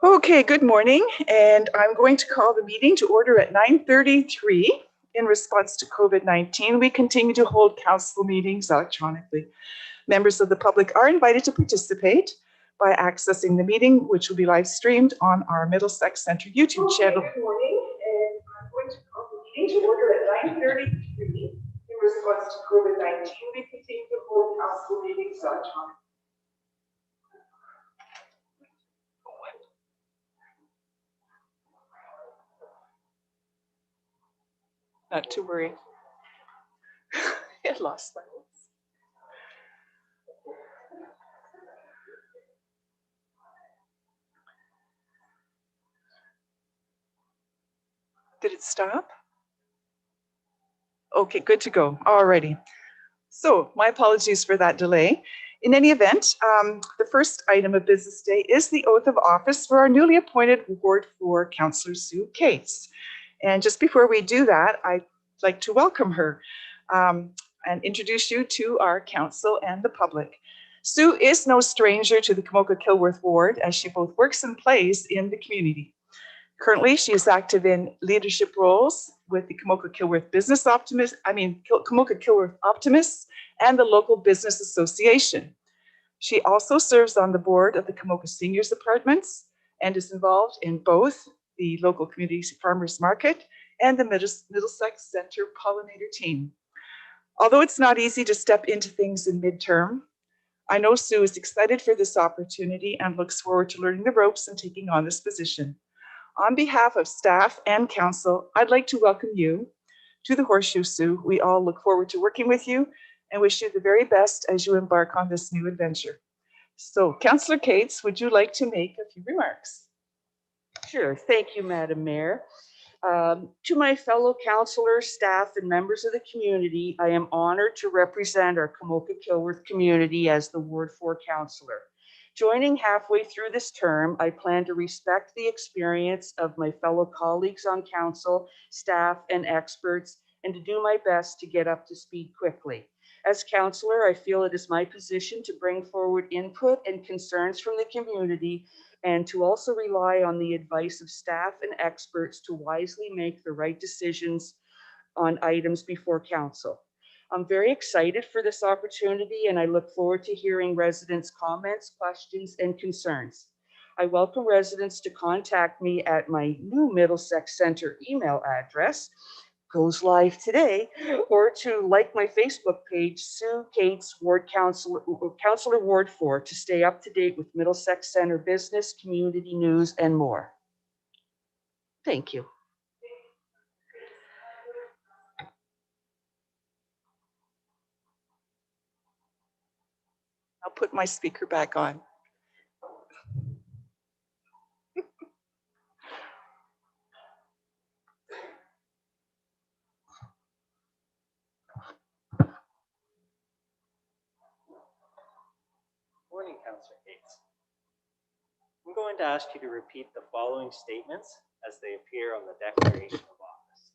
Okay, good morning, and I'm going to call the meeting to order at 9:33. In response to COVID-19, we continue to hold council meetings electronically. Members of the public are invited to participate by accessing the meeting, which will be live streamed on our Middlesex Centre YouTube channel. Good morning, and I'm going to call the meeting to order at 9:33. In response to COVID-19, we continue to hold council meetings electronically. Not to worry. I lost my words. Did it stop? Okay, good to go. Alrighty. So my apologies for that delay. In any event, the first item of business today is the oath of office for our newly appointed Ward 4 Councillor Sue Cates. And just before we do that, I'd like to welcome her and introduce you to our council and the public. Sue is no stranger to the Kamoka-Kilworth Ward, as she both works and plays in the community. Currently, she is active in leadership roles with the Kamoka-Kilworth Kamoka-Kilworth Optimists and the local business association. She also serves on the board of the Kamoka Seniors Apartments and is involved in both the local community farmers market and the Middlesex Centre pollinator team. Although it's not easy to step into things in midterm, I know Sue is excited for this opportunity and looks forward to learning the ropes and taking on this position. On behalf of staff and council, I'd like to welcome you to the Horseshoe, Sue. We all look forward to working with you and wish you the very best as you embark on this new adventure. So, Councillor Cates, would you like to make a few remarks? Sure. Thank you, Madam Mayor. To my fellow councillors, staff, and members of the community, I am honored to represent our Kamoka-Kilworth community as the Ward 4 councillor. Joining halfway through this term, I plan to respect the experience of my fellow colleagues on council, staff, and experts, and to do my best to get up to speed quickly. As councillor, I feel it is my position to bring forward input and concerns from the community and to also rely on the advice of staff and experts to wisely make the right decisions on items before council. I'm very excited for this opportunity and I look forward to hearing residents' comments, questions, and concerns. I welcome residents to contact me at my new Middlesex Centre email address, goes live today, or to like my Facebook page, Sue Cates, Ward Councillor Ward 4, to stay up to date with Middlesex Centre business, community news, and more. Thank you. I'll put my speaker back on. Morning, Councillor Cates. I'm going to ask you to repeat the following statements as they appear on the Declaration of Office.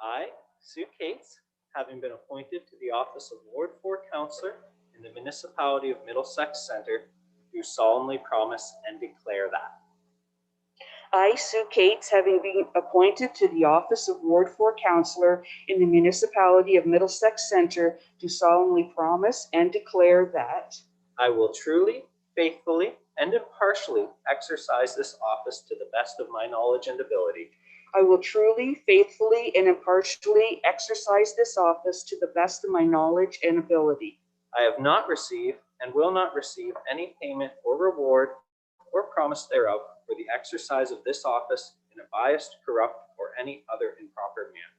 I, Sue Cates, having been appointed to the office of Ward 4 Councillor in the municipality of Middlesex Centre, do solemnly promise and declare that. I, Sue Cates, having been appointed to the office of Ward 4 Councillor in the municipality of Middlesex Centre, do solemnly promise and declare that I will truly, faithfully, and impartially exercise this office to the best of my knowledge and ability. I will truly, faithfully, and impartially exercise this office to the best of my knowledge and ability. I have not received and will not receive any payment or reward or promise thereof for the exercise of this office in a biased, corrupt, or any other improper manner.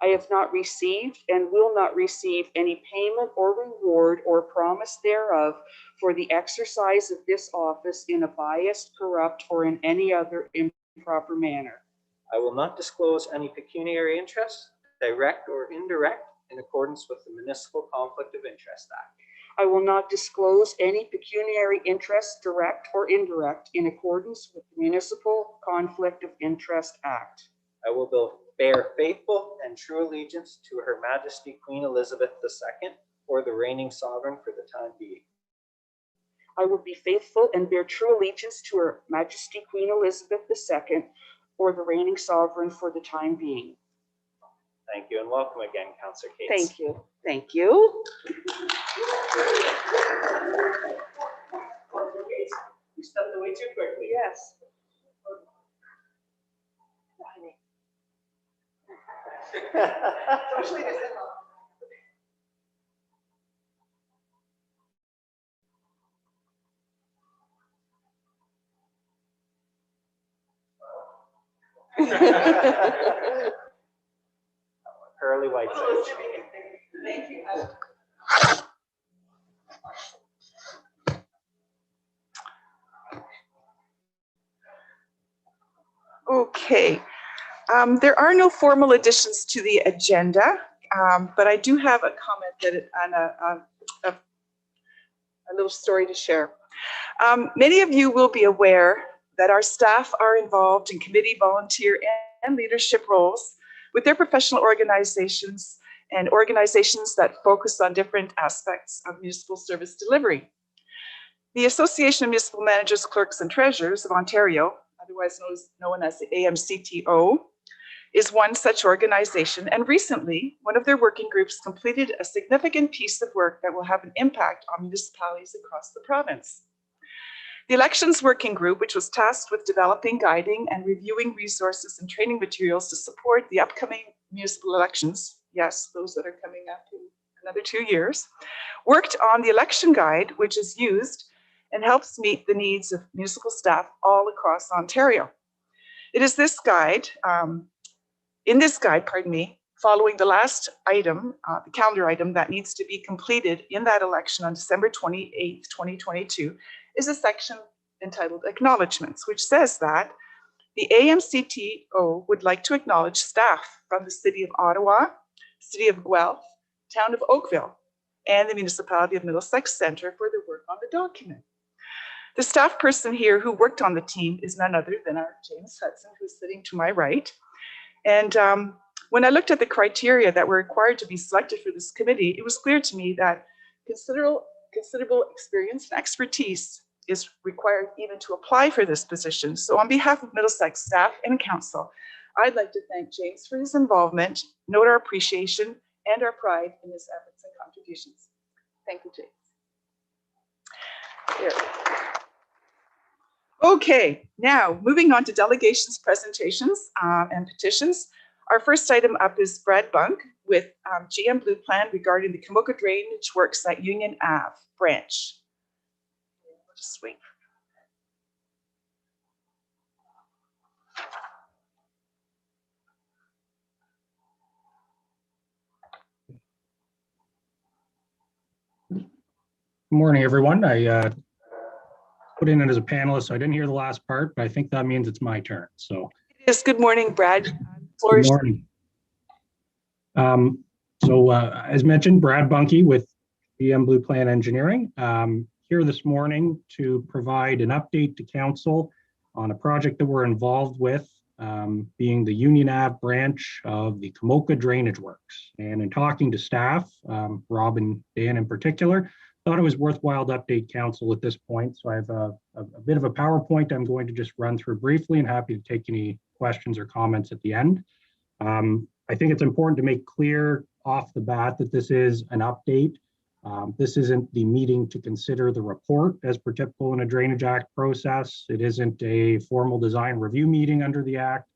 I have not received and will not receive any payment or reward or promise thereof for the exercise of this office in a biased, corrupt, or in any other improper manner. I will not disclose any pecuniary interests, direct or indirect, in accordance with the Municipal Conflict of Interest Act. I will not disclose any pecuniary interests, direct or indirect, in accordance with the Municipal Conflict of Interest Act. I will bear faithful and true allegiance to Her Majesty Queen Elizabeth II, or the reigning sovereign for the time being. I will be faithful and bear true allegiance to Her Majesty Queen Elizabeth II, or the reigning sovereign for the time being. Thank you and welcome again, Councillor Cates. Thank you. Thank you. You stepped away too quickly. Yes. Pearly white. Thank you. Okay, there are no formal additions to the agenda, but I do have a comment and a little story to share. Many of you will be aware that our staff are involved in committee, volunteer, and leadership roles with their professional organizations and organizations that focus on different aspects of municipal service delivery. The Association of Municipal Managers, Clerks, and Treasurers of Ontario, otherwise known as the AMCTO, is one such organization, and recently, one of their working groups completed a significant piece of work that will have an impact on municipalities across the province. The Elections Working Group, which was tasked with developing, guiding, and reviewing resources and training materials to support the upcoming municipal elections, yes, those that are coming up in another 2 years, worked on the election guide, which is used and helps meet the needs of municipal staff all across Ontario. It is this guide, following the last item, the calendar item that needs to be completed in that election on December 28th, 2022, is a section entitled Acknowledgements, which says that the AMCTO would like to acknowledge staff from the City of Ottawa, City of Guelph, Town of Oakville, and the Municipality of Middlesex Centre for their work on the document. The staff person here who worked on the team is none other than our James Hudson, who's sitting to my right. And when I looked at the criteria that were required to be selected for this committee, it was clear to me that considerable experience and expertise is required even to apply for this position. So on behalf of Middlesex staff and council, I'd like to thank James for his involvement, note our appreciation and our pride in his efforts and contributions. Thank you, James. Here. Okay, now moving on to delegations, presentations, and petitions. Our first item up is Brad Bunk with GM Blue Plan regarding the Kamoka drainage works at Union Ave branch. We'll just wait. Good morning, everyone. I put in it as a panelist, so I didn't hear the last part, but I think that means it's my turn. So Yes, good morning, Brad. good morning. As mentioned, Brad Bunkey with GM Blue Plan Engineering, here this morning to provide an update to council on a project that we're involved with, being the Union Ave branch of the Kamoka drainage works. And in talking to staff, Rob and Dan in particular, thought it was worthwhile to update council at this point. So I have a bit of a PowerPoint I'm going to just run through briefly, and happy to take any questions or comments at the end. I think it's important to make clear off the bat that this is an update. This isn't the meeting to consider the report as per typical in a Drainage Act process. It isn't a formal design review meeting under the Act.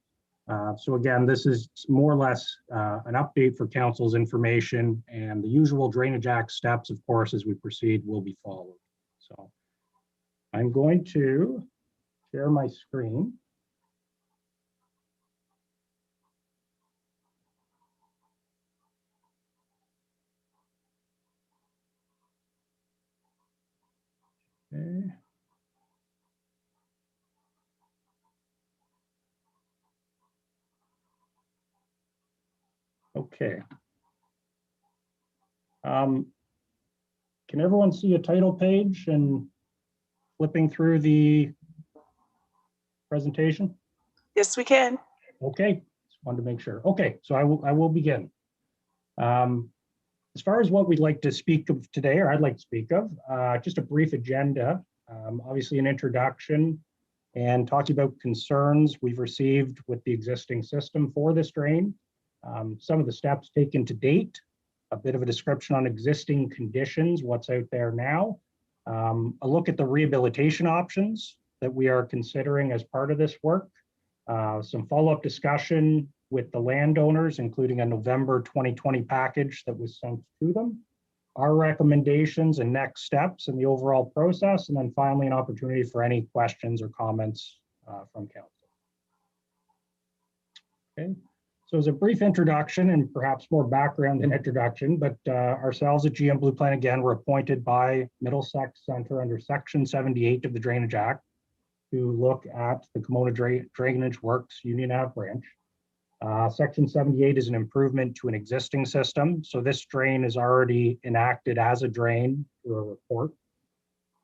So again, this is more or less an update for council's information, and the usual Drainage Act steps, of course, as we proceed will be followed. So I'm going to share my screen. Okay. Okay. Can everyone see a title page and flipping through the presentation? Yes, we can. Okay, just wanted to make sure. Okay, so I will begin. As far as what we'd like to speak of today, or I'd like to speak of, just a brief agenda. Obviously an introduction and talking about concerns we've received with the existing system for this drain. Some of the steps taken to date, a bit of a description on existing conditions, what's out there now, a look at the rehabilitation options that we are considering as part of this work, some follow-up discussion with the landowners, including a November 2020 package that was sent to them, our recommendations and next steps in the overall process, and then finally an opportunity for any questions or comments from council. Okay, so as a brief introduction and perhaps more background than introduction, but ourselves at GM Blue Plan again were appointed by Middlesex Centre under Section 78 of the Drainage Act to look at the Pomona Drainage Works Union Ave branch. Section 78 is an improvement to an existing system. So this drain is already enacted as a drain through a report.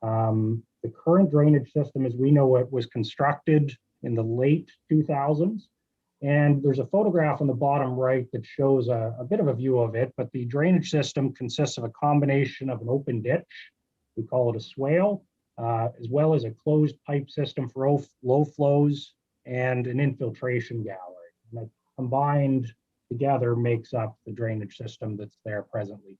The current drainage system, as we know it, was constructed in the late 2000s. And there's a photograph on the bottom right that shows a bit of a view of it, but the drainage system consists of a combination of an open ditch, we call it a swale, as well as a closed pipe system for low flows and an infiltration gallery. And combined together makes up the drainage system that's there presently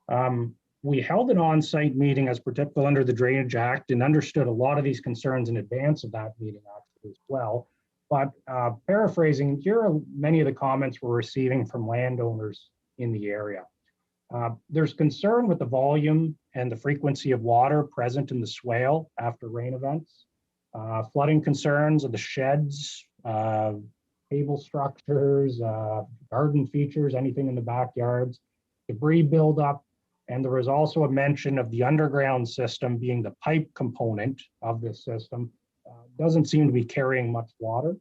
today. We held an on-site meeting as per typical under the Drainage Act and understood a lot of these concerns in advance of that meeting actually as well. But paraphrasing, here are many of the comments we're receiving from landowners in the area. There's concern with the volume and the frequency of water present in the swale after rain events, flooding concerns of the sheds, table structures, garden features, anything in the backyards, debris buildup, and there was also a mention of the underground system being the pipe component of this system. Doesn't seem to be carrying much water.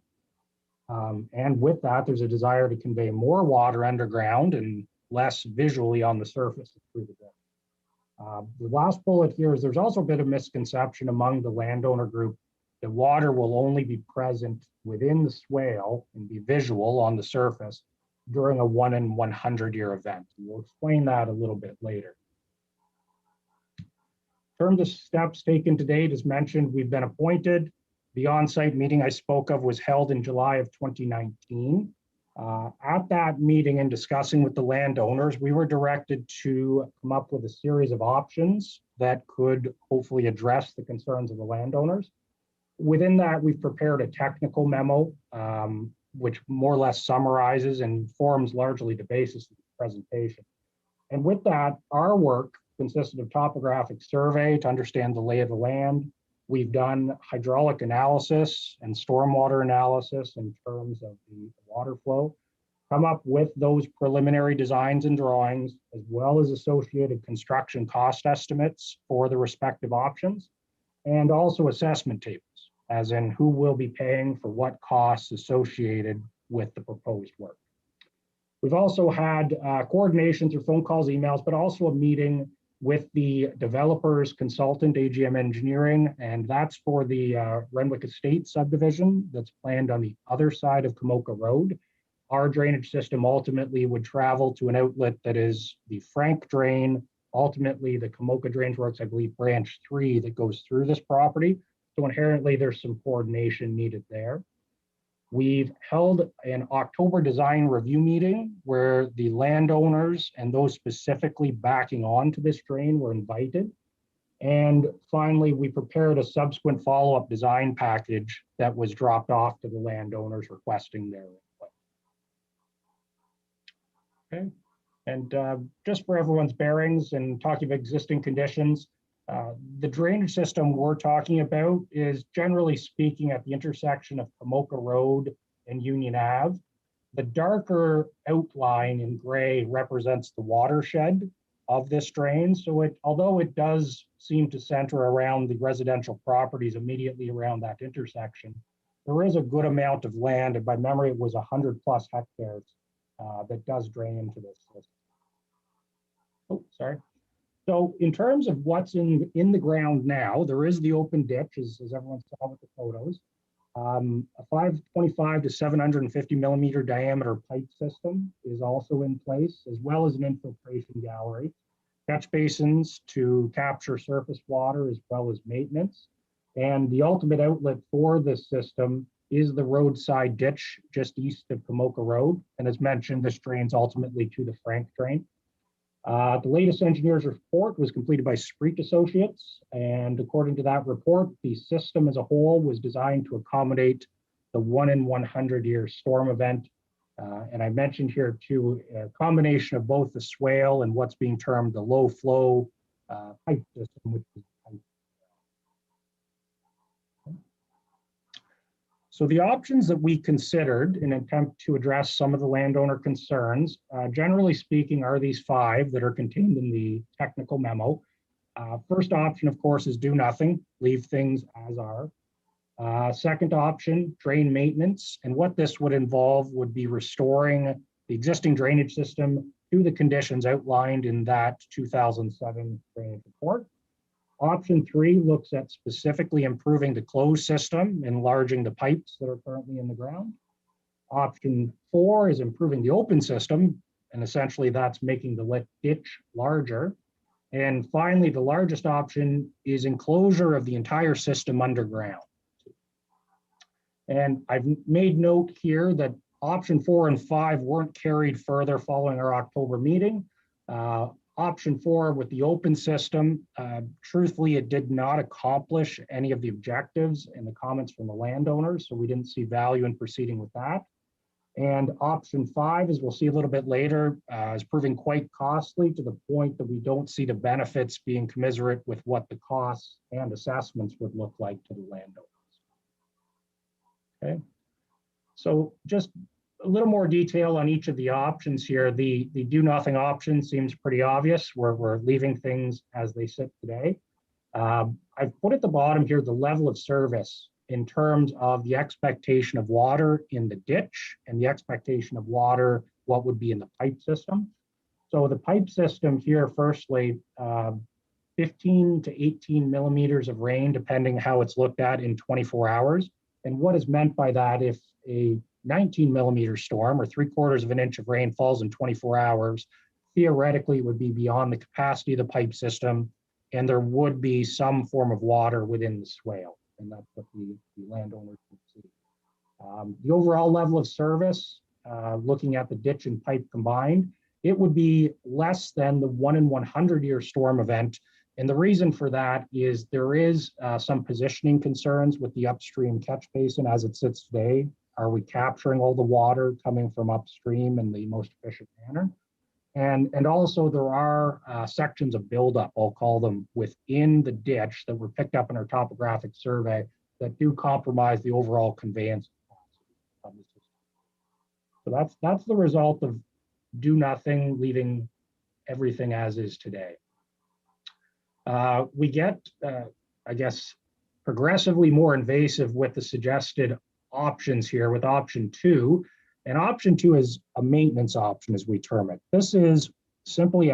And with that, there's a desire to convey more water underground and less visually on the surface through the drain. The last bullet here is there's also a bit of misconception among the landowner group that water will only be present within the swale and be visual on the surface during a 1 in 100 year event. We'll explain that a little bit later. In terms of steps taken to date, as mentioned, we've been appointed. The on-site meeting I spoke of was held in July of 2019. At that meeting and discussing with the landowners, we were directed to come up with a series of options that could hopefully address the concerns of the landowners. Within that, we've prepared a technical memo, which more or less summarizes and forms largely the basis of the presentation. And with that, our work consisted of topographic survey to understand the lay of the land. We've done hydraulic analysis and stormwater analysis in terms of the water flow, come up with those preliminary designs and drawings, as well as associated construction cost estimates for the respective options, and also assessment tables, as in who will be paying for what costs associated with the proposed work. We've also had coordination through phone calls, emails, but also a meeting with the developer's consultant, AGM Engineering, and that's for the Renwick Estate subdivision that's planned on the other side of Kamoka Road. Our drainage system ultimately would travel to an outlet that is the Frank drain, ultimately the Kamoka Drainage Works, I believe, branch 3 that goes through this property. So inherently there's some coordination needed there. We've held an October design review meeting where the landowners and those specifically backing onto this drain were invited. And finally, we prepared a subsequent follow-up design package that was dropped off to the landowners requesting their input. Okay, and just for everyone's bearings and talking of existing conditions, the drainage system we're talking about is generally speaking at the intersection of Kamoka Road and Union Ave. The darker outline in gray represents the watershed of this drain. So although it does seem to center around the residential properties immediately around that intersection, there is a good amount of land, and by memory it was 100+ hectares that does drain into this system. Oh, sorry. So in terms of what's in the ground now, there is the open ditch, as everyone saw with the photos, a 525 to 750 millimeter diameter pipe system is also in place, as well as an infiltration gallery. catch basins to capture surface water as well as maintenance. And the ultimate outlet for this system is the roadside ditch just east of Kamoka Road. And as mentioned, this drains ultimately to the Frank drain. The latest engineer's report was completed by Spreet Associates. And according to that report, the system as a whole was designed to accommodate the 1 in 100 year storm event. And I mentioned here too, a combination of both the swale and what's being termed the low flow pipe system, which is so the options that we considered in an attempt to address some of the landowner concerns, generally speaking, are these 5 that are contained in the technical memo. First option, of course, is do nothing, leave things as are. Second option, drain maintenance. And what this would involve would be restoring the existing drainage system to the conditions outlined in that 2007 drainage report. Option 3 looks at specifically improving the closed system, enlarging the pipes that are currently in the ground. Option 4 is improving the open system, and essentially that's making the ditch larger. And finally, the largest option is enclosure of the entire system underground. And I've made note here that option 4 and 5 weren't carried further following our October meeting. Option 4 with the open system, truthfully, it did not accomplish any of the objectives in the comments from the landowners, so we didn't see value in proceeding with that. And option 5, as we'll see a little bit later, is proving quite costly to the point that we don't see the benefits being commensurate with what the costs and assessments would look like to the landowners. Okay, so just a little more detail on each of the options here. The do nothing option seems pretty obvious. We're leaving things as they sit today. I've put at the bottom here the level of service in terms of the expectation of water in the ditch and the expectation of water, what would be in the pipe system. So the pipe system here, firstly, 15 to 18 millimeters of rain, depending how it's looked at in 24 hours. And what is meant by that, if a 19 millimeter storm or 3/4 of an inch of rain falls in 24 hours, theoretically it would be beyond the capacity of the pipe system, and there would be some form of water within the swale. And that's what the landowners would see. The overall level of service, looking at the ditch and pipe combined, it would be less than the 1 in 100 year storm event. And the reason for that is there is some positioning concerns with the upstream catch basin as it sits today. Are we capturing all the water coming from upstream in the most efficient manner? And also there are sections of buildup, I'll call them, within the ditch that were picked up in our topographic survey that do compromise the overall conveyance of the system. So that's the result of do nothing, leaving everything as is today. We get, I guess, progressively more invasive with the suggested options here with option 2. And option 2 is a maintenance option, as we term it. This is simply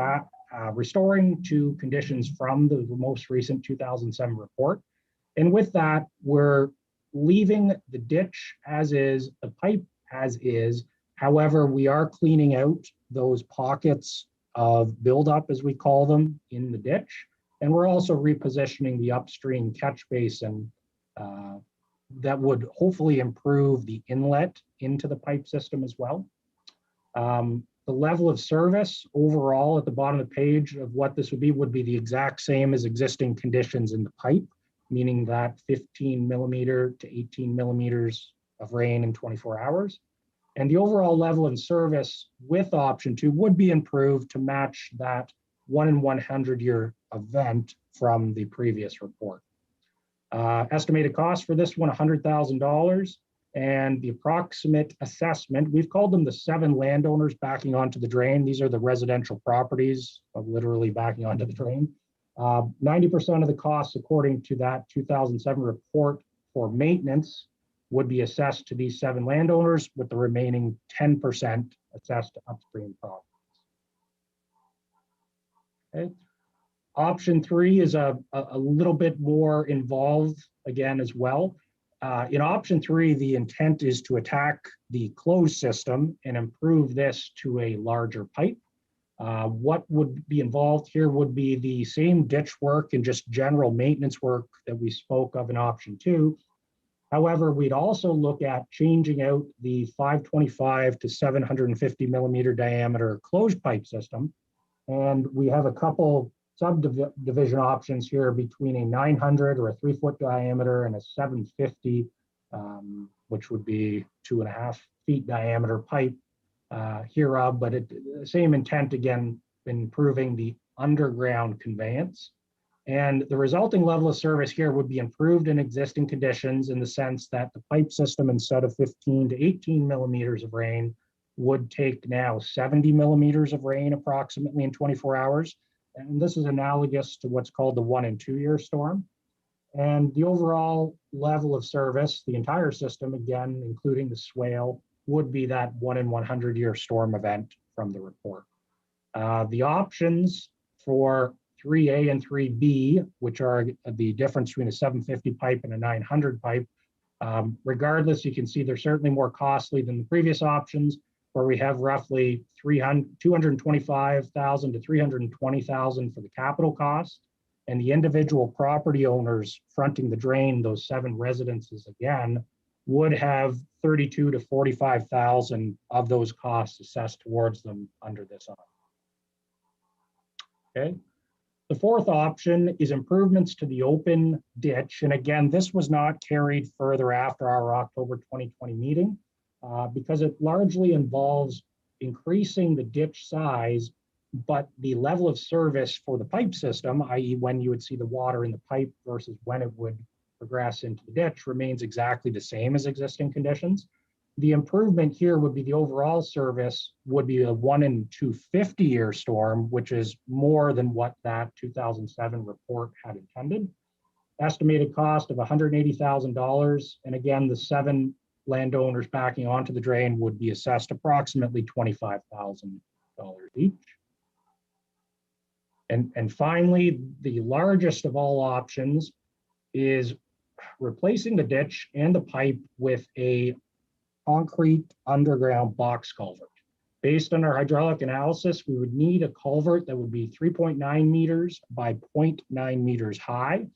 restoring to conditions from the most recent 2007 report. And with that, we're leaving the ditch as is, the pipe as is. However, we are cleaning out those pockets of buildup, as we call them, in the ditch. And we're also repositioning the upstream catch basin that would hopefully improve the inlet into the pipe system as well. The level of service overall at the bottom of the page of what this would be the exact same as existing conditions in the pipe, meaning that 15 millimeter to 18 millimeters of rain in 24 hours. And the overall level of service with option 2 would be improved to match that 1 in 100 year event from the previous report. Estimated cost for this one, $100,000. And the approximate assessment, we've called them the 7 landowners backing onto the drain. These are the residential properties of literally backing onto the drain. 90% of the costs, according to that 2007 report for maintenance, would be assessed to these 7 landowners, with the remaining 10% assessed to upstream properties. Okay. Option 3 is a little bit more involved again as well. In option 3, the intent is to attack the closed system and improve this to a larger pipe. What would be involved here would be the same ditch work and just general maintenance work that we spoke of in option 2. However, we'd also look at changing out the 525 to 750 millimeter diameter closed pipe system. And we have a couple subdivision options here between a 900 or a 3-foot diameter and a 750, which would be 2.5 feet diameter pipe hereof, but the same intent again, improving the underground conveyance. And the resulting level of service here would be improved in existing conditions in the sense that the pipe system, instead of 15 to 18 millimeters of rain, would take now 70 millimeters of rain approximately in 24 hours. And this is analogous to what's called the 1 and 2 year storm. And the overall level of service, the entire system, again, including the swale, would be that 1 in 100 year storm event from the report. The options for 3A and 3B, which are the difference between a 750 pipe and a 900 pipe, regardless, you can see they're certainly more costly than the previous options, where we have roughly 225,000 to 320,000 for the capital cost, and the individual property owners fronting the drain, those 7 residences again, would have 32 to 45,000 of those costs assessed towards them under this option. Okay. The fourth option is improvements to the open ditch. And again, this was not carried further after our October 2020 meeting because it largely involves increasing the ditch size, but the level of service for the pipe system, i.e. when you would see the water in the pipe versus when it would progress into the ditch, remains exactly the same as existing conditions. The improvement here would be the overall service would be a 1 in 250 year storm, which is more than what that 2007 report had intended. Estimated cost of $180,000. And again, the 7 landowners backing onto the drain would be assessed approximately $25,000 each. And finally, the largest of all options is replacing the ditch and the pipe with a concrete underground box culvert. Based on our hydraulic analysis, we would need a culvert that would be 3.9 meters by 0.9 meters high.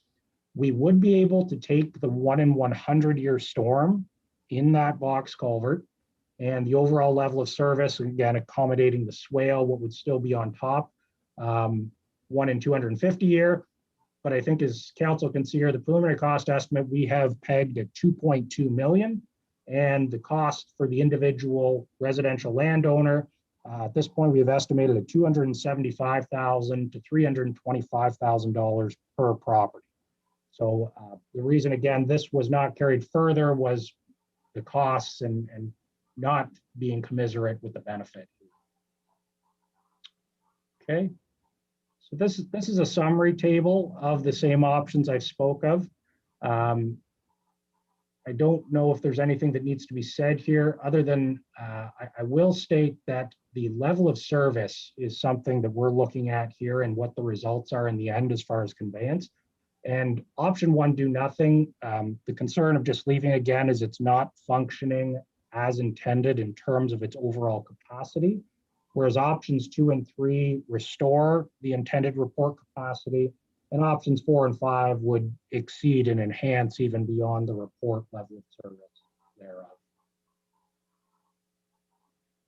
We would be able to take the 1 in 100 year storm in that box culvert, and the overall level of service, again, accommodating the swale, what would still be on top, 1 in 250 year. But I think as council can see here, the preliminary cost estimate we have pegged at 2.2 million. And the cost for the individual residential landowner, at this point, we have estimated at $275,000 to $325,000 per property. So the reason, again, this was not carried further was the costs and not being commensurate with the benefit. Okay, so this is a summary table of the same options I spoke of. I don't know if there's anything that needs to be said here other than I will state that the level of service is something that we're looking at here and what the results are in the end as far as conveyance. And option 1, do nothing. The concern of just leaving again is it's not functioning as intended in terms of its overall capacity. Whereas options 2 and 3 restore the intended report capacity, and options 4 and 5 would exceed and enhance even beyond the report level of service thereof.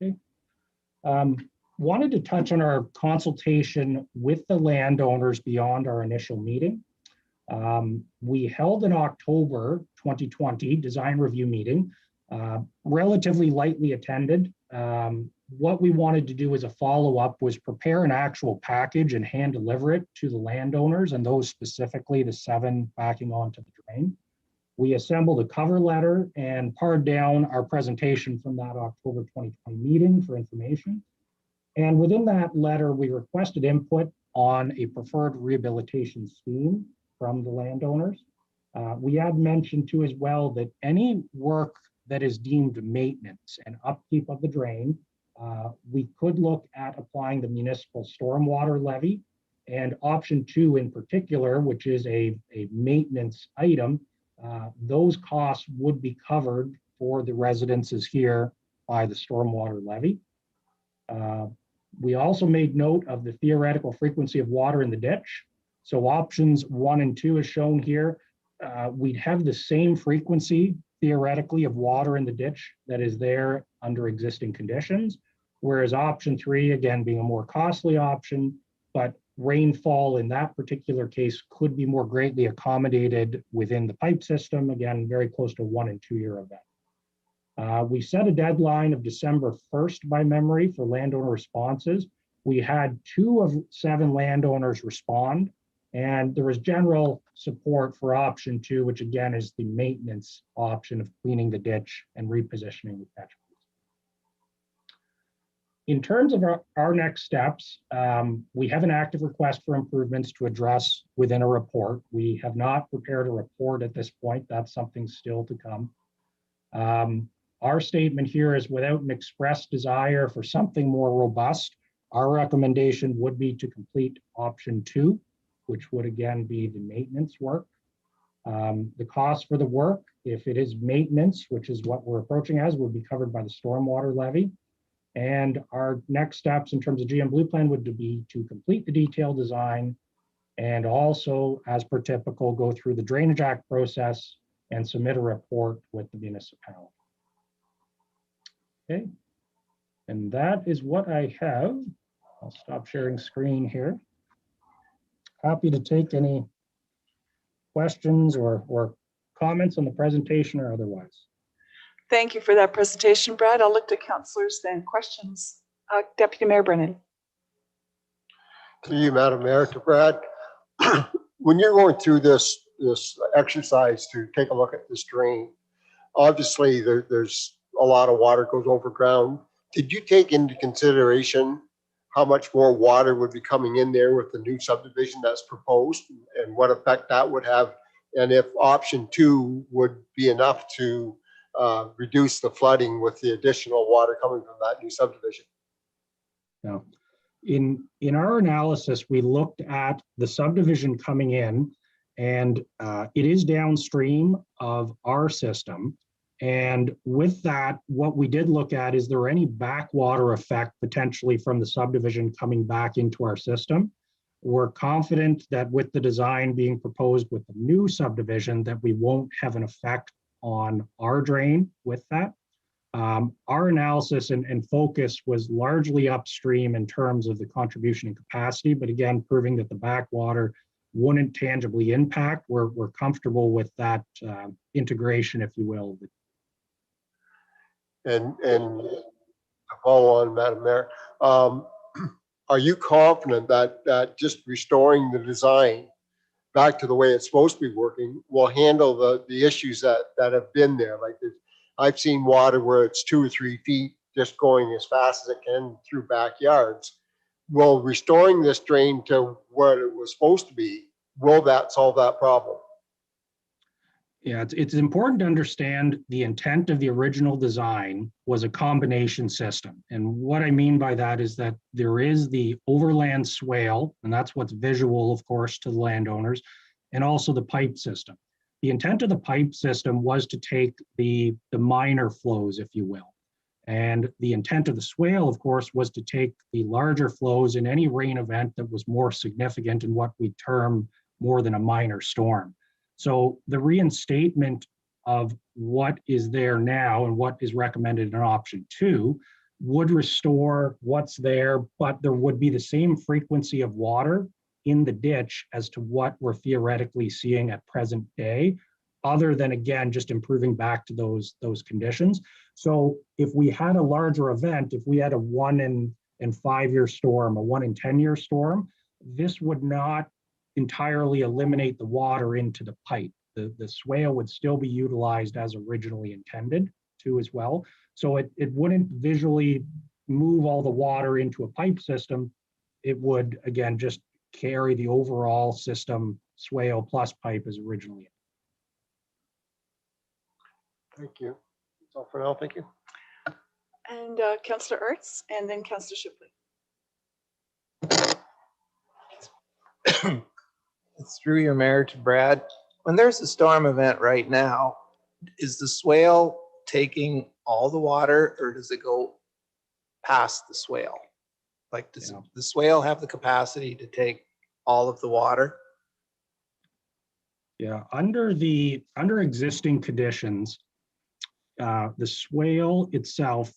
Okay. Wanted to touch on our consultation with the landowners beyond our initial meeting. We held an October 2020 design review meeting, relatively lightly attended. What we wanted to do as a follow-up was prepare an actual package and hand deliver it to the landowners, and those specifically the 7 backing onto the drain. We assembled a cover letter and pared down our presentation from that October 2020 meeting for information. And within that letter, we requested input on a preferred rehabilitation scheme from the landowners. We had mentioned too as well that any work that is deemed maintenance and upkeep of the drain, we could look at applying the municipal stormwater levy, and option 2 in particular, which is a maintenance item, those costs would be covered for the residences here by the stormwater levy. We also made note of the theoretical frequency of water in the ditch. So options 1 and 2 is shown here. We'd have the same frequency theoretically of water in the ditch that is there under existing conditions. Whereas option 3, again, being a more costly option, but rainfall in that particular case could be more greatly accommodated within the pipe system, again, very close to 1 and 2 year event. We set a deadline of December 1st by memory for landowner responses. We had 2 of 7 landowners respond, and there was general support for option 2, which again is the maintenance option of cleaning the ditch and repositioning the catch basin. In terms of our next steps, we have an active request for improvements to address within a report. We have not prepared a report at this point. That's something still to come. Our statement here is without an express desire for something more robust, our recommendation would be to complete option 2, which would again be the maintenance work. The cost for the work, if it is maintenance, which is what we're approaching as, would be covered by the stormwater levy. And our next steps in terms of GM Blue Plan would be to complete the detailed design and also, as per typical, go through the Drainage Act process and submit a report with the municipality. Okay, and that is what I have. I'll stop sharing screen here. Happy to take any questions or comments on the presentation or otherwise. Thank you for that presentation, Brad. I'll look to councillors then. Questions? Deputy Mayor Brennan. To you, Madam Mayor, to Brad. When you're going through this exercise to take a look at this drain, obviously there's a lot of water goes over ground. Did you take into consideration how much more water would be coming in there with the new subdivision that's proposed and what effect that would have? And if option 2 would be enough to reduce the flooding with the additional water coming from that new subdivision? No. In our analysis, we looked at the subdivision coming in, and it is downstream of our system. And with that, what we did look at is there any backwater effect potentially from the subdivision coming back into our system. We're confident that with the design being proposed with the new subdivision that we won't have an effect on our drain with that. Our analysis and focus was largely upstream in terms of the contribution and capacity, but again, proving that the backwater wouldn't tangibly impact. We're comfortable with that integration, if you will. And to follow on, Madam Mayor, are you confident that just restoring the design back to the way it's supposed to be working will handle the issues that have been there? Like I've seen water where it's 2 or 3 feet just going as fast as it can through backyards. Will restoring this drain to where it was supposed to be, will that solve that problem? Yeah, it's important to understand the intent of the original design was a combination system. And what I mean by that is that there is the overland swale, and that's what's visual, of course, to the landowners, and also the pipe system. The intent of the pipe system was to take the minor flows, if you will. And the intent of the swale, of course, was to take the larger flows in any rain event that was more significant in what we term more than a minor storm. So the reinstatement of what is there now and what is recommended in option 2 would restore what's there, but there would be the same frequency of water in the ditch as to what we're theoretically seeing at present day, other than, again, just improving back to those conditions. So if we had a larger event, if we had a 1 in 5 year storm, a 1 in 10 year storm, this would not entirely eliminate the water into the pipe. The swale would still be utilized as originally intended to as well. So it wouldn't visually move all the water into a pipe system. It would, again, just carry the overall system swale plus pipe as originally. Thank you. That's all for now. Thank you. And Councillor Ertz, and then Councillor Shipley. It's through your mayor to Brad. When there's a storm event right now, is the swale taking all the water or does it go past the swale? Like, does Yeah. the swale have the capacity to take all of the water? Yeah, under existing conditions, the swale itself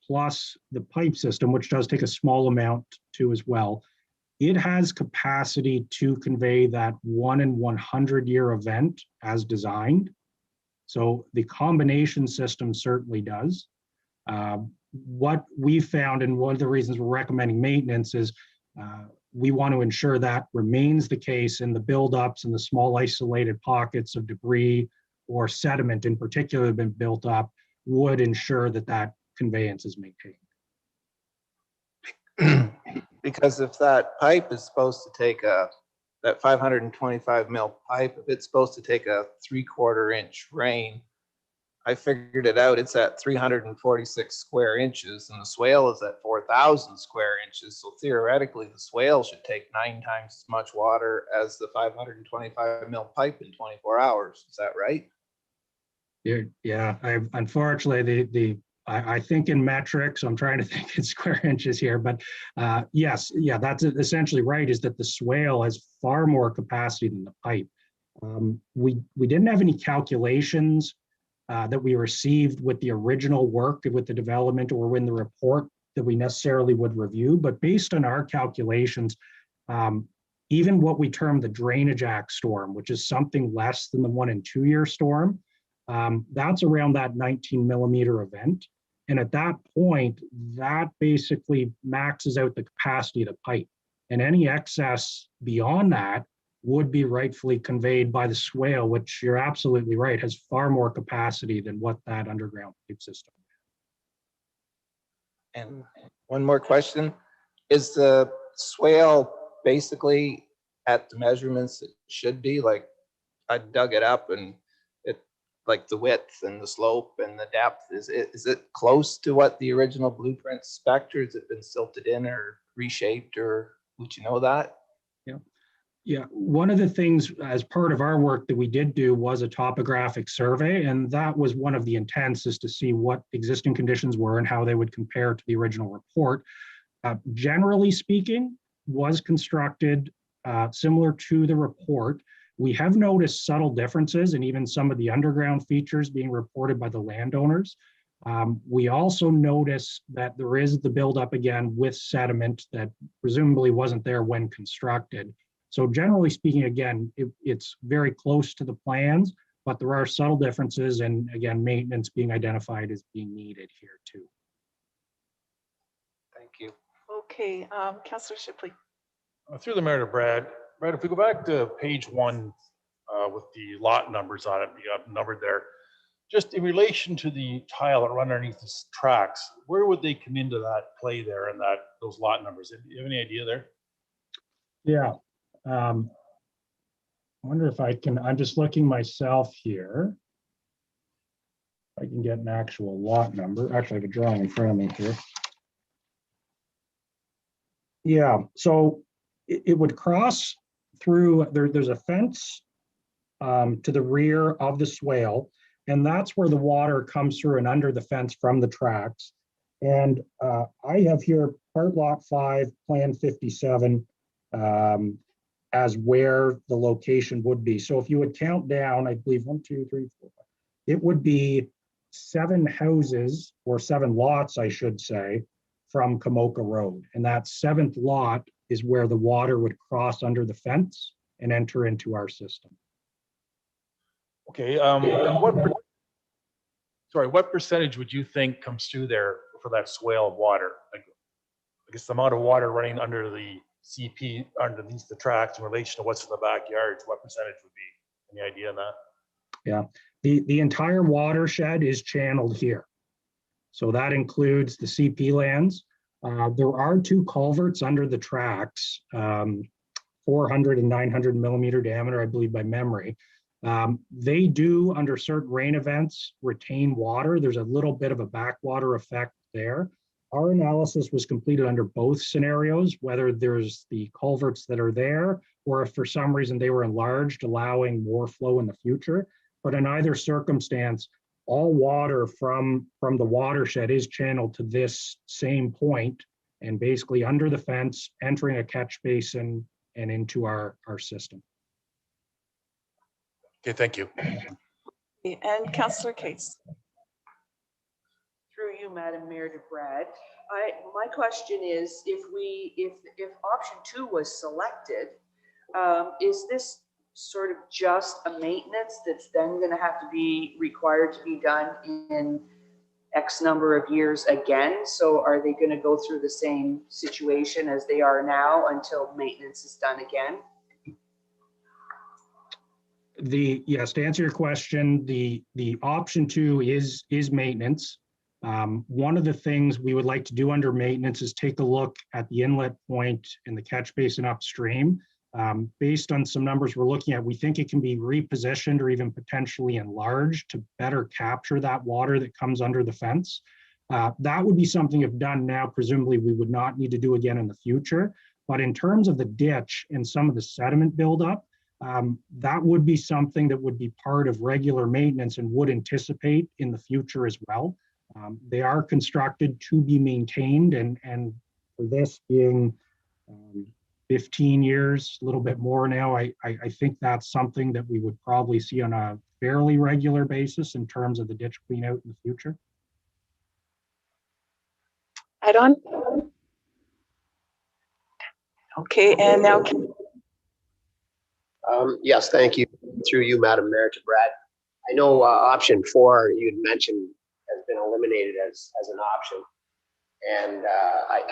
plus the pipe system, which does take a small amount too as well, it has capacity to convey that 1 in 100-year event as designed. So the combination system certainly does. What we found, and one of the reasons we're recommending maintenance, is we want to ensure that remains the case in the buildups and the small isolated pockets of debris or sediment in particular have been built up, would ensure that that conveyance is maintained. Because if that pipe is supposed to take that 525 mil pipe, if it's supposed to take a 3/4 inch rain, I figured it out, it's at 346 square inches and the swale is at 4,000 square inches. So theoretically, the swale should take 9 times as much water as the 525 mil pipe in 24 hours. Is that right? Yeah, unfortunately, I think in metrics, I'm trying to think in square inches here, but yes, yeah, that's essentially right, is that the swale has far more capacity than the pipe. We didn't have any calculations that we received with the original work, with the development or in the report that we necessarily would review, but based on our calculations, even what we term the drainage act storm, which is something less than the 1 in 2 year storm, that's around that 19 millimeter event. And at that point, that basically maxes out the capacity of the pipe. And any excess beyond that would be rightfully conveyed by the swale, which you're absolutely right, has far more capacity than what that underground pipe system. And one more question, is the swale basically at the measurements it should be? Like, I dug it up and it, like the width and the slope and the depth, is it close to what the original blueprint spec'd, or has it been silted in or reshaped, or would you know that? Yeah, one of the things as part of our work that we did do was a topographic survey, and that was one of the intents, is to see what existing conditions were and how they would compare to the original report. Generally speaking, was constructed similar to the report. We have noticed subtle differences in even some of the underground features being reported by the landowners. We also notice that there is the buildup again with sediment that presumably wasn't there when constructed. So generally speaking, again, it's very close to the plans, but there are subtle differences, and again, maintenance being identified as being needed here too. Thank you. Okay, Councillor Shipley. Through the mayor to Brad. Brad, if we go back to page 1 with the lot numbers on it, you got numbered there. Just in relation to the tile that run underneath the tracks, where would they come into that play there and those lot numbers? Do you have any idea there? Yeah. I wonder if I can, I'm just looking myself here. If I can get an actual lot number. Actually, I have a drawing in front of me here. Yeah, so it would cross through, there's a fence to the rear of the swale, and that's where the water comes through and under the fence from the tracks. And I have here part lot 5, plan 57, as where the location would be. So if you would count down, I believe 1, 2, 3, 4, 5, it would be 7 houses, or 7 lots, I should say, from Kamoka Road. And that 7th lot is where the water would cross under the fence and enter into our system. Okay, and what percentage would you think comes through there for that swale of water? Like, I guess the amount of water running under the CP underneath the tracks in relation to what's in the backyards, what percentage would be? Any idea on that? Yeah, the entire watershed is channeled here. So that includes the CP lands. There are 2 culverts under the tracks, 400 and 900 millimeter diameter, I believe by memory. They do, under certain rain events, retain water. There's a little bit of a backwater effect there. Our analysis was completed under both scenarios, whether there's the culverts that are there, or if for some reason they were enlarged, allowing more flow in the future. But in either circumstance, all water from the watershed is channeled to this same point and basically under the fence, entering a catch basin and into our system. Okay, thank you. And Councillor Cates. Through you, Madam Mayor, to Brad. My question is, if option 2 was selected, is this sort of just a maintenance that's then going to have to be required to be done in X number of years again? So are they going to go through the same situation as they are now until maintenance is done again? Yes, to answer your question, the option 2 is maintenance. One of the things we would like to do under maintenance is take a look at the inlet point and the catch basin upstream. Based on some numbers we're looking at, we think it can be repositioned or even potentially enlarged to better capture that water that comes under the fence. That would be something, if done now, presumably we would not need to do again in the future. But in terms of the ditch and some of the sediment buildup, that would be something that would be part of regular maintenance and would anticipate in the future as well. They are constructed to be maintained, and for this being 15 years, a little bit more now, I think that's something that we would probably see on a fairly regular basis in terms of the ditch clean out in the future. Add on? Okay, and now, Yes, thank you. Through you, Madam Mayor, to Brad. I know option 4 you'd mentioned has been eliminated as an option. And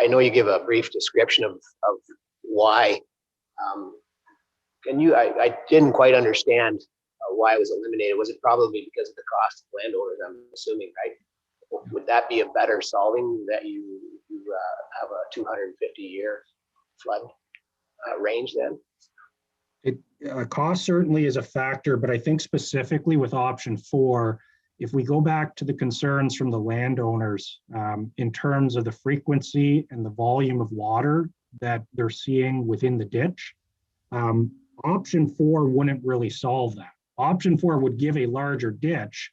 I know you give a brief description of why. I didn't quite understand why it was eliminated. Was it probably because of the cost of landowners, I'm assuming, right? Would that be a better solving that you have a 250-year flood range then? Cost certainly is a factor, but I think specifically with option 4, if we go back to the concerns from the landowners in terms of the frequency and the volume of water that they're seeing within the ditch, option 4 wouldn't really solve that. Option 4 would give a larger ditch.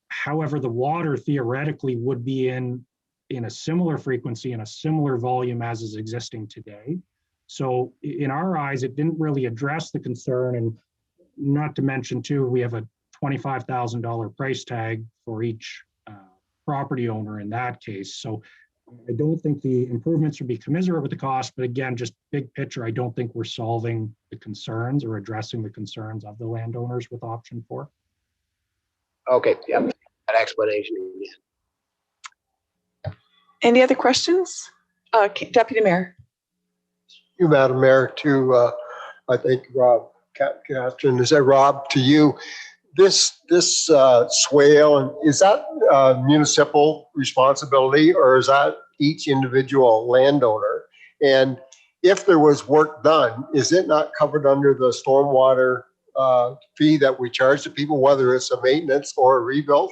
However, the water theoretically would be in a similar frequency and a similar volume as is existing today. So in our eyes, it didn't really address the concern, and not to mention too, we have a $25,000 price tag for each property owner in that case. So I don't think the improvements would be commensurate with the cost, but again, just big picture, I don't think we're solving the concerns or addressing the concerns of the landowners with option 4. Okay, yeah, that explanation. any other questions? Deputy Mayor. You, Madam Mayor, to, I think, Rob, Catherine, is that Rob, to you? This swale, and is that municipal responsibility, or is that each individual landowner? And if there was work done, is it not covered under the stormwater fee that we charge to people, whether it's a maintenance or a rebuild?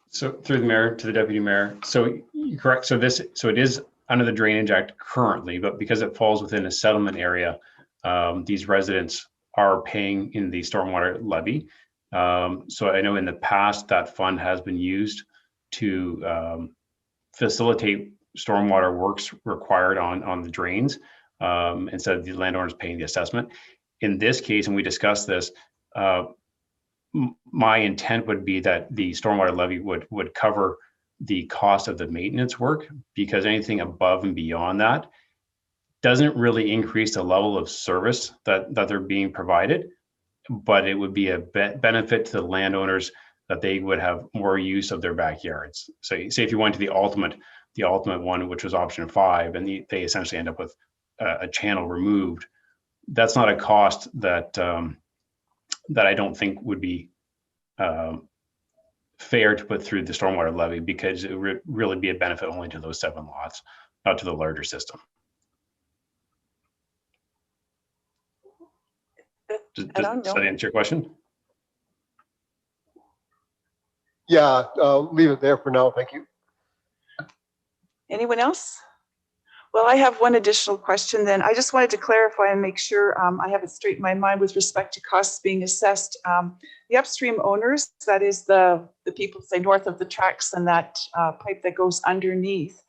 So through the mayor to the deputy mayor. So you're correct. So it is under the Drainage Act currently, but because it falls within a settlement area, these residents are paying in the stormwater levy. So I know in the past that fund has been used to facilitate stormwater works required on the drains instead of the landowners paying the assessment. In this case, and we discussed this, my intent would be that the stormwater levy would cover the cost of the maintenance work, because anything above and beyond that doesn't really increase the level of service that they're being provided, but it would be a benefit to the landowners that they would have more use of their backyards. So say if you went to the ultimate one, which was option 5, and they essentially end up with a channel removed, that's not a cost that that I don't think would be fair to put through the stormwater levy, because it would really be a benefit only to those 7 lots, not to the larger system. Does that answer your question? Yeah, leave it there for now. Thank you. Anyone else? Well, I have one additional question then. I just wanted to clarify and make sure I have it straight in my mind with respect to costs being assessed. The upstream owners, that is the people, say, north of the tracks and that pipe that goes underneath,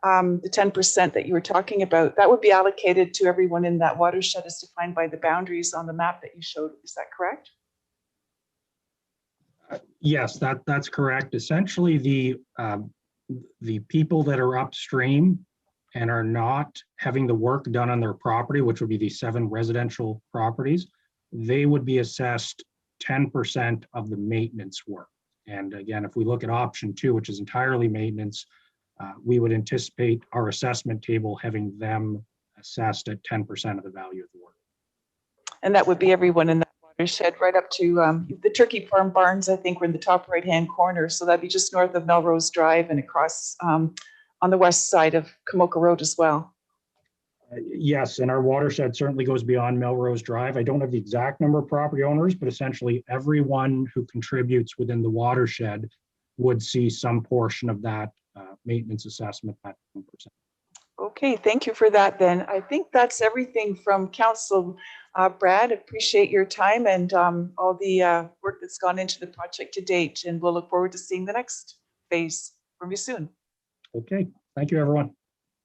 the 10% that you were talking about, that would be allocated to everyone in that watershed as defined by the boundaries on the map that you showed. Is that correct? Yes, that's correct. Essentially, the people that are upstream and are not having the work done on their property, which would be the 7 residential properties, they would be assessed 10% of the maintenance work. And again, if we look at option 2, which is entirely maintenance, we would anticipate our assessment table having them assessed at 10% of the value of the work. And that would be everyone in that watershed, right up to the turkey farm barns, I think, were in the top right-hand corner. So that'd be just north of Melrose Drive and across on the west side of Kamoka Road as well. Yes, and our watershed certainly goes beyond Melrose Drive. I don't have the exact number of property owners, but essentially everyone who contributes within the watershed would see some portion of that maintenance assessment at 10%. Okay, thank you for that then. I think that's everything from Council. Brad, appreciate your time and all the work that's gone into the project to date, and we'll look forward to seeing the next phase from you soon. Okay, thank you, everyone.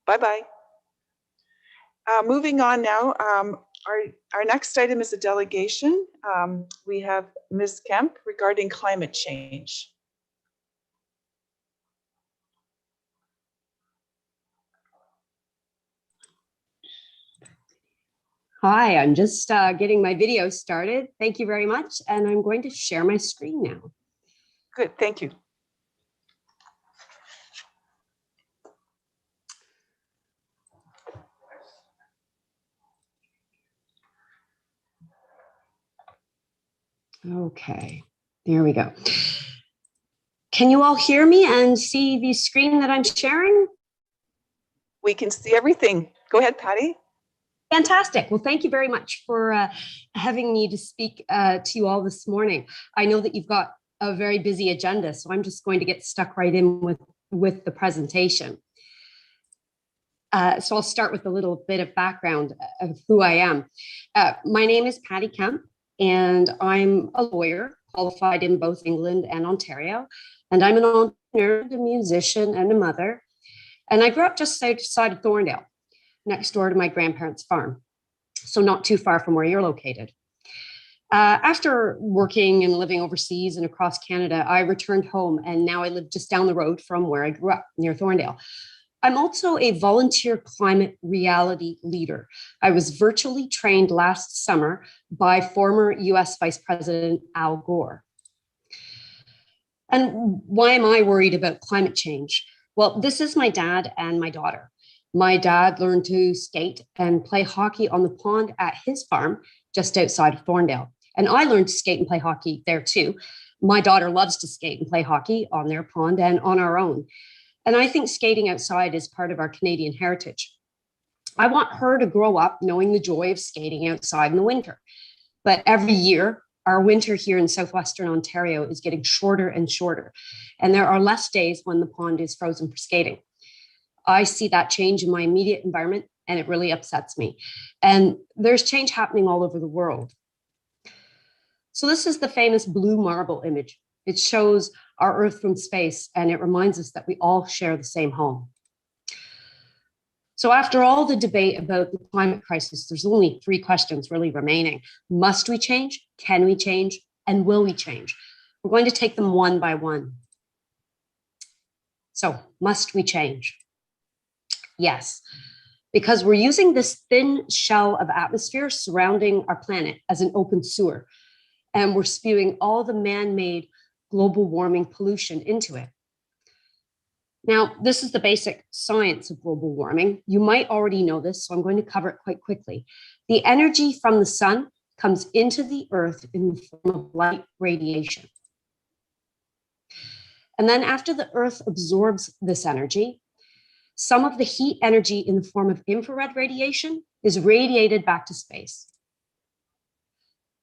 Bye-bye. Moving on now, our next item is a delegation. We have Ms. Kemp regarding climate change. Hi, I'm just getting my video started. Thank you very much. And I'm going to share my screen now. Good, thank you. Okay, there we go. Can you all hear me and see the screen that I'm sharing? We can see everything. Go ahead, Patti. Fantastic. Well, thank you very much for having me to speak to you all this morning. I know that you've got a very busy agenda, so I'm just going to get stuck right in with the presentation. So I'll start with a little bit of background of who I am. My name is Patti Kemp, and I'm a lawyer qualified in both England and Ontario. And I'm an entrepreneur, a musician, and a mother. And I grew up just outside of Thorndale, next door to my grandparents' farm, so not too far from where you're located. After working and living overseas and across Canada, I returned home, and now I live just down the road from where I grew up, near Thorndale. I'm also a volunteer climate reality leader. I was virtually trained last summer by former US Vice President Al Gore. And why am I worried about climate change? Well, this is my dad and my daughter. My dad learned to skate and play hockey on the pond at his farm just outside of Thorndale. And I learned to skate and play hockey there too. My daughter loves to skate and play hockey on their pond and on our own. And I think skating outside is part of our Canadian heritage. I want her to grow up knowing the joy of skating outside in the winter. But every year, our winter here in southwestern Ontario is getting shorter and shorter. And there are less days when the pond is frozen for skating. I see that change in my immediate environment, and it really upsets me. And there's change happening all over the world. So this is the famous blue marble image. It shows our Earth from space, and it reminds us that we all share the same home. So after all the debate about the climate crisis, there's only 3 questions really remaining. Must we change? Can we change? And will we change? We're going to take them one by one. So must we change? Yes, because we're using this thin shell of atmosphere surrounding our planet as an open sewer, and we're spewing all the man-made global warming pollution into it. Now, this is the basic science of global warming. You might already know this, so I'm going to cover it quite quickly. The energy from the sun comes into the earth in the form of light radiation. And then after the earth absorbs this energy, some of the heat energy in the form of infrared radiation is radiated back to space.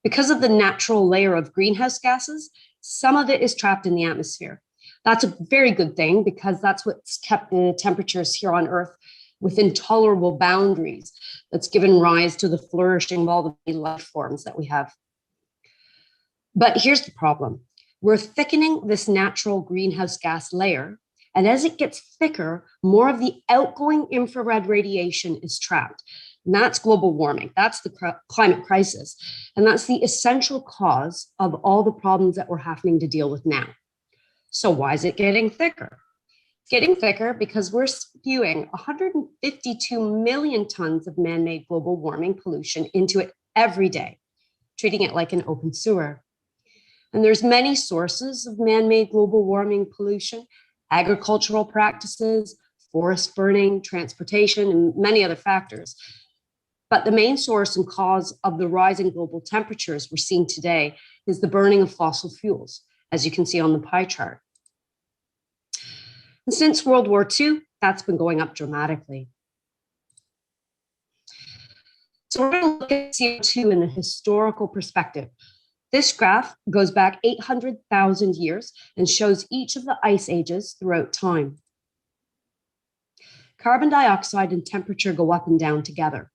Because of the natural layer of greenhouse gases, some of it is trapped in the atmosphere. That's a very good thing because that's what's kept the temperatures here on Earth with intolerable boundaries that's given rise to the flourishing of all the life forms that we have. But here's the problem. We're thickening this natural greenhouse gas layer, and as it gets thicker, more of the outgoing infrared radiation is trapped. And that's global warming. That's the climate crisis. And that's the essential cause of all the problems that we're having to deal with now. So why is it getting thicker? It's getting thicker because we're spewing 152 million tons of man-made global warming pollution into it every day, treating it like an open sewer. And there's many sources of man-made global warming pollution: agricultural practices, forest burning, transportation, and many other factors. But the main source and cause of the rising global temperatures we're seeing today is the burning of fossil fuels, as you can see on the pie chart. And since World War II, that's been going up dramatically. So we're going to look at CO2 in a historical perspective. This graph goes back 800,000 years and shows each of the ice ages throughout time. Carbon dioxide and temperature go up and down together.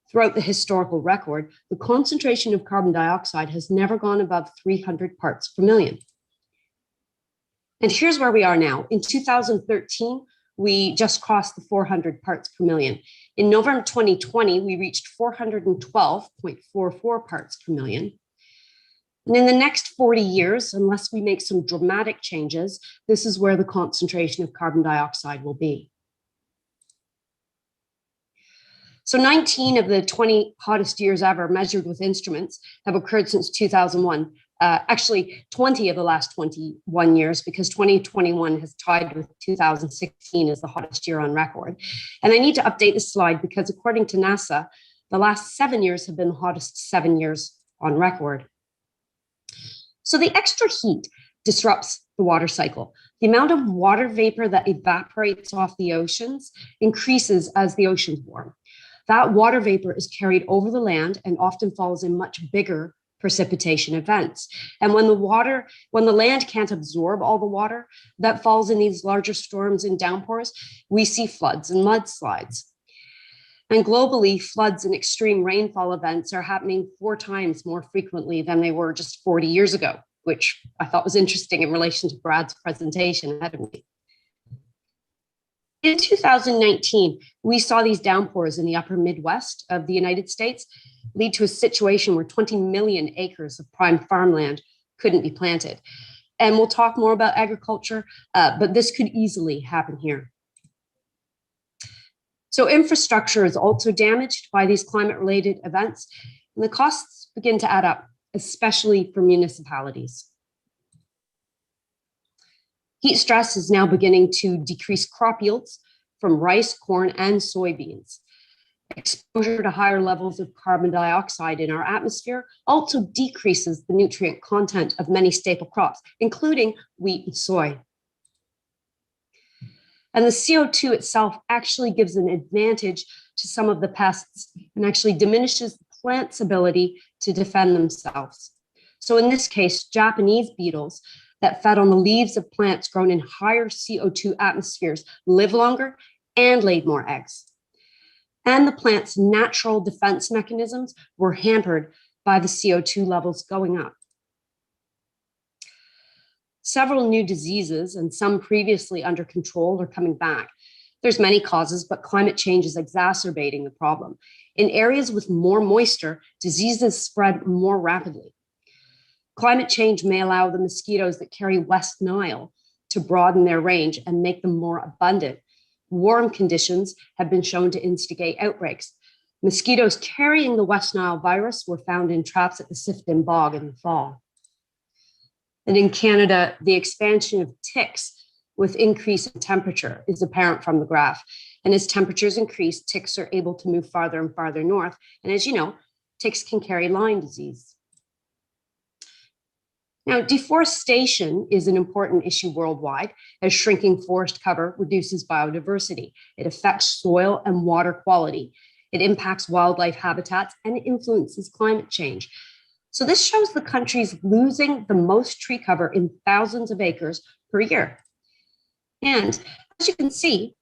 Throughout the historical record, the concentration of carbon dioxide has never gone above 300 parts per million. And here's where we are now. In 2013, we just crossed the 400 parts per million. In November 2020, we reached 412.44 parts per million. And in the next 40 years, unless we make some dramatic changes, this is where the concentration of carbon dioxide will be. So 19 of the 20 hottest years ever measured with instruments have occurred since 2001. Actually, 20 of the last 21 years, because 2021 has tied with 2016 as the hottest year on record. And I need to update this slide because according to NASA, the last 7 years have been the hottest 7 years on record. So the extra heat disrupts the water cycle. The amount of water vapor that evaporates off the oceans increases as the oceans warm. That water vapor is carried over the land and often falls in much bigger precipitation events. And when the land can't absorb all the water that falls in these larger storms and downpours, we see floods and mudslides. And globally, floods and extreme rainfall events are happening 4 times more frequently than they were just 40 years ago, which I thought was interesting in relation to Brad's presentation ahead of me. In 2019, we saw these downpours in the upper Midwest of the United States lead to a situation where 20 million acres of prime farmland couldn't be planted. And we'll talk more about agriculture, but this could easily happen here. So infrastructure is also damaged by these climate-related events, and the costs begin to add up, especially for municipalities. Heat stress is now beginning to decrease crop yields from rice, corn, and soybeans. Exposure to higher levels of carbon dioxide in our atmosphere also decreases the nutrient content of many staple crops, including wheat and soy. And the CO2 itself actually gives an advantage to some of the pests and actually diminishes the plant's ability to defend themselves. So in this case, Japanese beetles that fed on the leaves of plants grown in higher CO2 atmospheres live longer and laid more eggs. And the plant's natural defense mechanisms were hampered by the CO2 levels going up. Several new diseases and some previously under control are coming back. There's many causes, but climate change is exacerbating the problem. In areas with more moisture, diseases spread more rapidly. Climate change may allow the mosquitoes that carry West Nile to broaden their range and make them more abundant. Warm conditions have been shown to instigate outbreaks. Mosquitoes carrying the West Nile virus were found in traps at the Sifton Bog in the fall. And in Canada, the expansion of ticks with increase in temperature is apparent from the graph. And as temperatures increase, ticks are able to move farther and farther north. And as you know, ticks can carry Lyme disease. Now, deforestation is an important issue worldwide as shrinking forest cover reduces biodiversity. It affects soil and water quality. It impacts wildlife habitats and influences climate change. So this shows the countries losing the most tree cover in thousands of acres per year. And as you can see,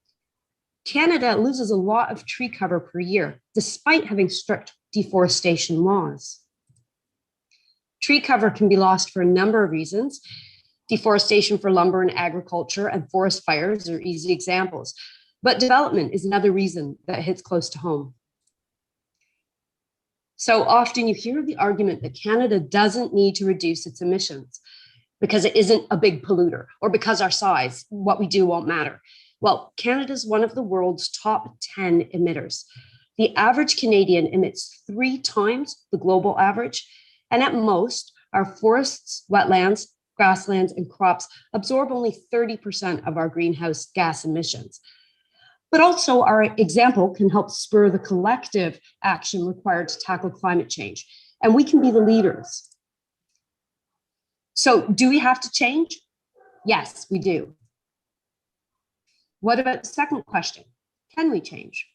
Canada loses a lot of tree cover per year, despite having strict deforestation laws. Tree cover can be lost for a number of reasons. Deforestation for lumber and agriculture and forest fires are easy examples, but development is another reason that hits close to home. So often you hear the argument that Canada doesn't need to reduce its emissions because it isn't a big polluter or because our size, what we do won't matter. Well, Canada is one of the world's top 10 emitters. The average Canadian emits 3 times the global average, and at most, our forests, wetlands, grasslands, and crops absorb only 30% of our greenhouse gas emissions. But also, our example can help spur the collective action required to tackle climate change, and we can be the leaders. So, do we have to change? Yes, we do. What about the second question? Can we change?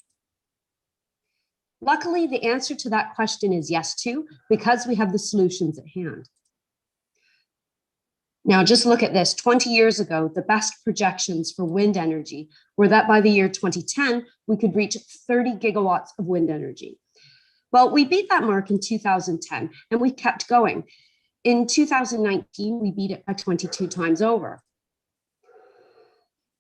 Luckily, the answer to that question is yes too, because we have the solutions at hand. Now, just look at this. 20 years ago, the best projections for wind energy were that by the year 2010, we could reach 30 gigawatts of wind energy. Well, we beat that mark in 2010, and we kept going. In 2019, we beat it by 22 times over.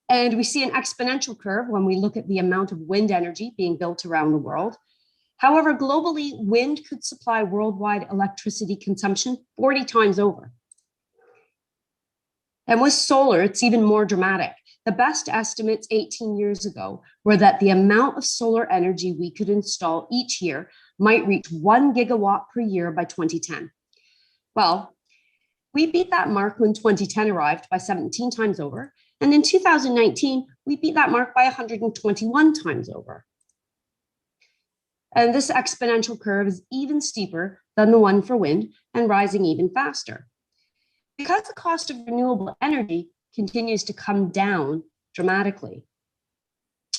And we see an exponential curve when we look at the amount of wind energy being built around the world. However, globally, wind could supply worldwide electricity consumption 40 times over. And with solar, it's even more dramatic. The best estimates 18 years ago were that the amount of solar energy we could install each year might reach 1 gigawatt per year by 2010. Well, we beat that mark when 2010 arrived by 17 times over. And in 2019, we beat that mark by 121 times over. And this exponential curve is even steeper than the one for wind and rising even faster. Because the cost of renewable energy continues to come down dramatically.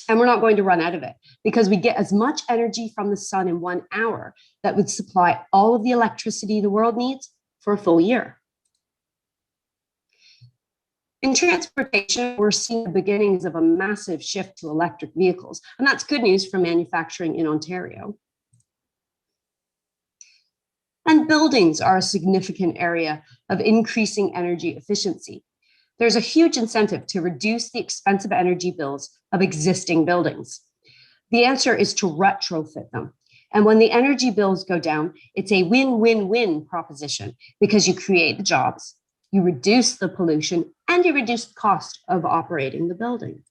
And we're not going to run out of it because we get as much energy from the sun in 1 hour that would supply all of the electricity the world needs for a full year. In transportation, we're seeing the beginnings of a massive shift to electric vehicles, and that's good news for manufacturing in Ontario. And buildings are a significant area of increasing energy efficiency. There's a huge incentive to reduce the expensive energy bills of existing buildings. The answer is to retrofit them. And when the energy bills go down, it's a win-win-win proposition because you create the jobs, you reduce the pollution, and you reduce the cost of operating the building.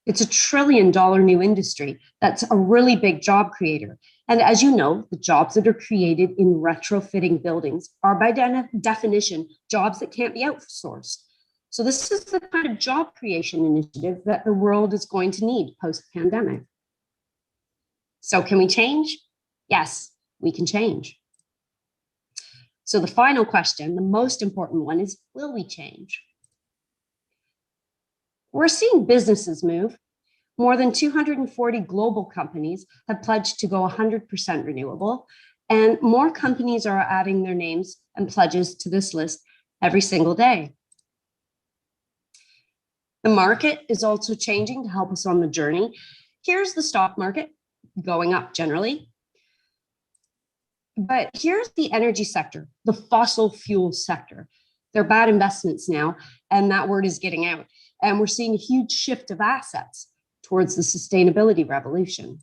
It's $1 trillion new industry that's a really big job creator. And as you know, the jobs that are created in retrofitting buildings are by definition jobs that can't be outsourced. So this is the kind of job creation initiative that the world is going to need post-pandemic. So can we change? Yes, we can change. So the final question, the most important one, is will we change? We're seeing businesses move. More than 240 global companies have pledged to go 100% renewable, and more companies are adding their names and pledges to this list every single day. The market is also changing to help us on the journey. Here's the stock market going up generally. But here's the energy sector, the fossil fuel sector. They're bad investments now, and that word is getting out. And we're seeing a huge shift of assets towards the sustainability revolution.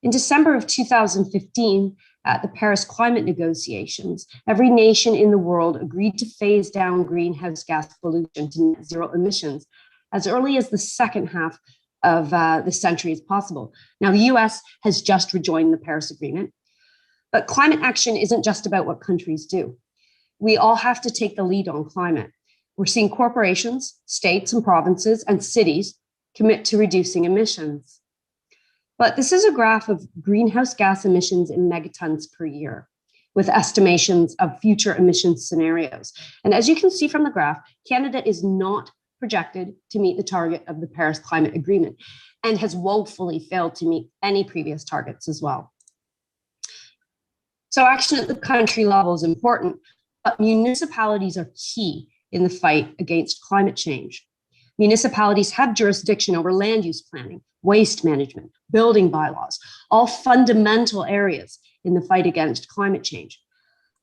In December of 2015, at the Paris climate negotiations, every nation in the world agreed to phase down greenhouse gas pollution to net zero emissions as early as the second half of the century as possible. Now, the US has just rejoined the Paris Agreement, but climate action isn't just about what countries do. We all have to take the lead on climate. We're seeing corporations, states and provinces, and cities commit to reducing emissions. But this is a graph of greenhouse gas emissions in megatons per year, with estimations of future emissions scenarios. And as you can see from the graph, Canada is not projected to meet the target of the Paris Climate Agreement and has woefully failed to meet any previous targets as well. So action at the country level is important, but municipalities are key in the fight against climate change. Municipalities have jurisdiction over land use planning, waste management, building bylaws, all fundamental areas in the fight against climate change.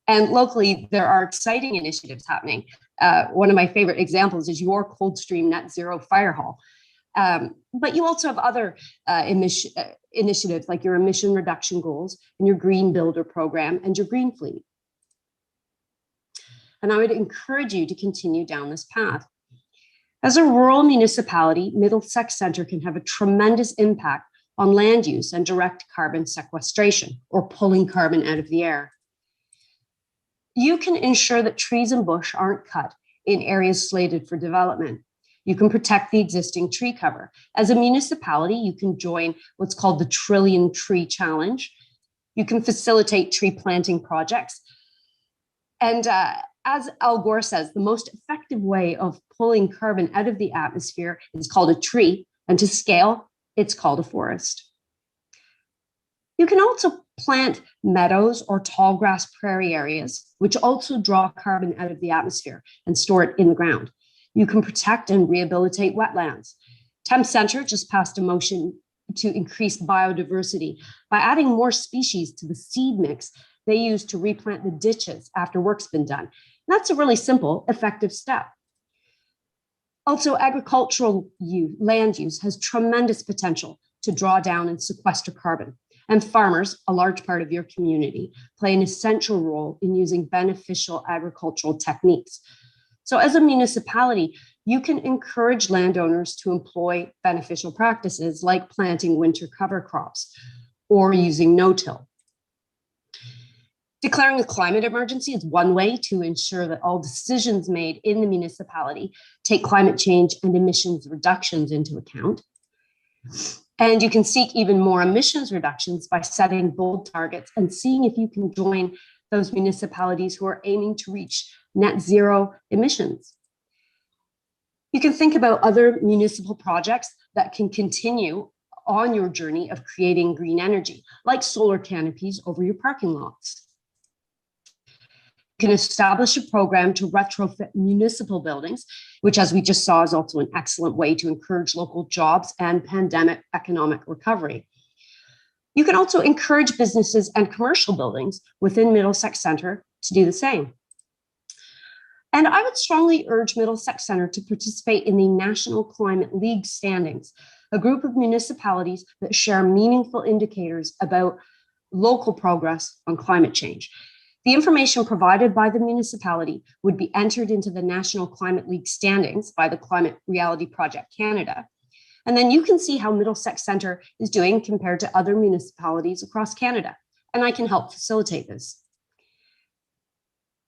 And locally, there are exciting initiatives happening. One of my favorite examples is your Coldstream Net Zero Fire Hall. But you also have other initiatives like your emission reduction goals and your Green Builder program and your Green Fleet. And I would encourage you to continue down this path. As a rural municipality, Middlesex Centre can have a tremendous impact on land use and direct carbon sequestration, or pulling carbon out of the air. You can ensure that trees and bush aren't cut in areas slated for development. You can protect the existing tree cover. As a municipality, you can join what's called the Trillion Tree Challenge. You can facilitate tree planting projects. And as Al Gore says, the most effective way of pulling carbon out of the atmosphere is called a tree, and to scale, it's called a forest. You can also plant meadows or tall grass prairie areas, which also draw carbon out of the atmosphere and store it in the ground. You can protect and rehabilitate wetlands. Thames Centre just passed a motion to increase biodiversity by adding more species to the seed mix they use to replant the ditches after work's been done. And that's a really simple, effective step. Also, agricultural land use has tremendous potential to draw down and sequester carbon. And farmers, a large part of your community, play an essential role in using beneficial agricultural techniques. So as a municipality, you can encourage landowners to employ beneficial practices like planting winter cover crops or using no-till. Declaring a climate emergency is one way to ensure that all decisions made in the municipality take climate change and emissions reductions into account. And you can seek even more emissions reductions by setting bold targets and seeing if you can join those municipalities who are aiming to reach net zero emissions. You can think about other municipal projects that can continue on your journey of creating green energy, like solar canopies over your parking lots. You can establish a program to retrofit municipal buildings, which, as we just saw, is also an excellent way to encourage local jobs and pandemic economic recovery. You can also encourage businesses and commercial buildings within Middlesex Centre to do the same. And I would strongly urge Middlesex Centre to participate in the National Climate League standings, a group of municipalities that share meaningful indicators about local progress on climate change. The information provided by the municipality would be entered into the National Climate League standings by the Climate Reality Project Canada. And then you can see how Middlesex Centre is doing compared to other municipalities across Canada. And I can help facilitate this.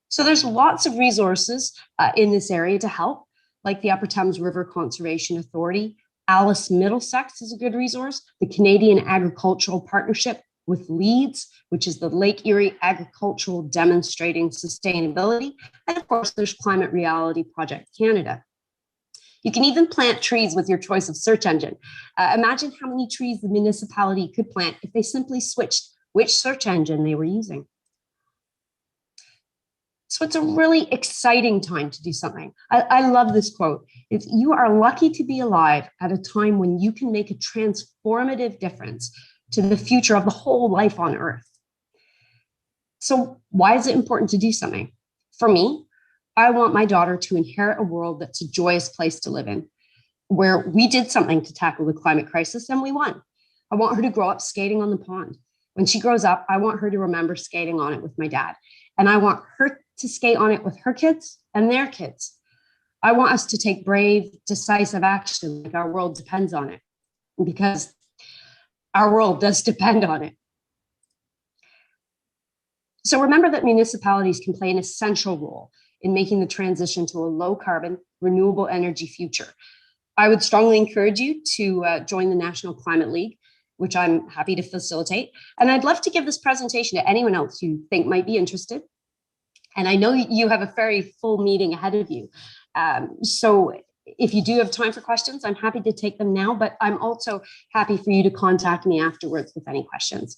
So there's lots of resources in this area to help, like the Upper Thames River Conservation Authority. Alice Middlesex is a good resource. The Canadian Agricultural Partnership with LEADS, which is the Lake Erie Agricultural Demonstrating Sustainability. And of course, there's Climate Reality Project Canada. You can even plant trees with your choice of search engine. Imagine how many trees the municipality could plant if they simply switched which search engine they were using. So it's a really exciting time to do something. I love this quote. It's, "You are lucky to be alive at a time when you can make a transformative difference to the future of the whole life on Earth." So why is it important to do something? For me, I want my daughter to inherit a world that's a joyous place to live in, where we did something to tackle the climate crisis and we won. I want her to grow up skating on the pond. When she grows up, I want her to remember skating on it with my dad. And I want her to skate on it with her kids and their kids. I want us to take brave, decisive action like our world depends on it, because our world does depend on it. So remember that municipalities can play an essential role in making the transition to a low carbon, renewable energy future. I would strongly encourage you to join the National Climate League, which I'm happy to facilitate. And I'd love to give this presentation to anyone else you think might be interested. And I know you have a very full meeting ahead of you. So if you do have time for questions, I'm happy to take them now, but I'm also happy for you to contact me afterwards with any questions.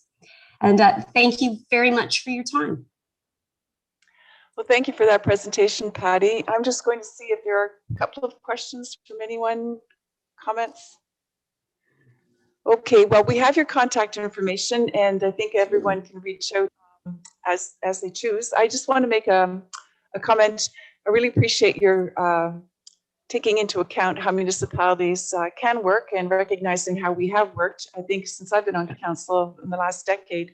And thank you very much for your time. Well, thank you for that presentation, Patty. I'm just going to see if there are a couple of questions from anyone, comments. Okay, well, we have your contact information, and I think everyone can reach out as they choose. I just want to make a comment. I really appreciate your taking into account how municipalities can work and recognizing how we have worked. I think since I've been on council in the last decade,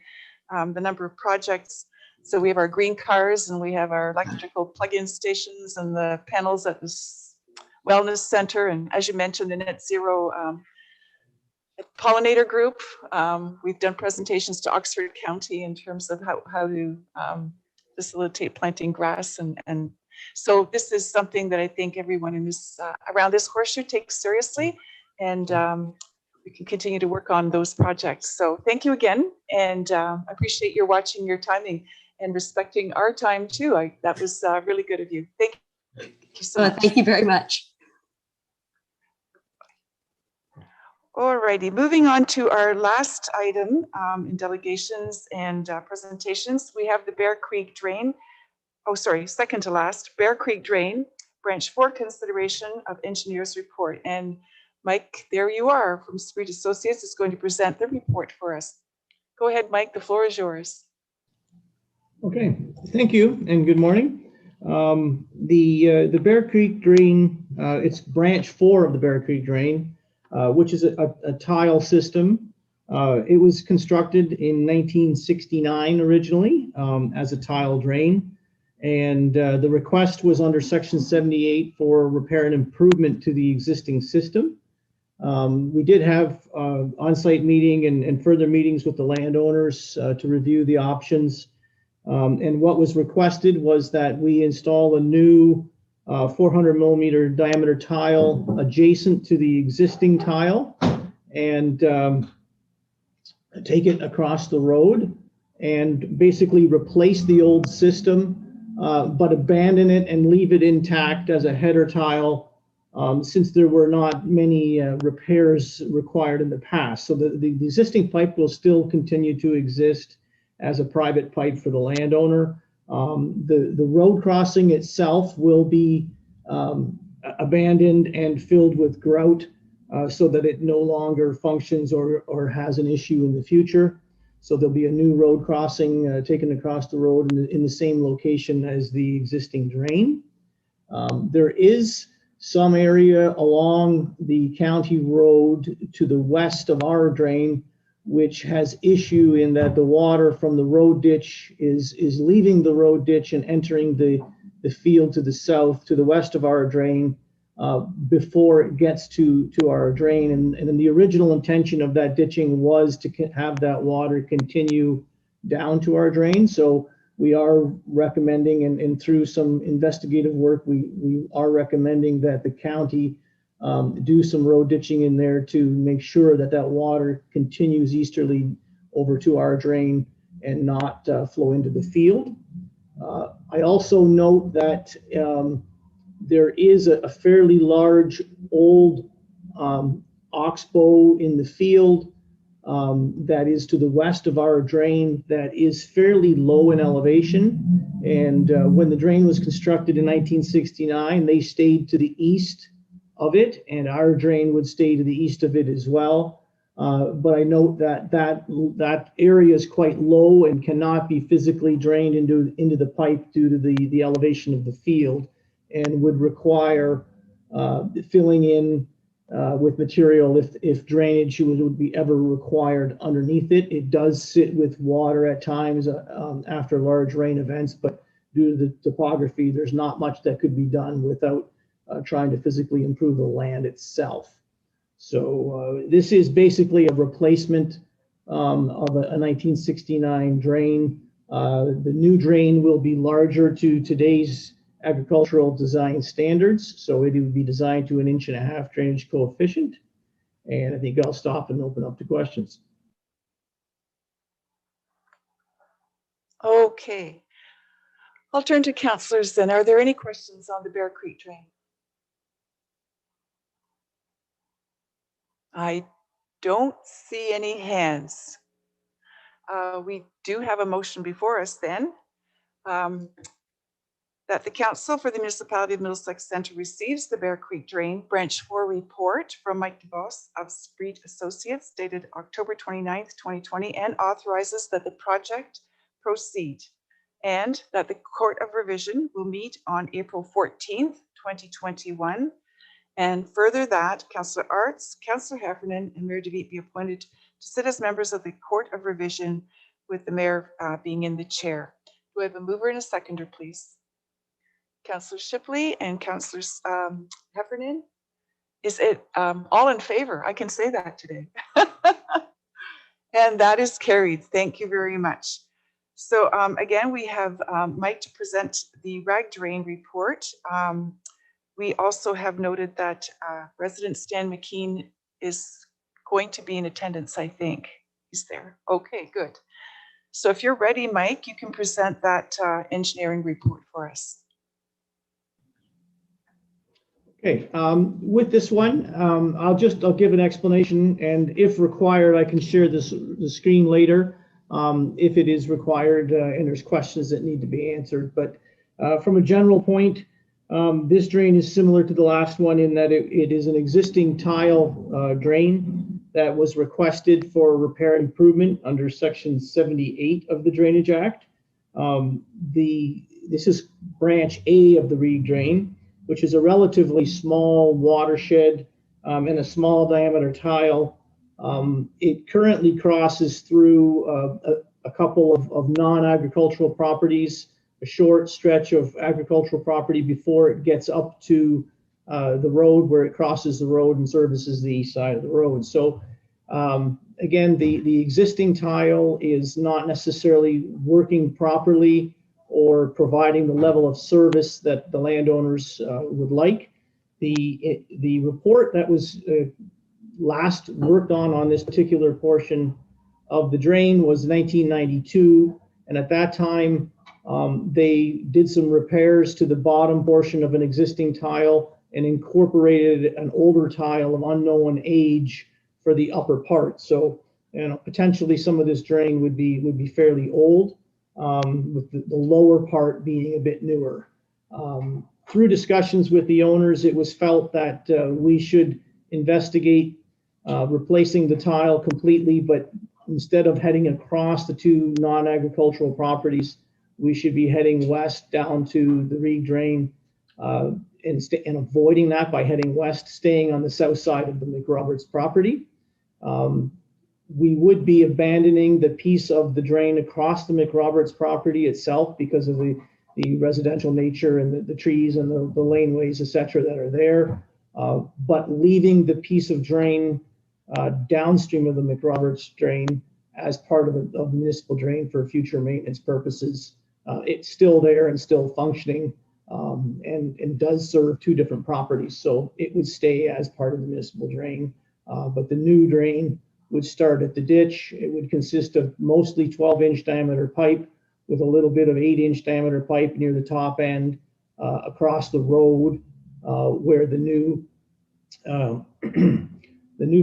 the number of projects. So we have our green cars and we have our electrical plug-in stations and the panels at the wellness center. And as you mentioned, the net zero pollinator group. We've done presentations to Oxford County in terms of how to facilitate planting grass. And so this is something that I think everyone in this around this horseshoe takes seriously. And we can continue to work on those projects. So thank you again. And I appreciate your watching your timing and respecting our time too. That was really good of you. Thank you so much. Thank you very much. All righty, moving on to our last item in delegations and presentations. We have the Bear Creek Drain. Oh, sorry, second to last, Bear Creek Drain, Branch 4 consideration of engineer's report. And Mike, there you are from Street Associates is going to present the report for us. Go ahead, Mike, the floor is yours. Okay, thank you and good morning. The Bear Creek Drain, it's branch 4 of the Bear Creek Drain, which is a tile system. It was constructed in 1969 originally as a tile drain. And the request was under Section 78 for repair and improvement to the existing system. We did have on-site meeting and further meetings with the landowners to review the options. And what was requested was that we install a new 400 millimeter diameter tile adjacent to the existing tile and take it across the road and basically replace the old system, but abandon it and leave it intact as a header tile since there were not many repairs required in the past. So the existing pipe will still continue to exist as a private pipe for the landowner. The road crossing itself will be abandoned and filled with grout so that it no longer functions or has an issue in the future. So there'll be a new road crossing taken across the road in the same location as the existing drain. There is some area along the county road to the west of our drain which has issue in that the water from the road ditch is leaving the road ditch and entering the field to the south, to the west of our drain before it gets to our drain. And the original intention of that ditching was to have that water continue down to our drain. So we are recommending, and through some investigative work, we are recommending that the county do some road ditching in there to make sure that that water continues easterly over to our drain and not flow into the field. I also note that there is a fairly large old oxbow in the field that is to the west of our drain that is fairly low in elevation. And when the drain was constructed in 1969, they stayed to the east of it, and our drain would stay to the east of it as well. But I note that area is quite low and cannot be physically drained into the pipe due to the elevation of the field, and would require filling in with material if drainage would be ever required underneath it. It does sit with water at times after large rain events, but due to the topography, there's not much that could be done without trying to physically improve the land itself. So this is basically a replacement of a 1969 drain. The new drain will be larger to today's agricultural design standards. So it would be designed to an 1.5 inch drainage coefficient. And I think I'll stop and open up to questions. Okay. I'll turn to councillors then. Are there any questions on the Bear Creek Drain? I don't see any hands. We do have a motion before us then. That the Council for the Municipality of Middlesex Centre receives the Bear Creek Drain Branch 4 report from Mike DeVos of Spreet Associates dated October 29th, 2020, and authorizes that the project proceed. And that the Court of Revision will meet on April 14th, 2021. And further that Councillor Arts, Councillor Heffernan, and Mayor DeVitt be appointed to sit as members of the Court of Revision, with the Mayor being in the chair. Do I have a mover and a seconder, please? Councillor Shipley and Councillor Heffernan. Is it all in favor? I can say that today. And that is carried. Thank you very much. So again, we have Mike to present the rag drain report. We also have noted that resident Stan McKean is going to be in attendance, I think. He's there. Okay, good. So if you're ready, Mike, you can present that engineering report for us. Okay, with this one, I'll give an explanation, and if required, I can share the screen later if it is required and there's questions that need to be answered. But from a general point, this drain is similar to the last one in that it is an existing tile drain that was requested for repair and improvement under Section 78 of the Drainage Act. This is branch A of the Reed drain, which is a relatively small watershed and a small diameter tile. It currently crosses through a couple of non-agricultural properties, a short stretch of agricultural property before it gets up to the road, where it crosses the road and services the east side of the road. So again, the existing tile is not necessarily working properly or providing the level of service that the landowners would like. The report that was last worked on this particular portion of the drain was 1992, and at that time they did some repairs to the bottom portion of an existing tile and incorporated an older tile of unknown age for the upper part. So, potentially some of this drain would be fairly old, with the lower part being a bit newer. Through discussions with the owners, it was felt that we should investigate replacing the tile completely, but instead of heading across the two non-agricultural properties, we should be heading west down to the Reed drain and avoiding that by heading west, staying on the south side of the McRoberts property. We would be abandoning the piece of the drain across the McRoberts property itself because of the residential nature and the trees and the laneways, et cetera, that are there, but leaving the piece of drain downstream of the McRoberts drain as part of the municipal drain for future maintenance purposes. It's still there and still functioning, and does serve two different properties. So it would stay as part of the municipal drain, but the new drain would start at the ditch. It would consist of mostly 12-inch diameter pipe with a little bit of 8-inch diameter pipe near the top end across the road, where the new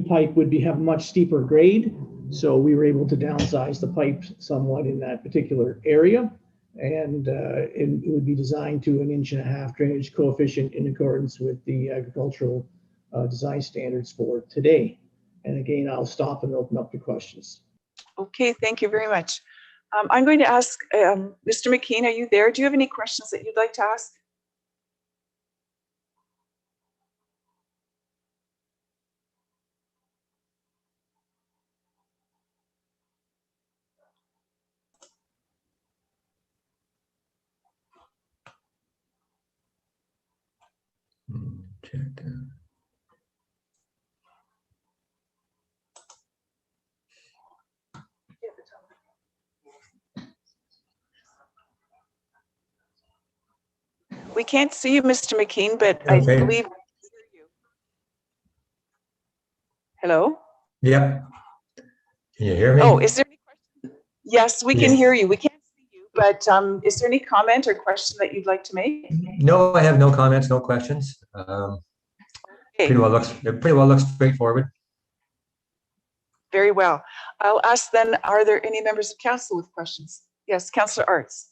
pipe would have much steeper grade. So we were able to downsize the pipe somewhat in that particular area, and it would be designed to an 1.5 inch drainage coefficient in accordance with the agricultural design standards for today. And again, I'll stop and open up to questions. Okay, thank you very much. I'm going to ask Mr. McKean, are you there? Do you have any questions that you'd like to ask? Check that. We can't see you, Mr. McKean, but I Okay. believe we can hear you. Hello? Yep. Can you hear me? Oh, is there any question? Yes, we can Yes. hear you. We can't see you, but is there any comment or question that you'd like to make? No, I have no comments, no questions. Okay, It pretty well looks straightforward. very well. I'll ask then, are there any members of council with questions? Yes, Councillor Arts.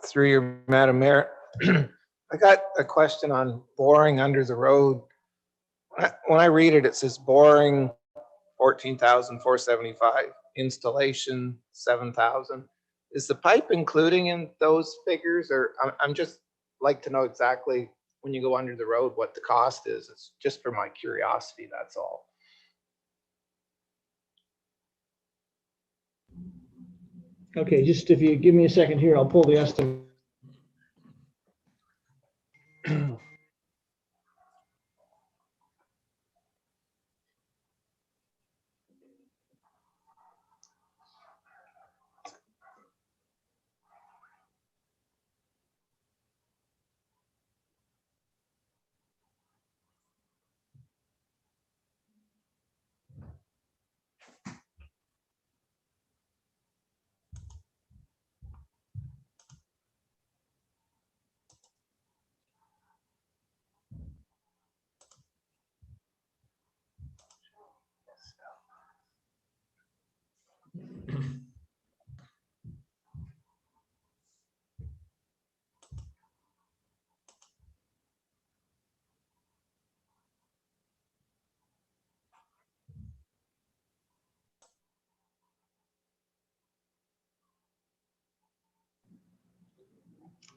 Through you, Madam Mayor. I got a question on boring under the road. When I read it, it says boring 14,475, installation 7,000. Is the pipe including in those figures, or I'm just like to know exactly when you go under the road what the cost is? It's just for my curiosity, that's all. Okay, just if you give me a second here, I'll pull the estimate.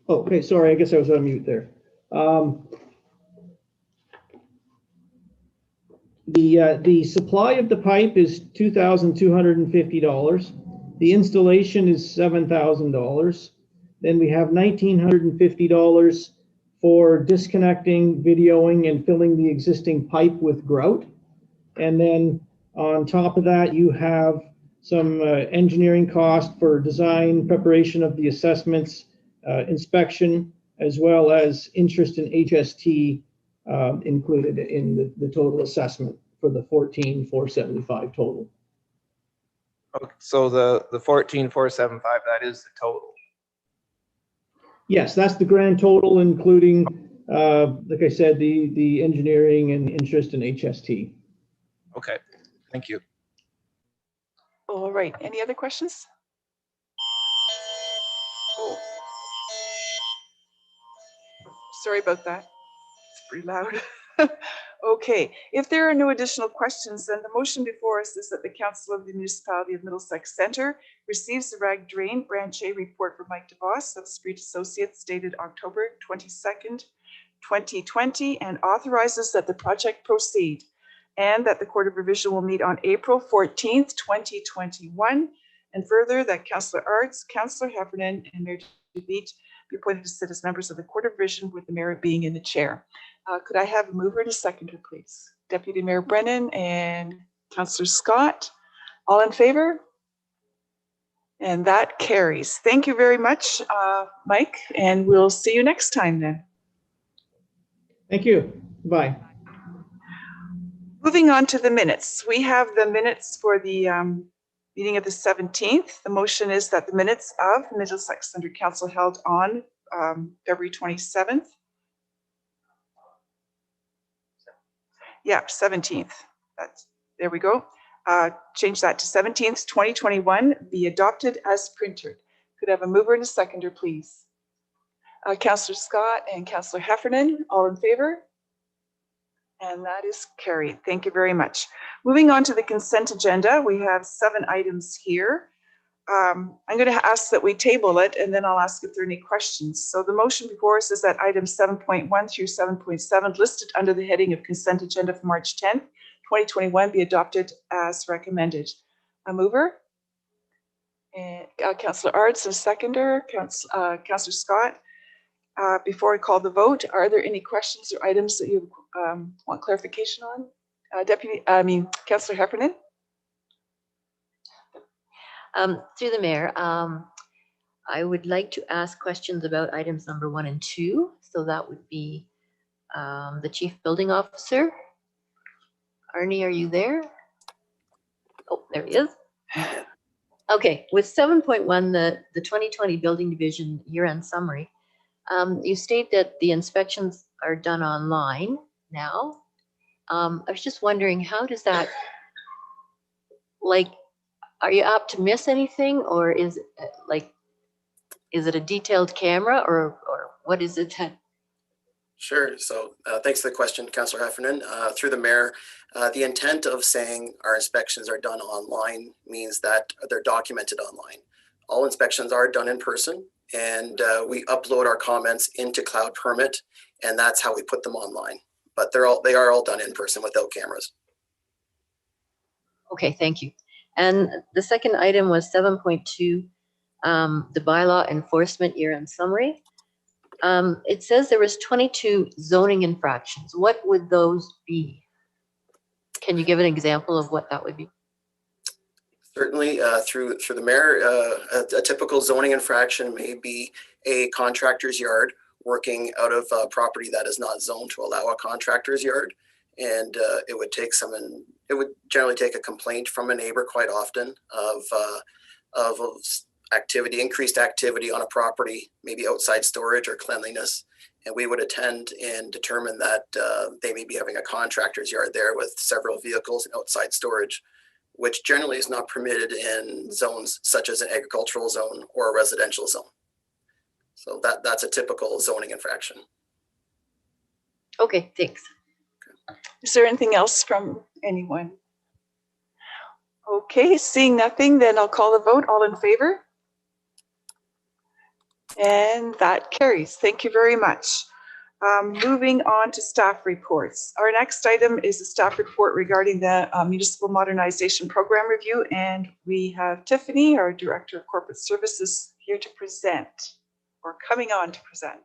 Okay, sorry, I guess I was on mute there. The supply of the pipe is $2,250. The installation is $7,000. Then we have $1,950 for disconnecting, videoing, and filling the existing pipe with grout. And then on top of that, you have some engineering cost for design, preparation of the assessments, inspection, as well as interest in HST included in the total assessment for the 14,475 total. Okay, so the 14,475, that is the total. Yes, that's the grand total, including, like I said, the engineering and interest in HST. Okay, thank you. All right, any other questions? Oh. Sorry about that. It's pretty loud. Okay, if there are no additional questions, then the motion before us is that the Council of the Municipality of Middlesex Centre receives the Rag Drain Branch A report from Mike DeVos of Street Associates dated October 22nd, 2020, and authorizes that the project proceed, and that the Court of Revision will meet on April 14th, 2021, and further that Councillor Arts, Councillor Heffernan, and Mayor DeVete be appointed to sit as members of the Court of Revision, with the mayor being in the chair. Could I have a mover and a seconder, please? Deputy Mayor Brennan and Councillor Scott, all in favor? And that carries. Thank you very much, Mike, and we'll see you next time then. Thank you. Bye. Moving on to the minutes. We have the minutes for the meeting of the 17th. The motion is that the minutes of the Middlesex Centre Council held on February 27th. Yeah, 17th. There we go. Change that to 17th, 2021, be adopted as printed. Could I have a mover and a seconder, please? Councillor Scott and Councillor Heffernan, all in favor? And that is carried. Thank you very much. Moving on to the consent agenda, we have 7 items here. I'm going to ask that we table it, and then I'll ask if there are any questions. So the motion before us is that items 7.1 through 7.7 listed under the heading of consent agenda for March 10th, 2021 be adopted as recommended. A mover? And Councillor Arts, a seconder. Councillor Scott. Before I call the vote, are there any questions or items that you want clarification on? Councillor Heffernan? Through the mayor, I would like to ask questions about items number 1 and 2. So that would be the chief building officer. Arnie, are you there? Oh, there he is. Okay, with 7.1, the 2020 building division year-end summary, you state that the inspections are done online now. I was just wondering, how does that, like, are you apt to miss anything, or is it, like, Is it a detailed camera or what is it? Sure. So thanks for the question, Councillor Heffernan. Through the mayor, the intent of saying our inspections are done online means that they're documented online. All inspections are done in person, and we upload our comments into Cloud Permit, and that's how we put them online. But they are all done in person without cameras. Okay, thank you. And the second item was 7.2, the bylaw enforcement year-end summary. It says there was 22 zoning infractions. What would those be? Can you give an example of what that would be? Certainly, through the mayor, a typical zoning infraction may be a contractor's yard working out of a property that is not zoned to allow a contractor's yard. And it would generally take a complaint from a neighbor quite often of activity, increased activity on a property, maybe outside storage or cleanliness. And we would attend and determine that they may be having a contractor's yard there with several vehicles and outside storage, which generally is not permitted in zones such as an agricultural zone or a residential zone. So that's a typical zoning infraction. Okay, thanks. Is there anything else from anyone? Okay, seeing nothing, then I'll call the vote. All in favor? And that carries. Thank you very much. Moving on to staff reports. Our next item is a staff report regarding the Municipal Modernization Program Review, and we have Tiffany, our Director of Corporate Services, here to present, or coming on to present.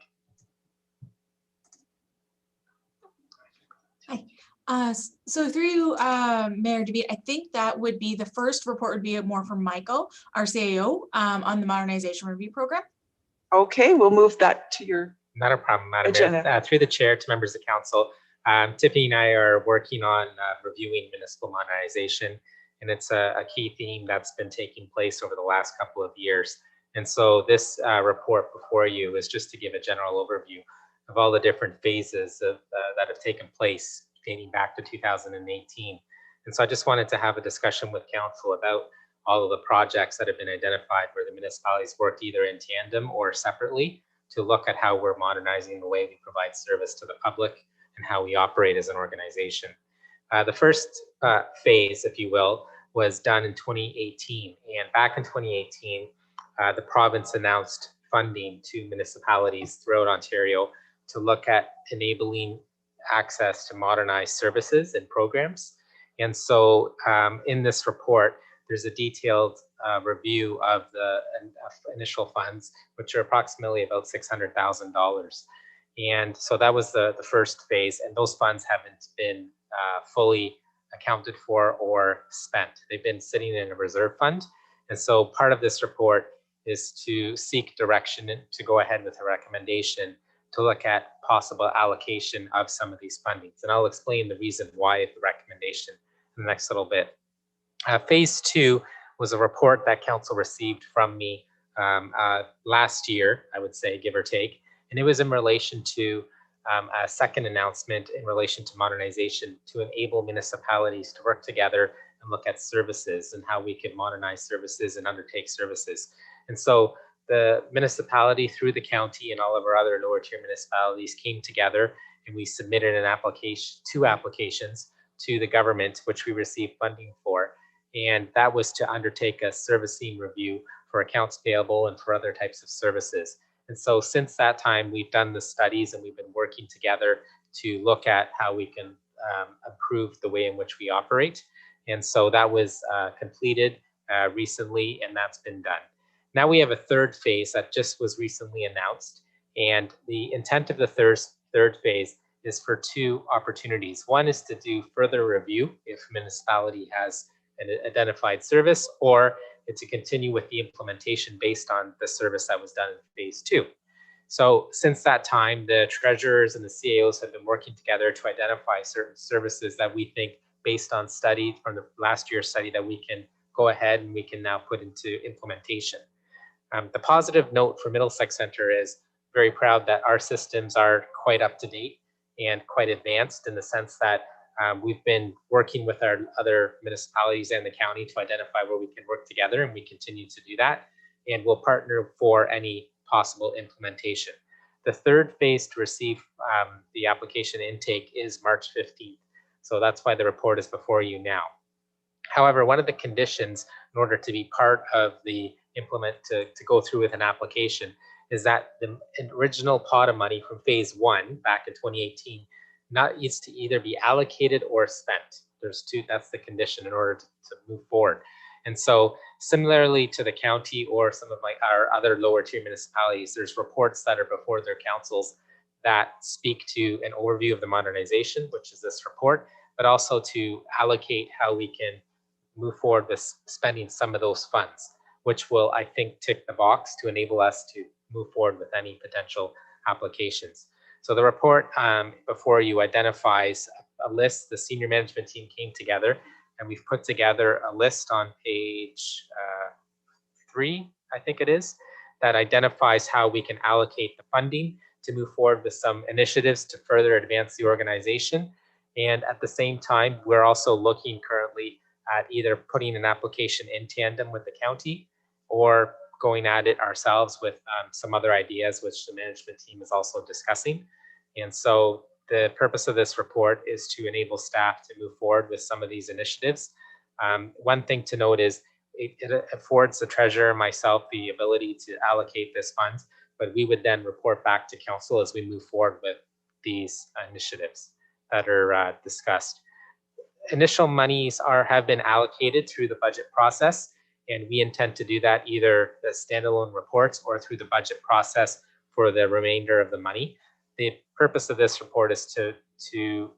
Hi. So through you, Mayor DeVito, I think that would be the first report would be more from Michael, our CAO, on the Modernization Review Program. Okay, we'll move that to your Not a problem, Madam agenda. Mayor. Through the chair to members of council, Tiffany and I are working on reviewing municipal modernization, and it's a key theme that's been taking place over the last couple of years. And so this report before you is just to give a general overview of all the different phases of that have taken place dating back to 2018. And so I just wanted to have a discussion with council about all of the projects that have been identified where the municipalities worked either in tandem or separately to look at how we're modernizing the way we provide service to the public and how we operate as an organization. The first phase, if you will, was done in 2018. And back in 2018, the province announced funding to municipalities throughout Ontario to look at enabling access to modernized services and programs. And so in this report, there's a detailed review of the initial funds, which are approximately about $600,000. And so that was the first phase, and those funds haven't been fully accounted for or spent. They've been sitting in a reserve fund. And so part of this report is to seek direction to go ahead with a recommendation to look at possible allocation of some of these fundings. And I'll explain the reason why the recommendation in the next little bit. Phase two was a report that council received from me last year, I would say, give or take. And it was in relation to a second announcement in relation to modernization to enable municipalities to work together and look at services and how we can modernize services and undertake services. And so the municipality through the county and all of our other lower tier municipalities came together and we submitted an application, 2 applications to the government, which we received funding for. And that was to undertake a servicing review for accounts payable and for other types of services. And so since that time, we've done the studies and we've been working together to look at how we can improve the way in which we operate. And so that was completed recently, and that's been done. Now we have a third phase that just was recently announced. And the intent of the third phase is for 2 opportunities. One is to do further review if a municipality has an identified service, or to continue with the implementation based on the service that was done in phase 2. So since that time, the treasurers and the CAOs have been working together to identify certain services that we think, based on study from the last year's study, that we can go ahead and we can now put into implementation. The positive note for Middlesex Centre is very proud that our systems are quite up to date and quite advanced in the sense that we've been working with our other municipalities and the county to identify where we can work together, and we continue to do that. And we'll partner for any possible implementation. The third phase to receive the application intake is March 15th. So that's why the report is before you now. However, one of the conditions in order to be part of the to go through with an application is that the original pot of money from phase 1 back in 2018 needs to either be allocated or spent. There's two, that's the condition in order to move forward. And so similarly to the county or some of our other lower tier municipalities, there's reports that are before their councils that speak to an overview of the modernization, which is this report, but also to allocate how we can move forward with spending some of those funds, which will, I think, tick the box to enable us to move forward with any potential applications. So the report before you identifies a list. The senior management team came together and we've put together a list on page 3, I think it is, that identifies how we can allocate the funding to move forward with some initiatives to further advance the organization. And at the same time, we're also looking currently at either putting an application in tandem with the county or going at it ourselves with some other ideas, which the management team is also discussing. And so the purpose of this report is to enable staff to move forward with some of these initiatives. One thing to note is it affords the treasurer and myself the ability to allocate this funds, but we would then report back to council as we move forward with these initiatives that are discussed. Initial monies have been allocated through the budget process, and we intend to do that either the standalone reports or through the budget process for the remainder of the money. The purpose of this report is to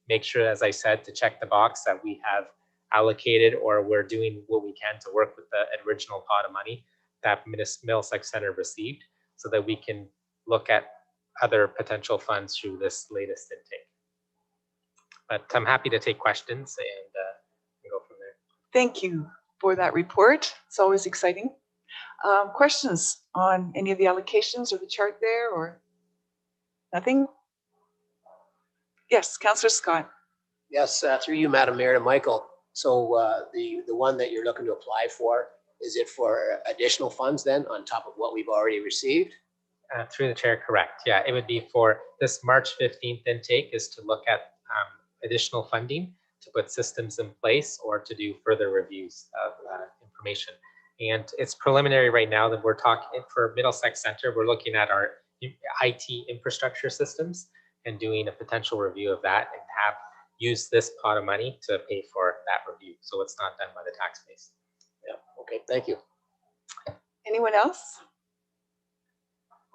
make sure, as I said, to check the box that we have allocated or we're doing what we can to work with the original pot of money that Middlesex Center received, so that we can look at other potential funds through this latest intake. But I'm happy to take questions and go from there. Thank you for that report. It's always exciting. Questions on any of the allocations or the chart there, or nothing? Yes, Councillor Scott. Yes, through you, Madam Mayor, to Michael. So the one that you're looking to apply for, is it for additional funds then on top of what we've already received? Through the chair, correct. Yeah, it would be for this March 15th intake is to look at additional funding to put systems in place or to do further reviews of information. And it's preliminary right now that we're talking for Middlesex Center. We're looking at our IT infrastructure systems and doing a potential review of that and have used this pot of money to pay for that review. So it's not done by the tax base. Yeah, okay, thank you. Anyone else?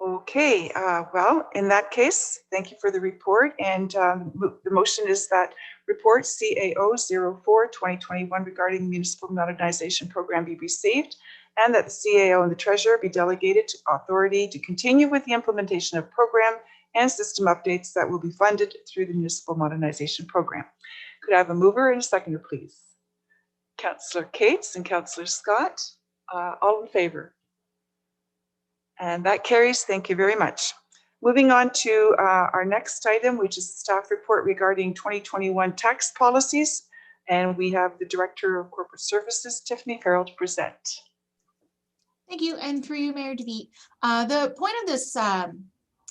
Okay, well, in that case, thank you for the report. And the motion is that report CAO 04-2021 regarding the Municipal Modernization Program be received, and that the CAO and the Treasurer be delegated to authority to continue with the implementation of program and system updates that will be funded through the Municipal Modernization Program. Could I have a mover and a seconder, please? Councillor Cates and Councillor Scott, all in favor? And that carries. Thank you very much. Moving on to our next item, which is the staff report regarding 2021 tax policies. And we have the Director of Corporate Services, Tiffany Farrell, to present. Thank you. And through you, Mayor DeVete. The point of this,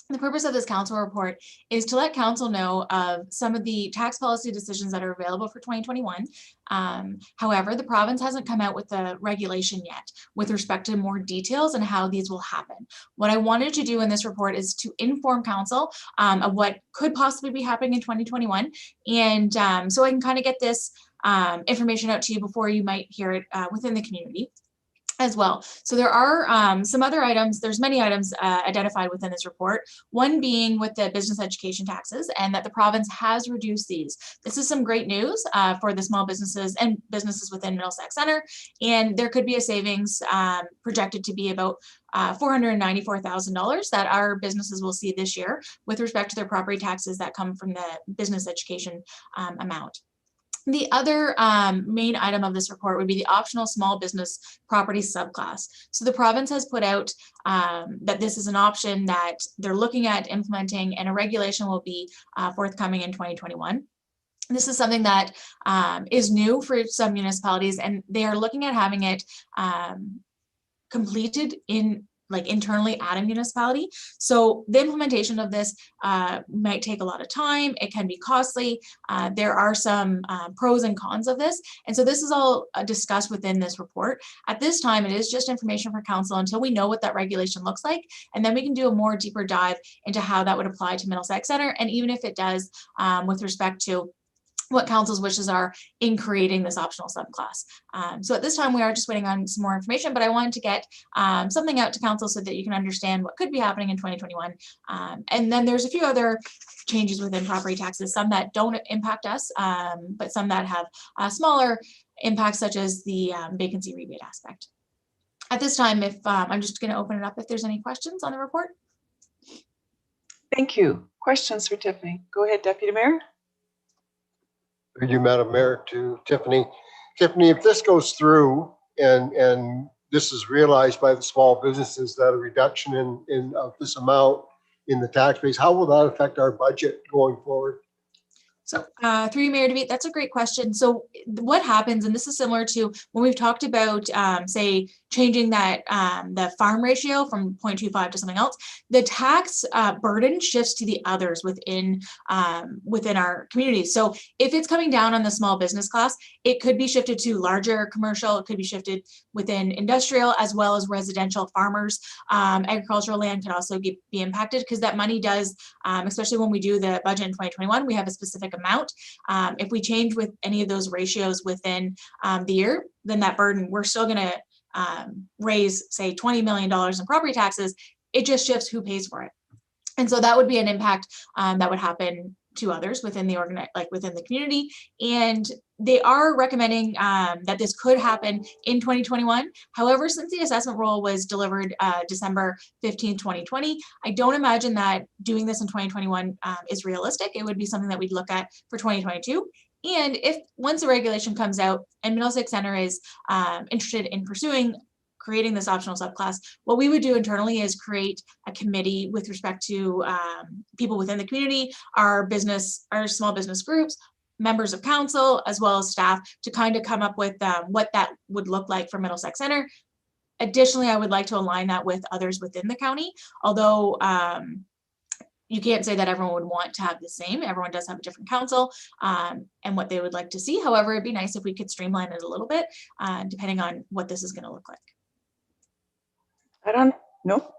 the purpose of this council report is to let council know of some of the tax policy decisions that are available for 2021. However, the province hasn't come out with the regulation yet with respect to more details and how these will happen. What I wanted to do in this report is to inform council of what could possibly be happening in 2021. And so I can kind of get this information out to you before you might hear it within the community as well. So there are some other items, there's many items identified within this report, one being with the business education taxes and that the province has reduced these. This is some great news for the small businesses and businesses within Middlesex Center, and there could be a savings projected to be about $494,000 that our businesses will see this year with respect to their property taxes that come from the business education amount. The other main item of this report would be the optional small business property subclass. So the province has put out that this is an option that they're looking at implementing, and a regulation will be forthcoming in 2021. This is something that is new for some municipalities, and they are looking at having it completed in like internally at a municipality. So the implementation of this might take a lot of time. It can be costly. There are some pros and cons of this. And so this is all discussed within this report. At this time, it is just information for council until we know what that regulation looks like. And then we can do a more deeper dive into how that would apply to Middlesex Center. And even if it does with respect to what council's wishes are in creating this optional subclass. So at this time, we are just waiting on some more information, but I wanted to get something out to council so that you can understand what could be happening in 2021. And then there's a few other changes within property taxes, some that don't impact us, but some that have smaller impacts, such as the vacancy rebate aspect. At this time, if I'm just going to open it up if there's any questions on the report. Thank you. Questions for Tiffany? Go ahead, Deputy Mayor. Through you, Madam Mayor, to Tiffany. Tiffany, if this goes through and this is realized by the small businesses that a reduction in of this amount in the tax base, how will that affect our budget going forward? So through you, Mayor DeVete, that's a great question. So what happens, and this is similar to when we've talked about, say, changing that the farm ratio from 0.25 to something else, the tax burden shifts to the others within our community. So if it's coming down on the small business class, it could be shifted to larger commercial, it could be shifted within industrial as well as residential farmers. Agricultural land could also be impacted because that money does, especially when we do the budget in 2021, we have a specific amount. If we change with any of those ratios within the year, then that burden, we're still going to raise, say, $20 million in property taxes. It just shifts who pays for it. And so that would be an impact that would happen to others within the within the community. And they are recommending that this could happen in 2021. However, since the assessment roll was delivered December 15, 2020, I don't imagine that doing this in 2021 is realistic. It would be something that we'd look at for 2022. And if once the regulation comes out and Middlesex Center is interested in pursuing creating this optional subclass, what we would do internally is create a committee with respect to people within the community, our small business groups, members of council, as well as staff, to kind of come up with what that would look like for Middlesex Center. Additionally, I would like to align that with others within the county, although you can't say that everyone would want to have the same. Everyone does have a different council and what they would like to see. However, it'd be nice if we could streamline it a little bit, depending on what this is going to look like. I don't know.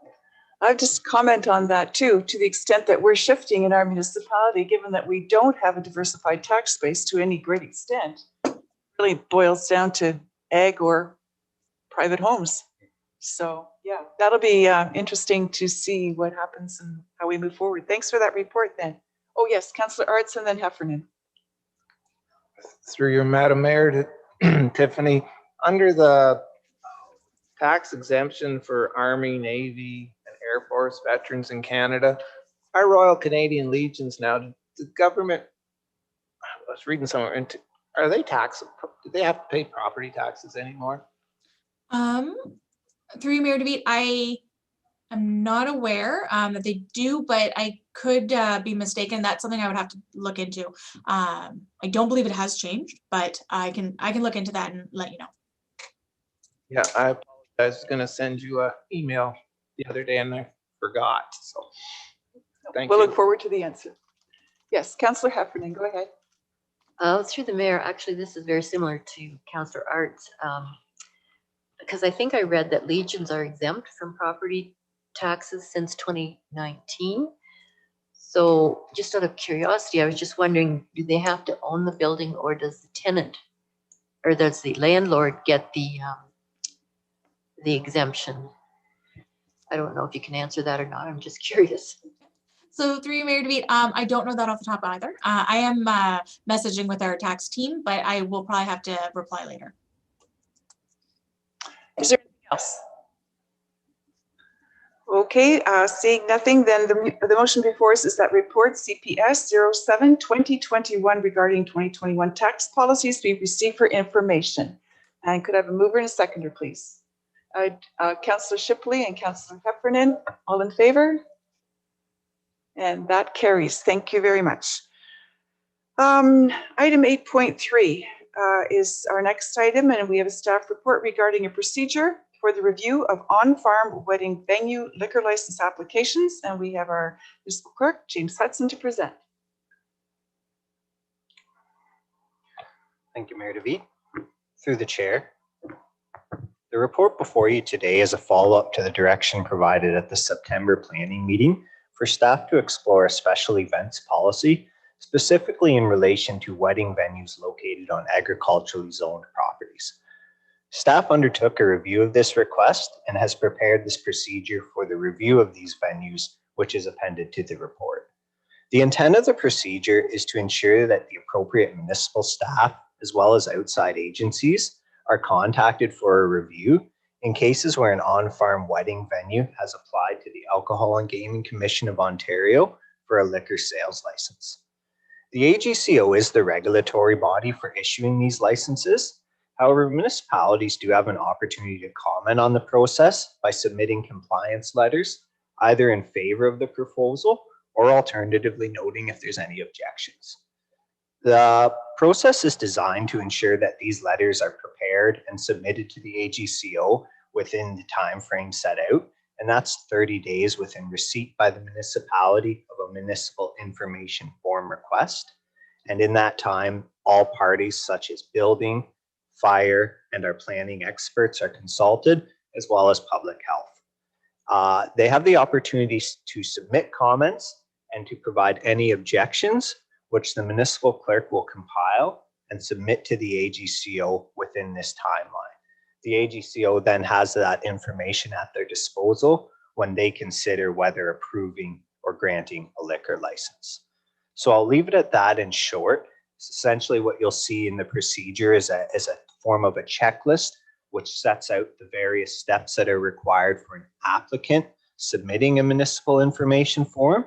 I'll just comment on that too, to the extent that we're shifting in our municipality, given that we don't have a diversified tax base to any great extent. It really boils down to ag or private homes. So yeah, that'll be interesting to see what happens and how we move forward. Thanks for that report then. Oh yes, Councillor Arts and then Heffernan. Through your Madam Mayor to Tiffany, under the tax exemption for Army, Navy, and Air Force veterans in Canada, our Royal Canadian Legions now, the government, I was reading somewhere, are they taxable? Do they have to pay property taxes anymore? Through you, Mayor DeVete, I am not aware that they do, but I could be mistaken. That's something I would have to look into. I don't believe it has changed, but I can look into that and let you know. Yeah, I apologize. I was going to send you an email the other day and I forgot. So thank you. We'll look forward to the answer. Yes, Councillor Heffernan, go ahead. Through the mayor, actually, this is very similar to Councillor Arts, because I think I read that legions are exempt from property taxes since 2019. So just out of curiosity, I was just wondering, do they have to own the building, or does the tenant or does the landlord get the exemption? I don't know if you can answer that or not. I'm just curious. So through you, Mayor DeVete, I don't know that off the top either. I am messaging with our tax team, but I will probably have to reply later. Is there anything else? Okay, seeing nothing, then the motion before us is that report CPS 07-2021 regarding 2021 tax policies be received for information. And could I have a mover and a seconder, please? Councillor Shipley and Councillor Heffernan, all in favor? And that carries. Thank you very much. Item 8.3 is our next item, and we have a staff report regarding a procedure for the review of on-farm wedding venue liquor license applications. And we have our municipal clerk, James Hudson, to present. Thank you, Mayor DeVete. Through the chair. The report before you today is a follow-up to the direction provided at the September planning meeting for staff to explore a special events policy, specifically in relation to wedding venues located on agriculturally zoned properties. Staff undertook a review of this request and has prepared this procedure for the review of these venues, which is appended to the report. The intent of the procedure is to ensure that the appropriate municipal staff, as well as outside agencies, are contacted for a review in cases where an on-farm wedding venue has applied to the Alcohol and Gaming Commission of Ontario for a liquor sales license. The AGCO is the regulatory body for issuing these licenses. However, municipalities do have an opportunity to comment on the process by submitting compliance letters, either in favor of the proposal or alternatively noting if there's any objections. The process is designed to ensure that these letters are prepared and submitted to the AGCO within the time frame set out, and that's 30 days within receipt by the municipality of a municipal information form request. And in that time, all parties such as building, fire, and our planning experts are consulted, as well as public health. They have the opportunity to submit comments and to provide any objections, which the municipal clerk will compile and submit to the AGCO within this timeline. The AGCO then has that information at their disposal when they consider whether approving or granting a liquor license. So I'll leave it at that in short. Essentially what you'll see in the procedure is a form of a checklist which sets out the various steps that are required for an applicant submitting a municipal information form,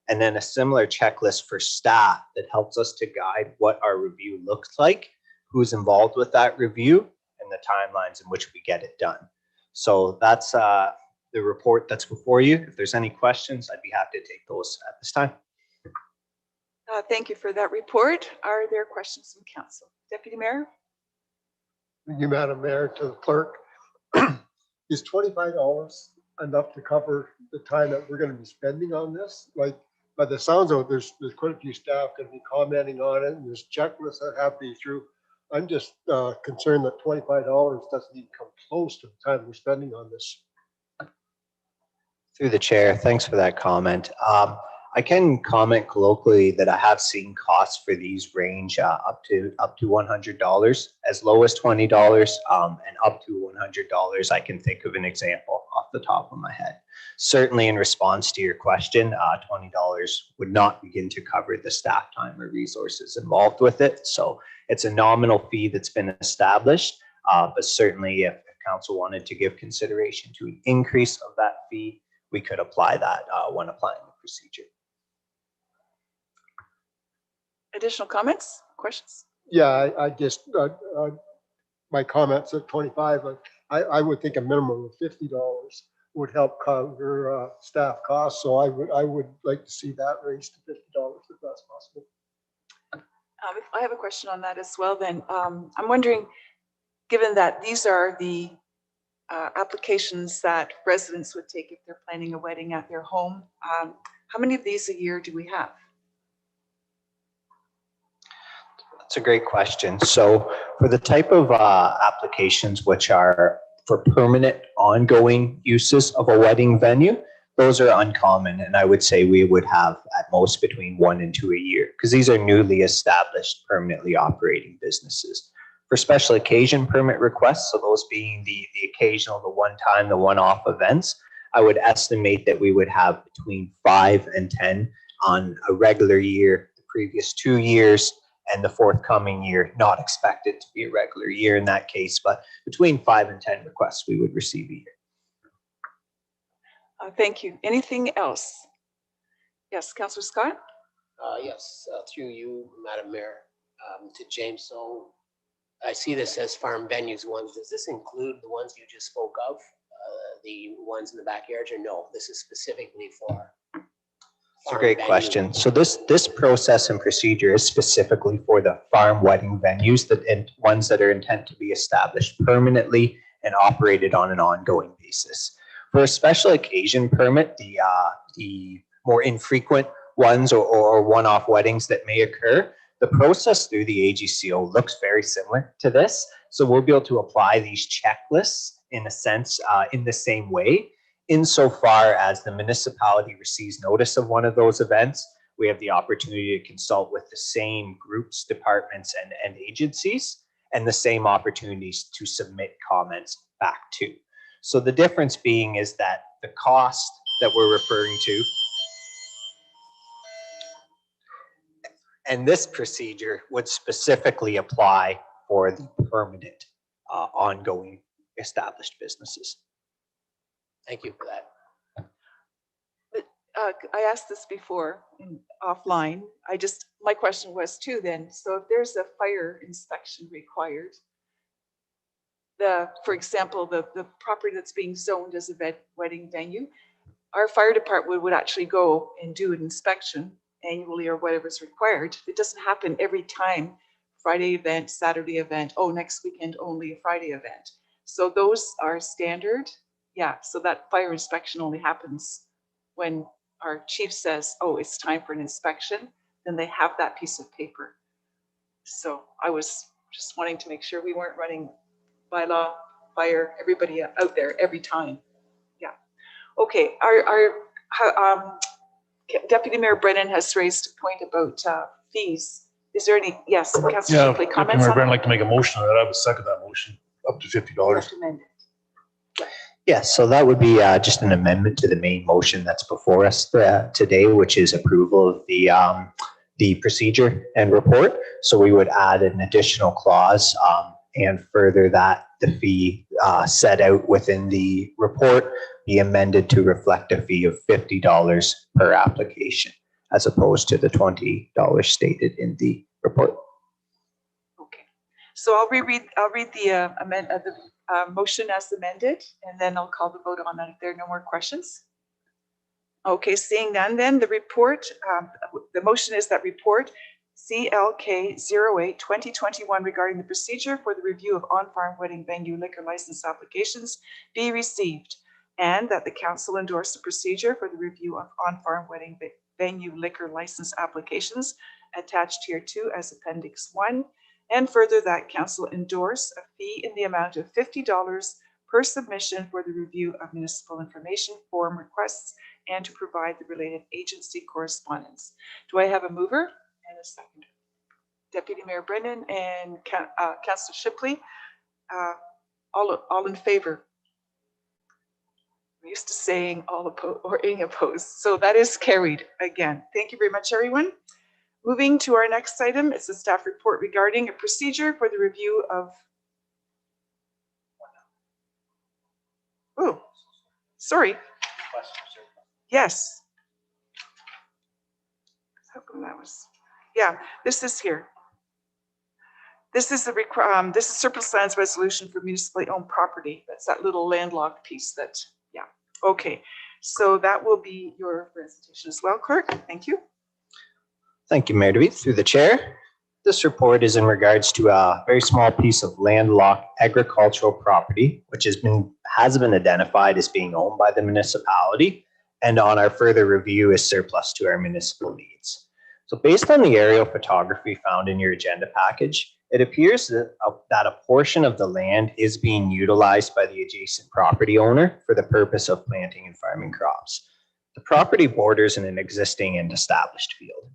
and then a similar checklist for staff that helps us to guide what our review looks like, who's involved with that review, and the timelines in which we get it done. So that's the report that's before you. If there's any questions, I'd be happy to take those at this time. Thank you for that report. Are there questions from council? Deputy Mayor? Thank you, Madam Mayor, to the clerk. Is $25 enough to cover the time that we're going to be spending on this? Like, by the sounds of it, there's quite a few staff going to be commenting on it, and there's checklists that have to be through. I'm just concerned that $25 doesn't even come close to the time we're spending on this. Through the chair, thanks for that comment. I can comment colloquially that I have seen costs for these range up to $100, as low as $20, and up to $100. I can think of an example off the top of my head. Certainly, in response to your question, $20 would not begin to cover the staff time or resources involved with it. So it's a nominal fee that's been established, but certainly if council wanted to give consideration to an increase of that fee, we could apply that when applying the procedure. Additional comments, questions? Yeah, I just, my comments at 25, I would think a minimum of $50 would help cover staff costs. So I would like to see that raised to $50 if that's possible. I have a question on that as well then. I'm wondering, given that these are the applications that residents would take if they're planning a wedding at their home, how many of these a year do we have? That's a great question. So for the type of applications which are for permanent ongoing uses of a wedding venue, those are uncommon. And I would say we would have at most between 1 and 2 a year, because these are newly established permanently operating businesses. For special occasion permit requests, so those being the occasional, the one-time, the one-off events, I would estimate that we would have between 5 and 10 on a regular year, the previous 2 years, and the forthcoming year, not expected to be a regular year in that case, but between 5 and 10 requests we would receive a year. Thank you. Anything else? Yes, Councillor Scott? Yes, through you, Madam Mayor, to James. So I see this as farm venues ones. Does this include the ones you just spoke of? The ones in the backyards, or no? This is specifically for. It's a great question. So this process and procedure is specifically for the farm wedding venues and ones that are intended to be established permanently and operated on an ongoing basis. For a special occasion permit, the more infrequent ones or one-off weddings that may occur, the process through the AGCO looks very similar to this. So we'll be able to apply these checklists in a sense in the same way. Insofar as the municipality receives notice of one of those events, we have the opportunity to consult with the same groups, departments, and agencies, and the same opportunities to submit comments back to. So the difference being is that the cost that we're referring to, and this procedure would specifically apply for the permanent ongoing established businesses. Thank you for that. I asked this before offline. My question was too then, so if there's a fire inspection required, for example, the property that's being zoned as a wedding venue, our fire department would actually go and do an inspection annually or whatever's required. It doesn't happen every time. Friday event, Saturday event, oh, next weekend only a Friday event. So those are standard. Yeah, so that fire inspection only happens when our chief says, oh, it's time for an inspection, then they have that piece of paper. So I was just wanting to make sure we weren't running by law, fire, everybody out there every time. Yeah. Okay, Deputy Mayor Brennan has raised a point about fees. Is there any, yes, Councilor Shipley, comments Mayor on Brennan, it? like to make a motion on that. I would second that motion, up to $50. Yes, so that would be just an amendment to the main motion that's before us today, which is approval of the procedure and report. So we would add an additional clause and further that the fee set out within the report be amended to reflect a fee of $50 per application, as opposed to the $20 stated in the report. Okay, so I'll read the motion as amended, and then I'll call the vote on it if there are no more questions. Okay, seeing none, then the report, the motion is that report CLK 08-2021 regarding the procedure for the review of on-farm wedding venue liquor license applications be received, and that the council endorse the procedure for the review of on-farm wedding venue liquor license applications attached here too as Appendix 1, and further that council endorse a fee in the amount of $50 per submission for the review of municipal information form requests and to provide the related agency correspondence. Do I have a mover and a seconder? Deputy Mayor Brennan and Councillor Shipley, all in favor? We're used to saying all opposed or any opposed. So that is carried again. Thank you very much, everyone. Moving to our next item, it's a staff report regarding a procedure for the review of. Oh, sorry. Yes. How come that was? Yeah, this is here. This is this is surplus lands resolution for municipally owned property. That's that little landlocked piece that, yeah. Okay, so that will be your presentation as well, Clerk. Thank you. Thank you, Mayor DeVete. Through the chair, this report is in regards to a very small piece of landlocked agricultural property, which has been identified as being owned by the municipality, and on our further review is surplus to our municipal needs. So based on the aerial photography found in your agenda package, it appears that a portion of the land is being utilized by the adjacent property owner for the purpose of planting and farming crops. The property borders in an existing and established field.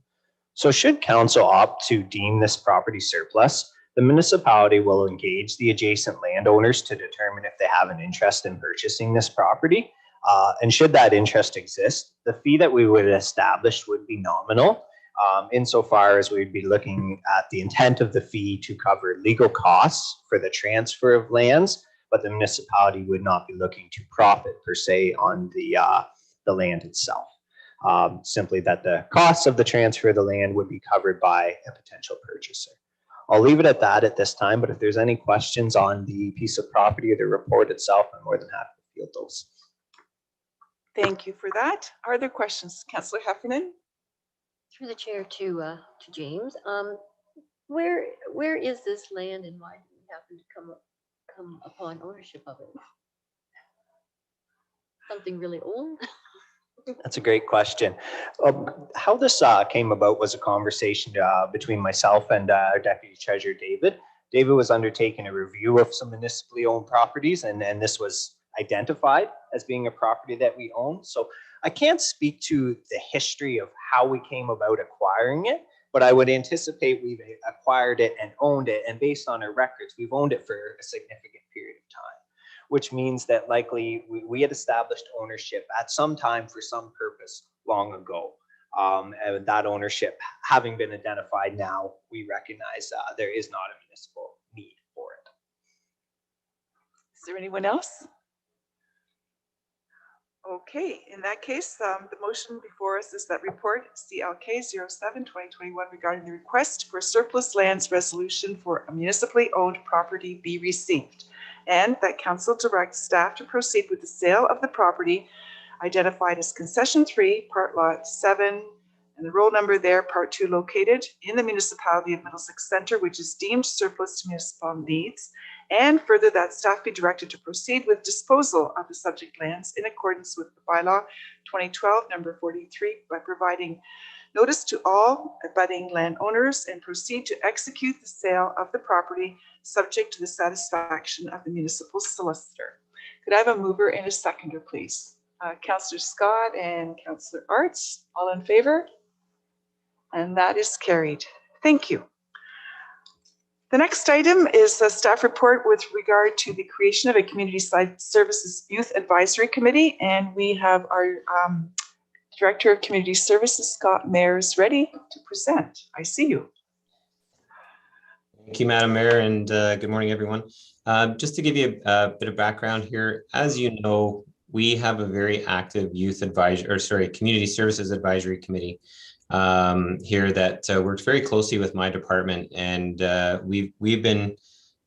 So should council opt to deem this property surplus, the municipality will engage the adjacent landowners to determine if they have an interest in purchasing this property. And should that interest exist, the fee that we would establish would be nominal, insofar as we'd be looking at the intent of the fee to cover legal costs for the transfer of lands, but the municipality would not be looking to profit per se on the land itself. Simply that the costs of the transfer of the land would be covered by a potential purchaser. I'll leave it at that at this time, but if there's any questions on the piece of property or the report itself, I'm more than happy to field those. Thank you for that. Are there questions? Councillor Heffernan? Through the chair to James. Where is this land and why did we happen to come upon ownership of it? Something really old? That's a great question. How this came about was a conversation between myself and our Deputy Treasurer, David. David was undertaking a review of some municipally owned properties, and this was identified as being a property that we own. So I can't speak to the history of how we came about acquiring it, but I would anticipate we've acquired it and owned it. And based on our records, we've owned it for a significant period of time, which means that likely we had established ownership at some time for some purpose long ago. And that ownership having been identified now, we recognize there is not a municipal need for it. Is there anyone else? Okay, in that case, the motion before us is that report CLK 07/2021 regarding the request for surplus lands resolution for a municipally owned property be received, and that council directs staff to proceed with the sale of the property identified as concession 3, part lot 7, and the roll number there, part 2, located in the municipality of Middlesex Centre, which is deemed surplus to municipal needs, and further that staff be directed to proceed with disposal of the subject lands in accordance with the bylaw 2012 number 43 by providing notice to all abutting landowners and proceed to execute the sale of the property subject to the satisfaction of the municipal solicitor. Could I have a mover and a seconder, please? Councillor Scott and Councillor Arts, all in favor? And that is carried. Thank you. The next item is a staff report with regard to the creation of a Community Services Youth Advisory Committee, and we have our Director of Community Services, Scott Mayers, ready to present. I see you. Thank you, Madam Mayor, and good morning, everyone. Just to give you a bit of background here, as you know, we have a very active Community Services Advisory Committee here that works very closely with my department, and we've been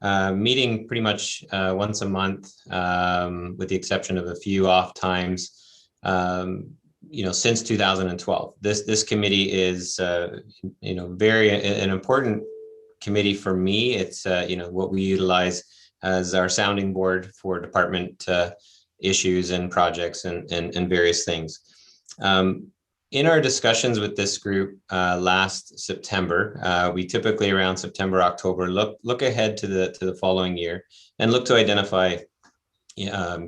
meeting pretty much once a month, with the exception of a few off times, since 2012. This committee is very an important committee for me. It's what we utilize as our sounding board for department issues and projects and various things. In our discussions with this group last September, we typically around September, October, look ahead to the following year and look to identify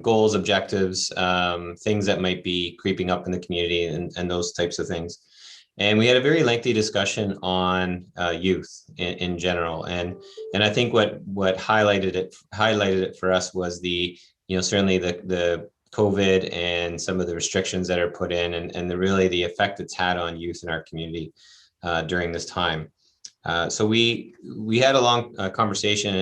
goals, objectives, things that might be creeping up in the community and those types of things. And we had a very lengthy discussion on youth in general. And I think what highlighted it for us was certainly the COVID and some of the restrictions that are put in and really the effect it's had on youth in our community during this time. So we had a long conversation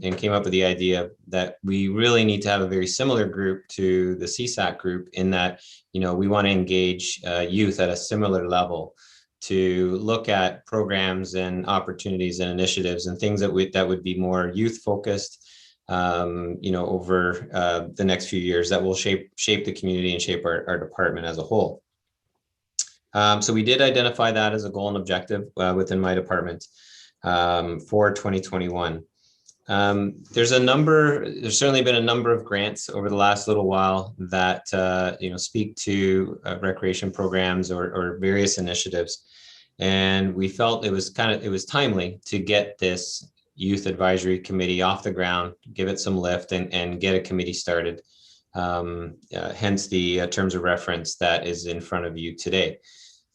and came up with the idea that we really need to have a very similar group to the CSAC group in that, we want to engage youth at a similar level to look at programs and opportunities and initiatives and things that would be more youth focused, over the next few years that will shape the community and shape our department as a whole. So we did identify that as a goal and objective within my department for 2021. There's certainly been a number of grants over the last little while that speak to recreation programs or various initiatives, and we felt it was timely to get this youth advisory committee off the ground, give it some lift, and get a committee started. Hence the terms of reference that is in front of you today.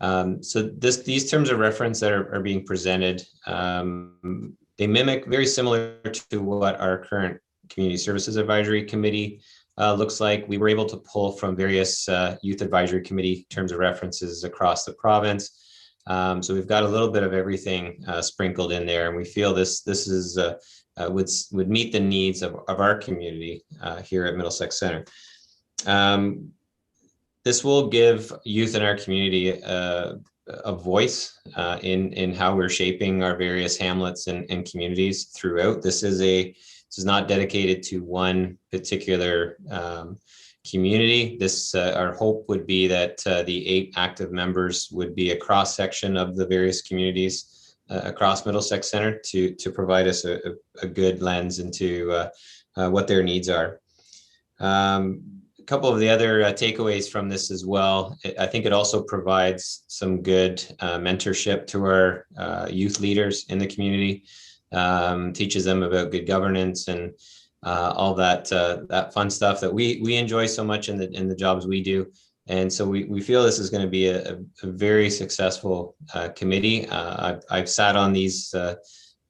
So these terms of reference that are being presented, they mimic very similar to what our current Community Services Advisory Committee looks like. We were able to pull from various youth advisory committee terms of references across the province. So we've got a little bit of everything sprinkled in there, and we feel this is would meet the needs of our community here at Middlesex Centre. This will give youth in our community a voice in how we're shaping our various hamlets and communities throughout. This is not dedicated to one particular community. Our hope would be that the 8 active members would be a cross section of the various communities across Middlesex Centre to provide us a good lens into what their needs are. A couple of the other takeaways from this as well. I think it also provides some good mentorship to our youth leaders in the community, teaches them about good governance and all that that fun stuff that we enjoy so much in the jobs we do. And so we feel this is going to be a very successful committee. I've sat on these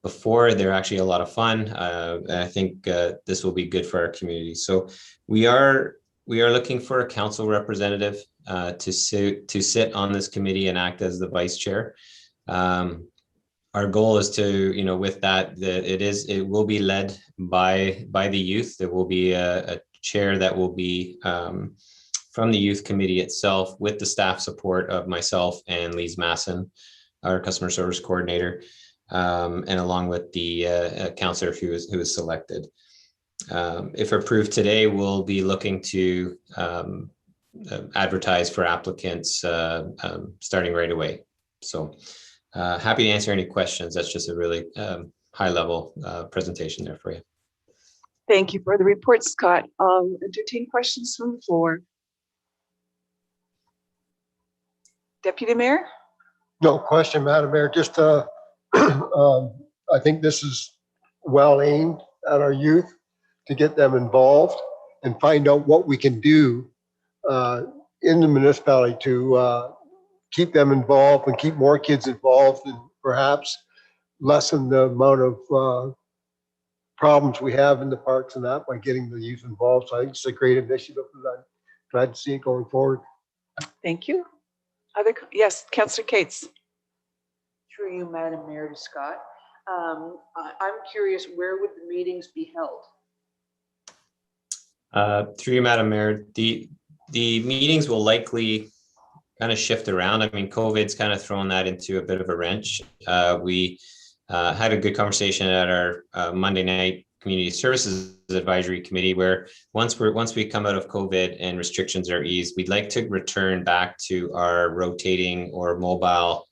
before. They're actually a lot of fun. And I think this will be good for our community. So we are looking for a council representative to sit on this committee and act as the vice chair. Our goal is to, with that, it will be led by the youth. There will be a chair that will be from the youth committee itself, with the staff support of myself and Lise Masson, our customer service coordinator, and along with the counselor who was selected. If approved today, we'll be looking to advertise for applicants starting right away. So happy to answer any questions. That's just a really high level presentation there for you. Thank you for the report, Scott. Entertain questions from the floor. Deputy Mayor? No question, Madam Mayor. Just I think this is well aimed at our youth to get them involved and find out what we can do in the municipality to keep them involved and keep more kids involved, and perhaps lessen the amount of problems we have in the parks and that by getting the youth involved. So I think it's a great initiative, and I'm glad to see it going forward. Thank you. Yes, Councillor Cates. Through you, Madam Mayor, to Scott. I'm curious, where would the meetings be held? Through you, Madam Mayor, the meetings will likely kind of shift around. I mean, COVID's kind of thrown that into a bit of a wrench. We had a good conversation at our Monday night Community Services Advisory Committee, where once we come out of COVID and restrictions are eased, we'd like to return back to our rotating or mobile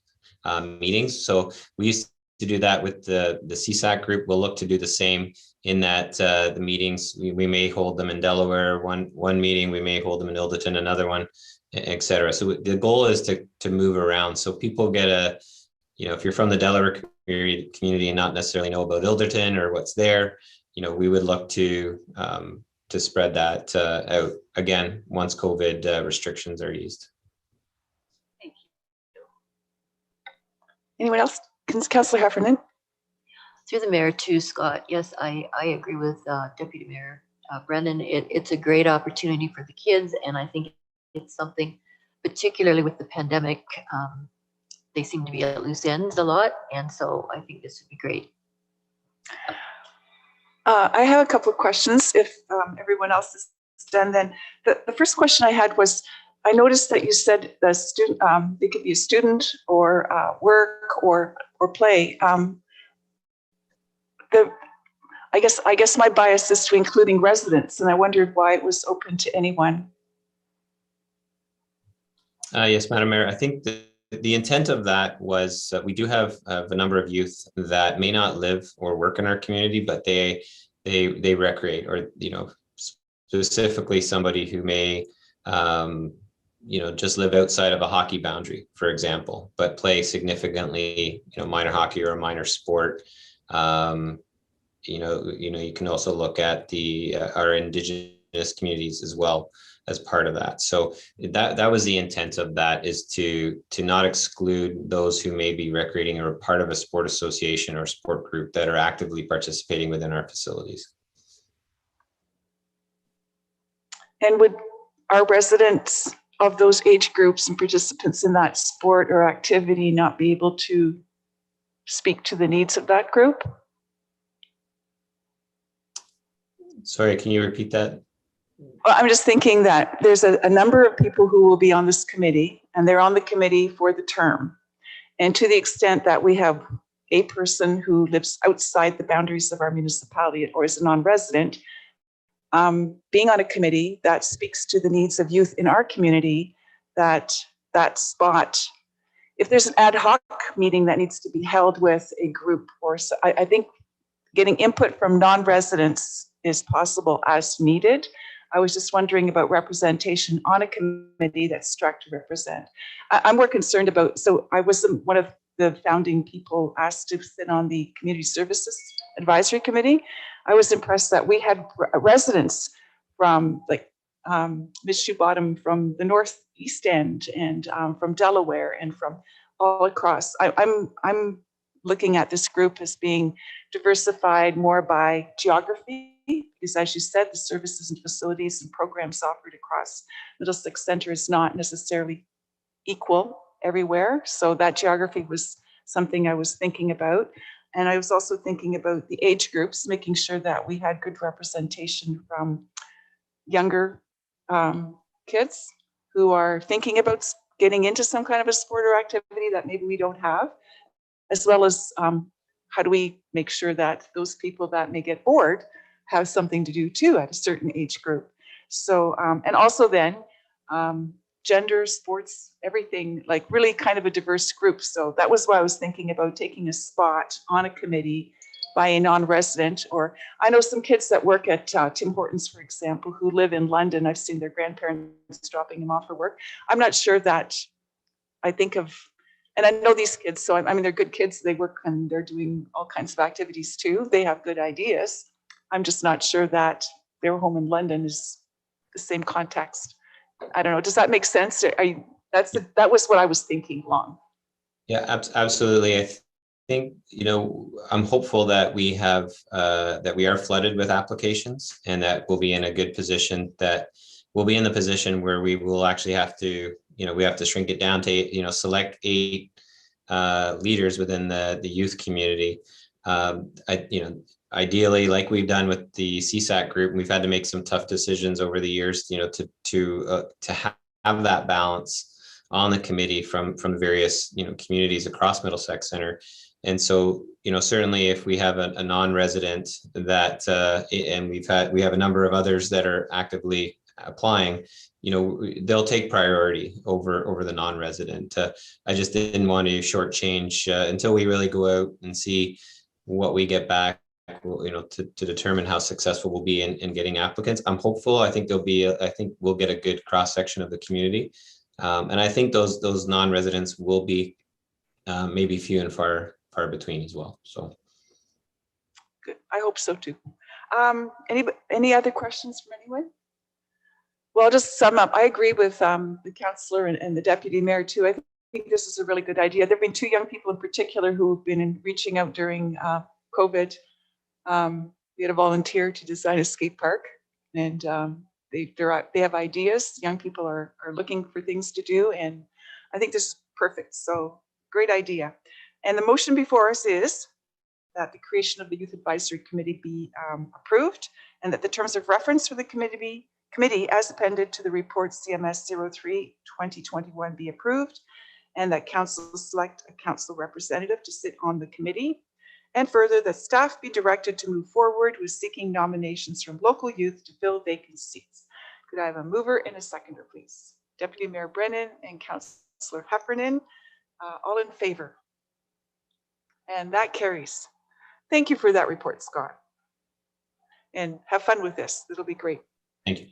meetings. So we used to do that with the CSAC group. We'll look to do the same in that the meetings, we may hold them in Delaware, one meeting, we may hold them in Ilderton, another one, et cetera. So the goal is to move around. So people get if you're from the Delaware community and not necessarily know about Ilderton or what's there, we would look to spread that out again once COVID restrictions are eased. Thank you. Anyone else? Councillor Heffernan. Through the mayor too, Scott. Yes, I agree with Deputy Mayor Brennan. It's a great opportunity for the kids, and I think it's something, particularly with the pandemic, they seem to be at loose ends a lot, and so I think this would be great. I have a couple of questions if everyone else is done. Then the first question I had was, I noticed that you said the student, they could be a student or work or play. I guess my bias is to including residents, and I wondered why it was open to anyone. Yes, Madam Mayor. I think the intent of that was we do have a number of youth that may not live or work in our community, but they recreate, or specifically somebody who may just live outside of a hockey boundary, for example, but play significantly minor hockey or a minor sport. You can also look at our Indigenous communities as well as part of that. So that was the intent of that, is to not exclude those who may be recreating or part of a sport association or sport group that are actively participating within our facilities. And would our residents of those age groups and participants in that sport or activity not be able to speak to the needs of that group? Sorry, can you repeat that? Well, I'm just thinking that there's a number of people who will be on this committee, and they're on the committee for the term. And to the extent that we have a person who lives outside the boundaries of our municipality or is a non-resident, being on a committee that speaks to the needs of youth in our community, that spot, if there's an ad hoc meeting that needs to be held with a group, or so, I think getting input from non-residents is possible as needed. I was just wondering about representation on a committee that's struck to represent. I'm more concerned about, so I was one of the founding people asked to sit on the Community Services Advisory Committee. I was impressed that we had residents from like Miss Bottom from the Northeast End and from Delaware and from all across. I'm looking at this group as being diversified more by geography, because as you said, the services and facilities and programs offered across Middlesex Center is not necessarily equal everywhere. So that geography was something I was thinking about. And I was also thinking about the age groups, making sure that we had good representation from younger kids who are thinking about getting into some kind of a sport or activity that maybe we don't have, as well as how do we make sure that those people that may get bored have something to do too at a certain age group. So, and also then gender, sports, everything, like really kind of a diverse group. So that was why I was thinking about taking a spot on a committee by a non-resident, or I know some kids that work at Tim Hortons, for example, who live in London. I've seen their grandparents dropping them off for work. I'm not sure that I think of, and I know these kids, so I mean, they're good kids. They work and they're doing all kinds of activities too. They have good ideas. I'm just not sure that their home in London is the same context. I don't know. Does that make sense? That was what I was thinking along. Yeah, absolutely. I think, I'm hopeful that we have, that we are flooded with applications and that we'll be in a good position, that we'll be in the position where we will actually have to, we have to shrink it down to, select 8 leaders within the youth community. Ideally, like we've done with the CSAC group, we've had to make some tough decisions over the years, to have that balance on the committee from the various, communities across Middlesex Center. And so, certainly if we have a non-resident that, and we have a number of others that are actively applying, they'll take priority over the non-resident. I just didn't want to shortchange until we really go out and see what we get back, to determine how successful we'll be in getting applicants. I'm hopeful. I think I think we'll get a good cross section of the community. And I think those non-residents will be maybe few and far between as well. So good. I hope so too. Any other questions from anyone? Well, I'll just sum up. I agree with the councillor and the deputy mayor too. I think this is a really good idea. There have been 2 young people in particular who have been reaching out during COVID. We had a volunteer to design a skate park, and they have ideas. Young people are looking for things to do, and I think this is perfect. So great idea. And the motion before us is that the creation of the Youth Advisory Committee be approved, and that the terms of reference for the committee as appended to the report CMS 03/2021 be approved, and that council select a council representative to sit on the committee. And further, that staff be directed to move forward with seeking nominations from local youth to fill vacant seats. Could I have a mover and a seconder, please? Deputy Mayor Brennan and Councillor Heffernan, all in favor? And that carries. Thank you for that report, Scott. And have fun with this. It'll be great. thank you.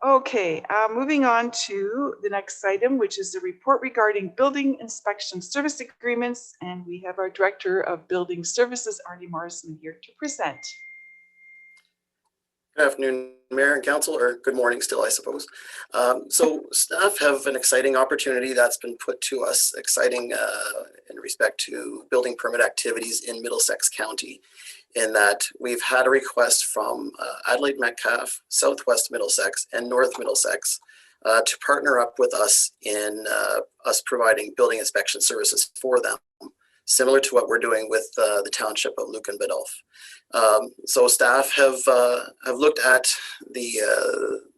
Okay, moving on to the next item, which is the report regarding building inspection service agreements. And we have our Director of Building Services, Arnie Morrison, here to present. Good afternoon, Mayor and Council, or good morning still, I suppose. So staff have an exciting opportunity that's been put to us, exciting in respect to building permit activities in Middlesex County, in that we've had a request from Adelaide Metcalfe, Southwest Middlesex, and North Middlesex to partner up with us in us providing building inspection services for them, similar to what we're doing with the township of Lucan Biddulph. So staff have looked at the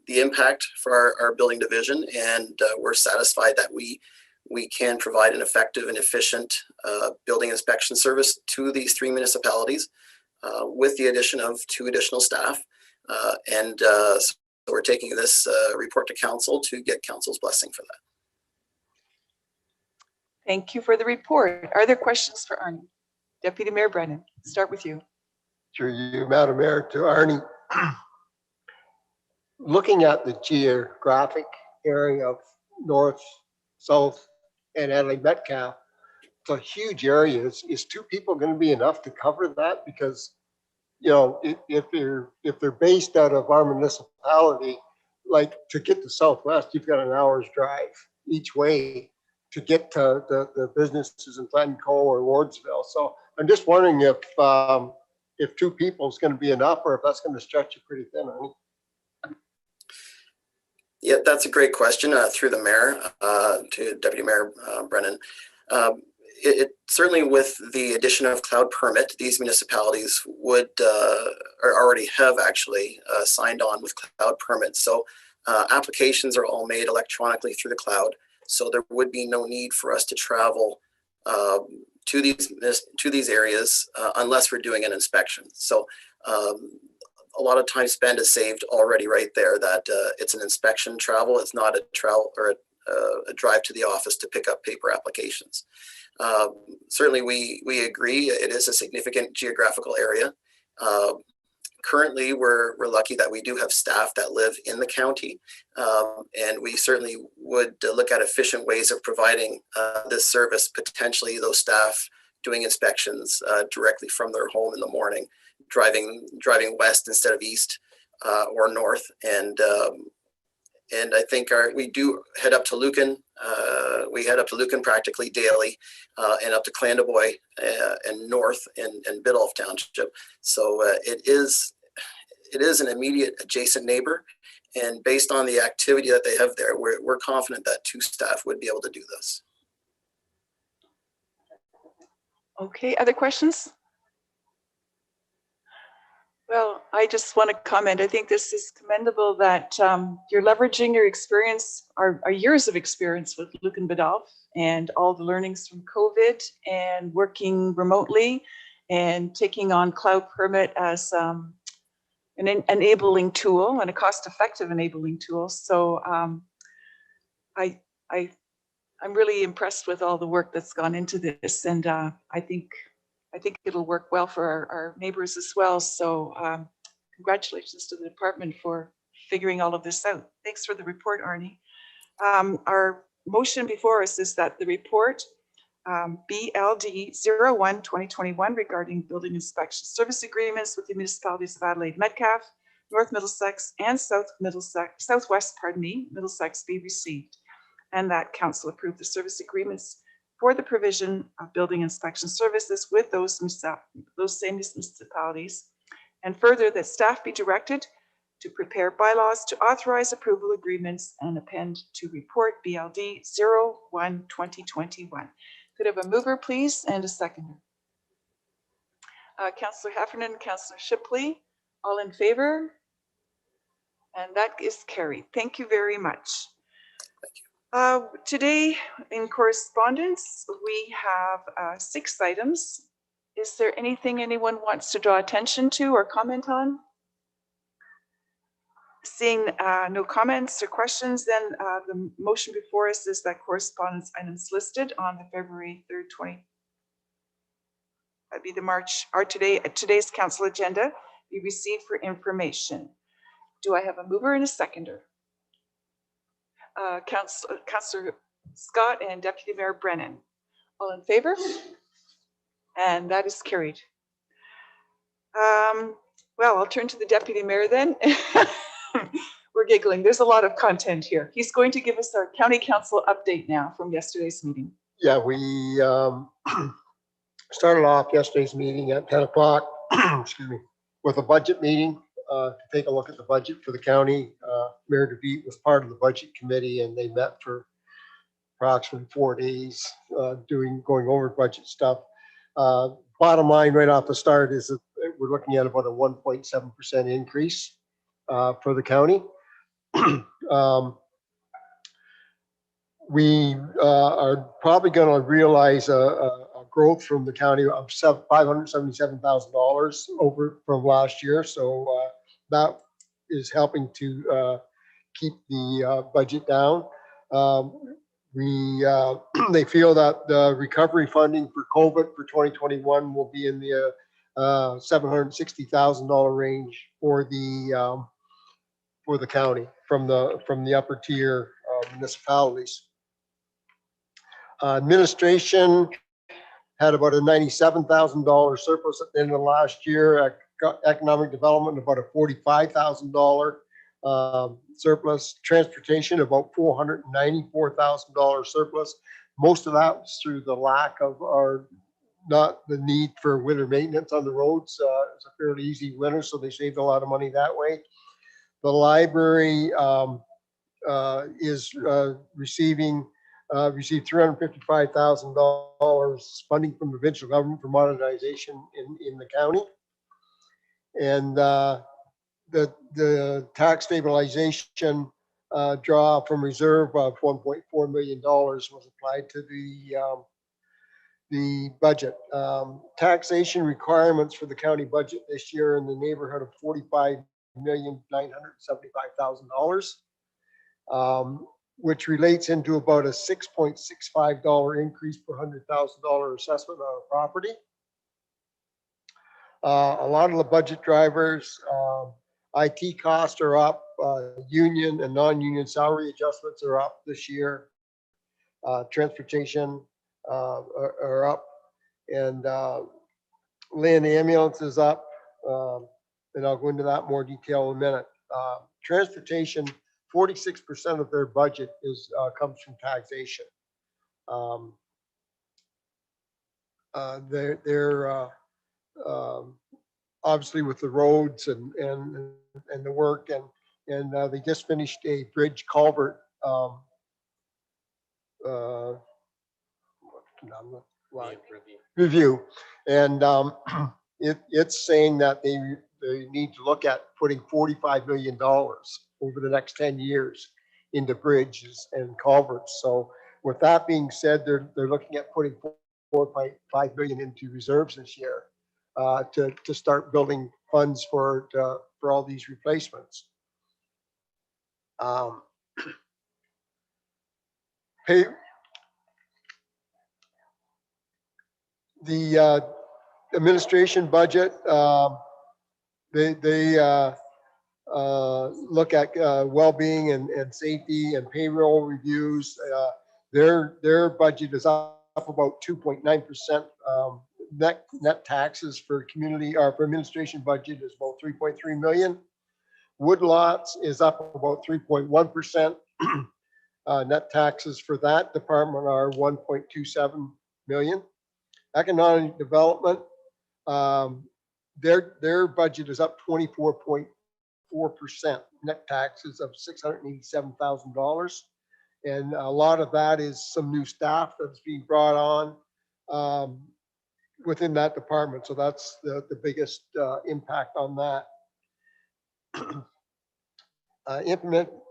impact for our building division, and we're satisfied that we can provide an effective and efficient building inspection service to these 3 municipalities with the addition of 2 additional staff. So we're taking this report to council to get council's blessing for that. Thank you for the report. Are there questions for Arnie? Deputy Mayor Brennan, start with you. Through you, Madam Mayor, to Arnie. looking at the geographic area of north, south, and Adelaide Metcalf, it's a huge area. Is two people going to be enough to cover that? Because, you know, if they're based out of our municipality, like to get to Southwest, you've got an hour's drive each way to get to the businesses in Glencoe or Wardsville. So I'm just wondering if two people is going to be enough, or if that's going to stretch you pretty thin. Yeah, that's a great question through the mayor to Deputy Mayor Brennan. It certainly, with the addition of cloud permit, these municipalities would or already have actually signed on with cloud permit. So applications are all made electronically through the cloud. So there would be no need for us to travel to these areas unless we're doing an inspection. So a lot of time spent is saved already right there. That it's an inspection travel. It's not a travel or a drive to the office to pick up paper applications. Certainly, we agree. It is a significant geographical area. Currently, we're lucky that we do have staff that live in the county, and we certainly would look at efficient ways of providing this service. Potentially, those staff doing inspections directly from their home in the morning, driving west instead of east or north, and I think we do head up to Lucan. We head up to Lucan practically daily, and up to Clandeboye and north in Biddulph Township. So it is an immediate adjacent neighbor, and based on the activity that they have there, we're confident that two staff would be able to do this. Okay, other questions? Well, I just want to comment. I think this is commendable that you're leveraging your experience, our years of experience with Lucan Biddulph and all the learnings from COVID and working remotely and taking on cloud permit as an enabling tool and a cost-effective enabling tool. So I'm really impressed with all the work that's gone into this, and I think it'll work well for our neighbors as well. So congratulations to the department for figuring all of this out. Thanks for the report, Arnie. Our motion before us is that the report BLD 01-2021 regarding building inspection service agreements with the municipalities of Adelaide Metcalf, North Middlesex, and Southwest, Middlesex be received, and that council approve the service agreements for the provision of building inspection services with those same municipalities, and further that staff be directed to prepare bylaws to authorize approval agreements and append to report BLD 01-2021. Could I have a mover, please, and a seconder? Councillor Heffernan, Councillor Shipley, all in favor? And that is carried. Thank you very much. Today in correspondence, we have 6 items. Is there anything anyone wants to draw attention to or comment on? Seeing no comments or questions, then the motion before us is that correspondence items listed on the February 3rd, that'd be the March, or today's council agenda, be received for information. Do I have a mover and a seconder? Councillor Scott and Deputy Mayor Brennan. All in favor? And that is carried. Well, I'll turn to the Deputy Mayor then. We're giggling. There's a lot of content here. He's going to give us our County Council update now from yesterday's meeting. Yeah, we started off yesterday's meeting at 10 o'clock, excuse me, with a budget meeting to take a look at the budget for the county. Mayor DeVete was part of the budget committee, and they met for approximately 4 days going over budget stuff. Bottom line right off the start is that we're looking at about a 1.7% increase for the county. We are probably going to realize a growth from the county of $577,000 over from last year. So that is helping to keep the budget down. They feel that the recovery funding for COVID for 2021 will be in the $760,000 range for the county from the upper tier municipalities. Administration had about a $97,000 surplus at the end of last year. Economic development about a $45,000 surplus. Transportation about $494,000 surplus. Most of that was through the lack of not the need for winter maintenance on the roads. It's a fairly easy winter, so they saved a lot of money that way. The library is received $355,000 funding from the provincial government for modernization in the county. And the tax stabilization draw from reserve of $1.4 million was applied to the budget. Taxation requirements for the county budget this year in the neighborhood of $45,975,000, which relates into about a $6.65 increase per $100,000 assessment on a property. A lot of the budget drivers, IT costs are up, union and non-union salary adjustments are up this year. Transportation are up, and land ambulance is up, and I'll go into that in more detail in a minute. Transportation, 46% of their budget comes from taxation. They're obviously with the roads and the work, and they just finished a bridge culvert review, and it's saying that they need to look at putting $45 million over the next 10 years into bridges and culverts. So with that being said, they're looking at putting $4.5 million into reserves this year to start building funds for all these replacements. The administration budget, they look at well-being and safety and payroll reviews. Their budget is up about 2.9%. Net taxes for community or for administration budget is about 3.3 million. Woodlots is up about 3.1%. Net taxes for that department are 1.27 million. Economic development, their budget is up 24.4%. Net taxes of $687,000, and a lot of that is some new staff that's being brought on within that department. So that's the biggest impact on that.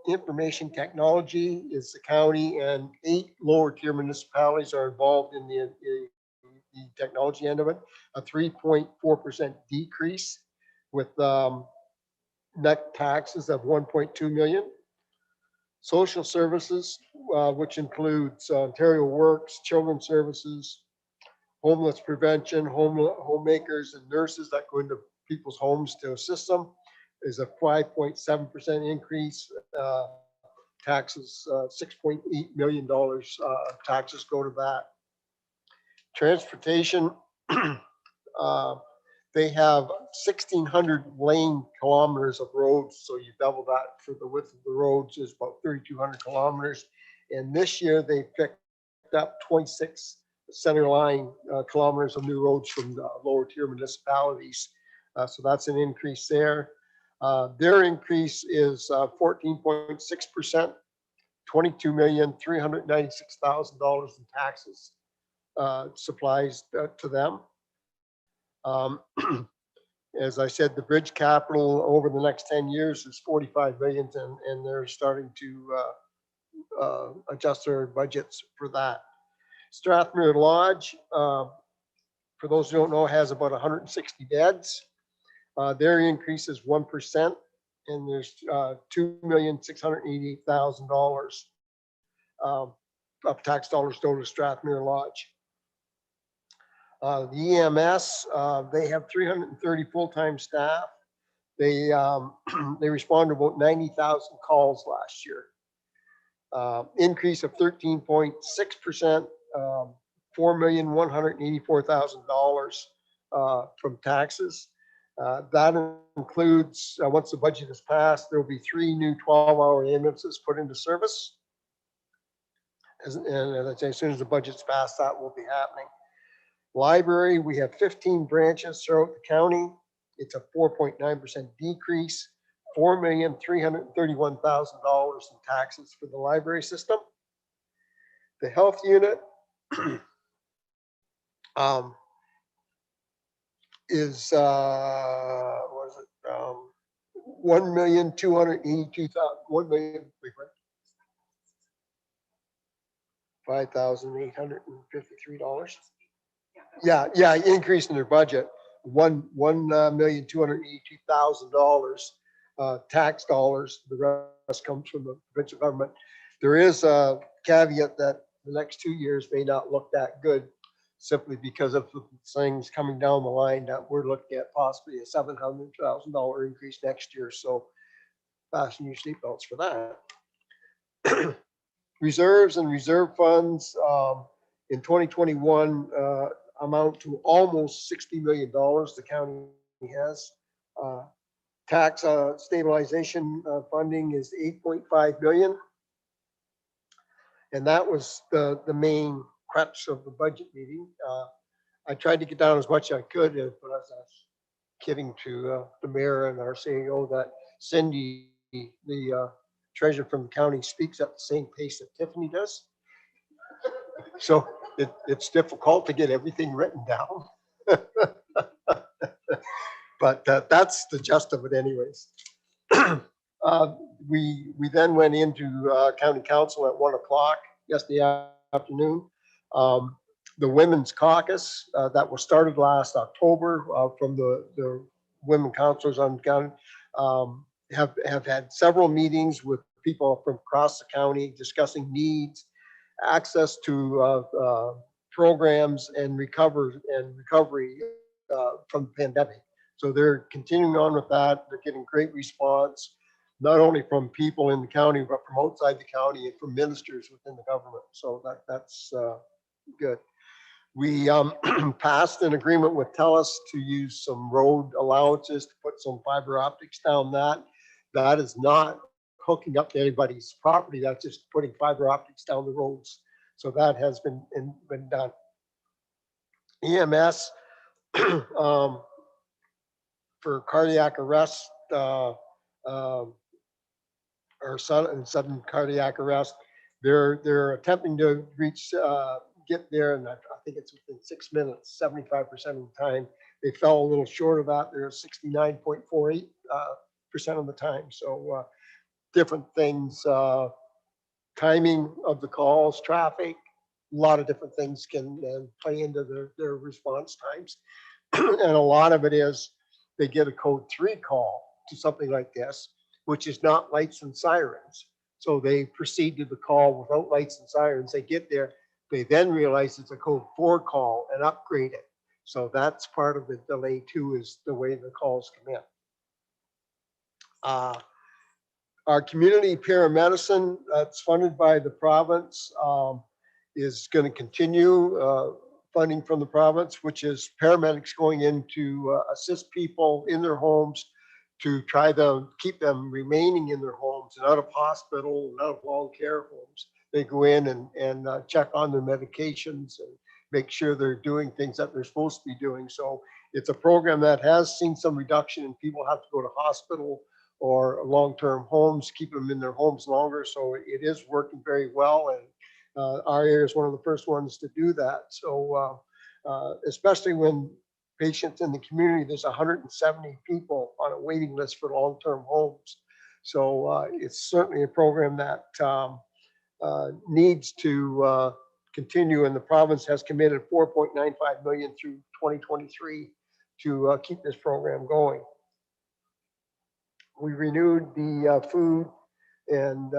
Information technology is the county, and 8 lower tier municipalities are involved in the technology end of it. A 3.4% decrease with net taxes of 1.2 million. Social services, which includes Ontario Works, Children's Services, homeless prevention, homemakers, and nurses that go into people's homes to assist them, is a 5.7% increase. Taxes, $6.8 million taxes go to that. Transportation, they have 1,600 lane kilometers of roads. So you double that for the width of the roads is about 3,200 kilometers. And this year they picked up 26 center line kilometers of new roads from the lower tier municipalities. So that's an increase there. Their increase is 14.6%, $22,396,000 in taxes supplies to them. As I said, the bridge capital over the next 10 years is 45 million, and they're starting to adjust their budgets for that. Strathmere Lodge, for those who don't know, has about 160 beds. Their increase is 1%, and there's $2,688,000 of tax dollars go to Strathmere Lodge. The EMS, they have 330 full-time staff. They they responded to about 90,000 calls last year. Increase of 13.6%, $4,184,000 from taxes. That includes, once the budget is passed, there will be 3 new 12-hour ambulances put into service. And as I say, as soon as the budget's passed, that will be happening. Library, we have 15 branches throughout the county. It's a 4.9% decrease, $4,331,000 in taxes for the library system. The health unit is what is it? 5,853. Yeah, increase in their budget, $1,282,000 tax dollars. The rest comes from the provincial government. There is a caveat that the next 2 years may not look that good, simply because of the things coming down the line that we're looking at possibly a $700,000 increase next year. So fasten your seatbelts for that. Reserves and reserve funds in 2021 amount to almost $60 million the county has. Tax stabilization funding is $8.5 billion. And that was the main crux of the budget meeting. I tried to get down as much as I could, but I was kidding to the mayor and our CEO that Cindy, the treasurer from the county, speaks at the same pace that Tiffany does. So it's difficult to get everything written down. But that's the gist of it anyways. We then went into county council at 1 o'clock yesterday afternoon. The Women's Caucus that was started last October from the women councilors on county have had several meetings with people from across the county discussing needs, access to programs and recovery from the pandemic. So they're continuing on with that. They're getting great response, not only from people in the county, but from outside the county and from ministers within the government. So that's good. We passed an agreement with TELUS to use some road allowances to put some fiber optics down that. That is not hooking up to anybody's property. That's just putting fiber optics down the roads. So that has been done. EMS for cardiac arrest or sudden cardiac arrest, they're attempting to reach get there, and I think it's within 6 minutes, 75% of the time. They fell a little short of that. They're 69.48% of the time. So different things, timing of the calls, traffic, a lot of different things can play into their response times. And a lot of it is they get a code 3 call to something like this, which is not lights and sirens. So they proceed to the call without lights and sirens. They get there. They then realize it's a code 4 call and upgrade it. So that's part of the delay too, is the way the calls come in. Our community paramedicine that's funded by the province is going to continue funding from the province, which is paramedics going in to assist people in their homes to try to keep them remaining in their homes and out of hospital and out of long care homes. They go in and check on their medications and make sure they're doing things that they're supposed to be doing. So it's a program that has seen some reduction in people have to go to hospital or long-term homes, keep them in their homes longer. So it is working very well. And our area is one of the first ones to do that. So especially when patients in the community, there's 170 people on a waiting list for long-term homes. So it's certainly a program that needs to continue, and the province has committed $4.95 million through 2023 to keep this program going. We renewed the food and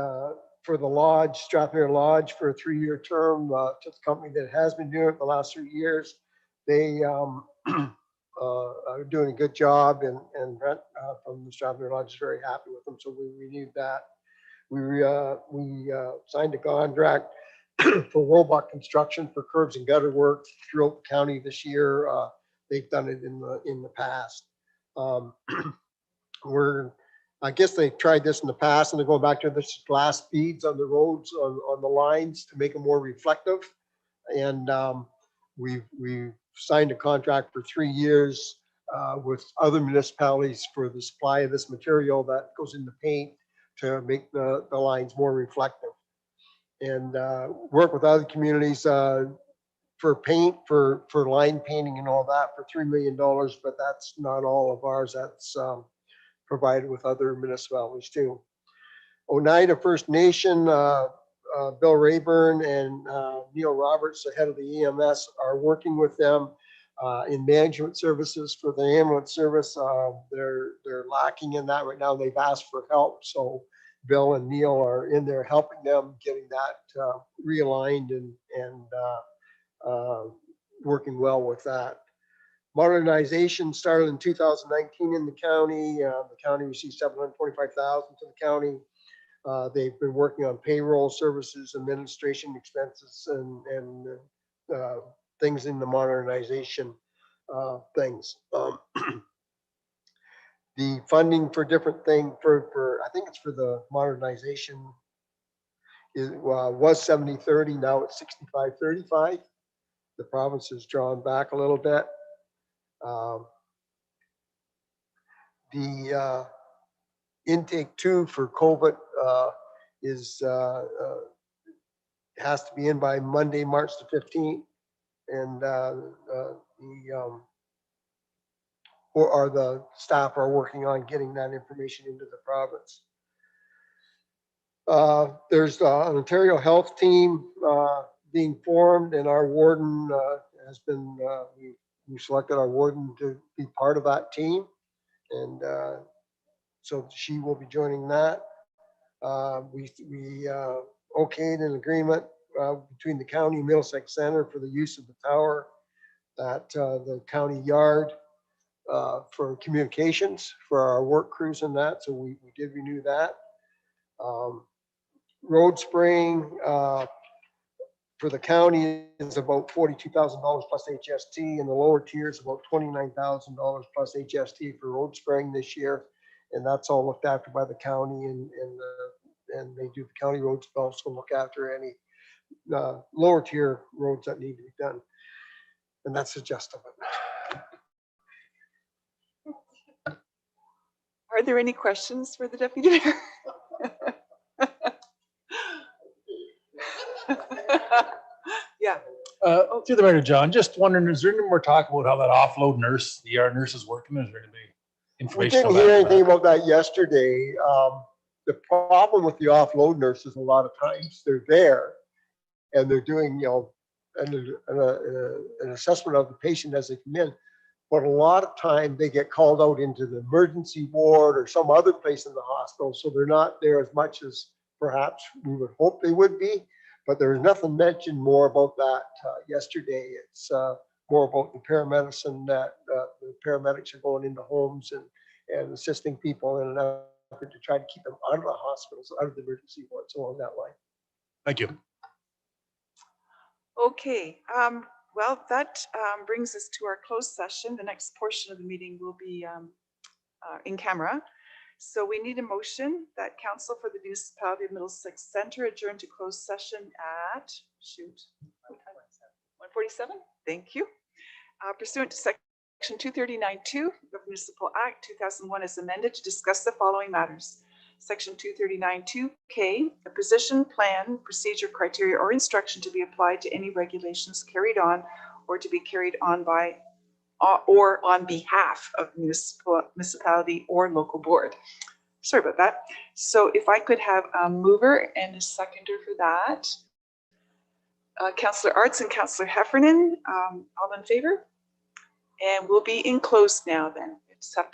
for the lodge, Strathmere Lodge, for a 3-year term to the company that has been doing it the last 3 years. They are doing a good job, and Brent from the Strawberry Lodge is very happy with them, so we renewed that. We signed a contract for robot construction for curbs and gutter work throughout the county this year. They've done it in the past. I guess they tried this in the past, and they're going back to this glass beads on the roads on the lines to make them more reflective. And we've signed a contract for 3 years with other municipalities for the supply of this material that goes in the paint to make the lines more reflective. And work with other communities for paint, for line painting and all that for $3 million, but that's not all of ours. That's provided with other municipalities too. Oneida First Nation, Bill Rayburn and Neil Roberts, the head of the EMS, are working with them in management services for the ambulance service. They're lacking in that right now. They've asked for help, so Bill and Neil are in there helping them getting that realigned and working well with that. Modernization started in 2019 in the county. The county received $725,000 to the county. They've been working on payroll services, administration expenses, and things in the modernization things. The funding for different things for I think it's for the modernization was 70-30. Now it's 65-35. The province has drawn back a little bit. The intake 2 for COVID has to be in by Monday, March the 15th, and the staff are working on getting that information into the province. There's an Ontario Health team being formed, and our warden has been, we selected our warden to be part of that team. And so she will be joining that. We okayed an agreement between the county and Middlesex Center for the use of the tower at the county yard for communications for our work crews and that. So we did renew that. Road spraying for the county is about $42,000 plus HST, and the lower tier is about $29,000 plus HST for road spraying this year. And that's all looked after by the county, and they do the county roads, but also look after any lower tier roads that need to be done. And that's the gist of it. Are there any questions for the deputy mayor? Yeah. Through the mayor to John, just wondering, is there any more talk about how that offload nurse, the ER nurse is working? Is there any We information didn't on hear that? anything about that yesterday. The problem with the offload nurses, a lot of times they're there and they're doing, an assessment of the patient as they come in. But a lot of time they get called out into the emergency ward or some other place in the hospital. So they're not there as much as perhaps we would hope they would be. But there was nothing mentioned more about that yesterday. It's more about the paramedicine that the paramedics are going into homes and assisting people in an effort to try to keep them out of the hospitals, out of the emergency wards along that line. Thank you. Okay, well, that brings us to our closed session. The next portion of the meeting will be in camera. So we need a motion that council for the municipality of Middlesex Center adjourn to closed session at, shoot, 1:47? Thank you. Pursuant to section 239(2) of Municipal Act 2001 as amended, to discuss the following matters. Section 239(2)K, a position, plan, procedure, criteria, or instruction to be applied to any regulations carried on or to be carried on by or on behalf of municipality or local board. Sorry about that. So if I could have a mover and a seconder for that. Councillor Arts and Councillor Heffernan, all in favor? And we'll be in closed now then. Just have to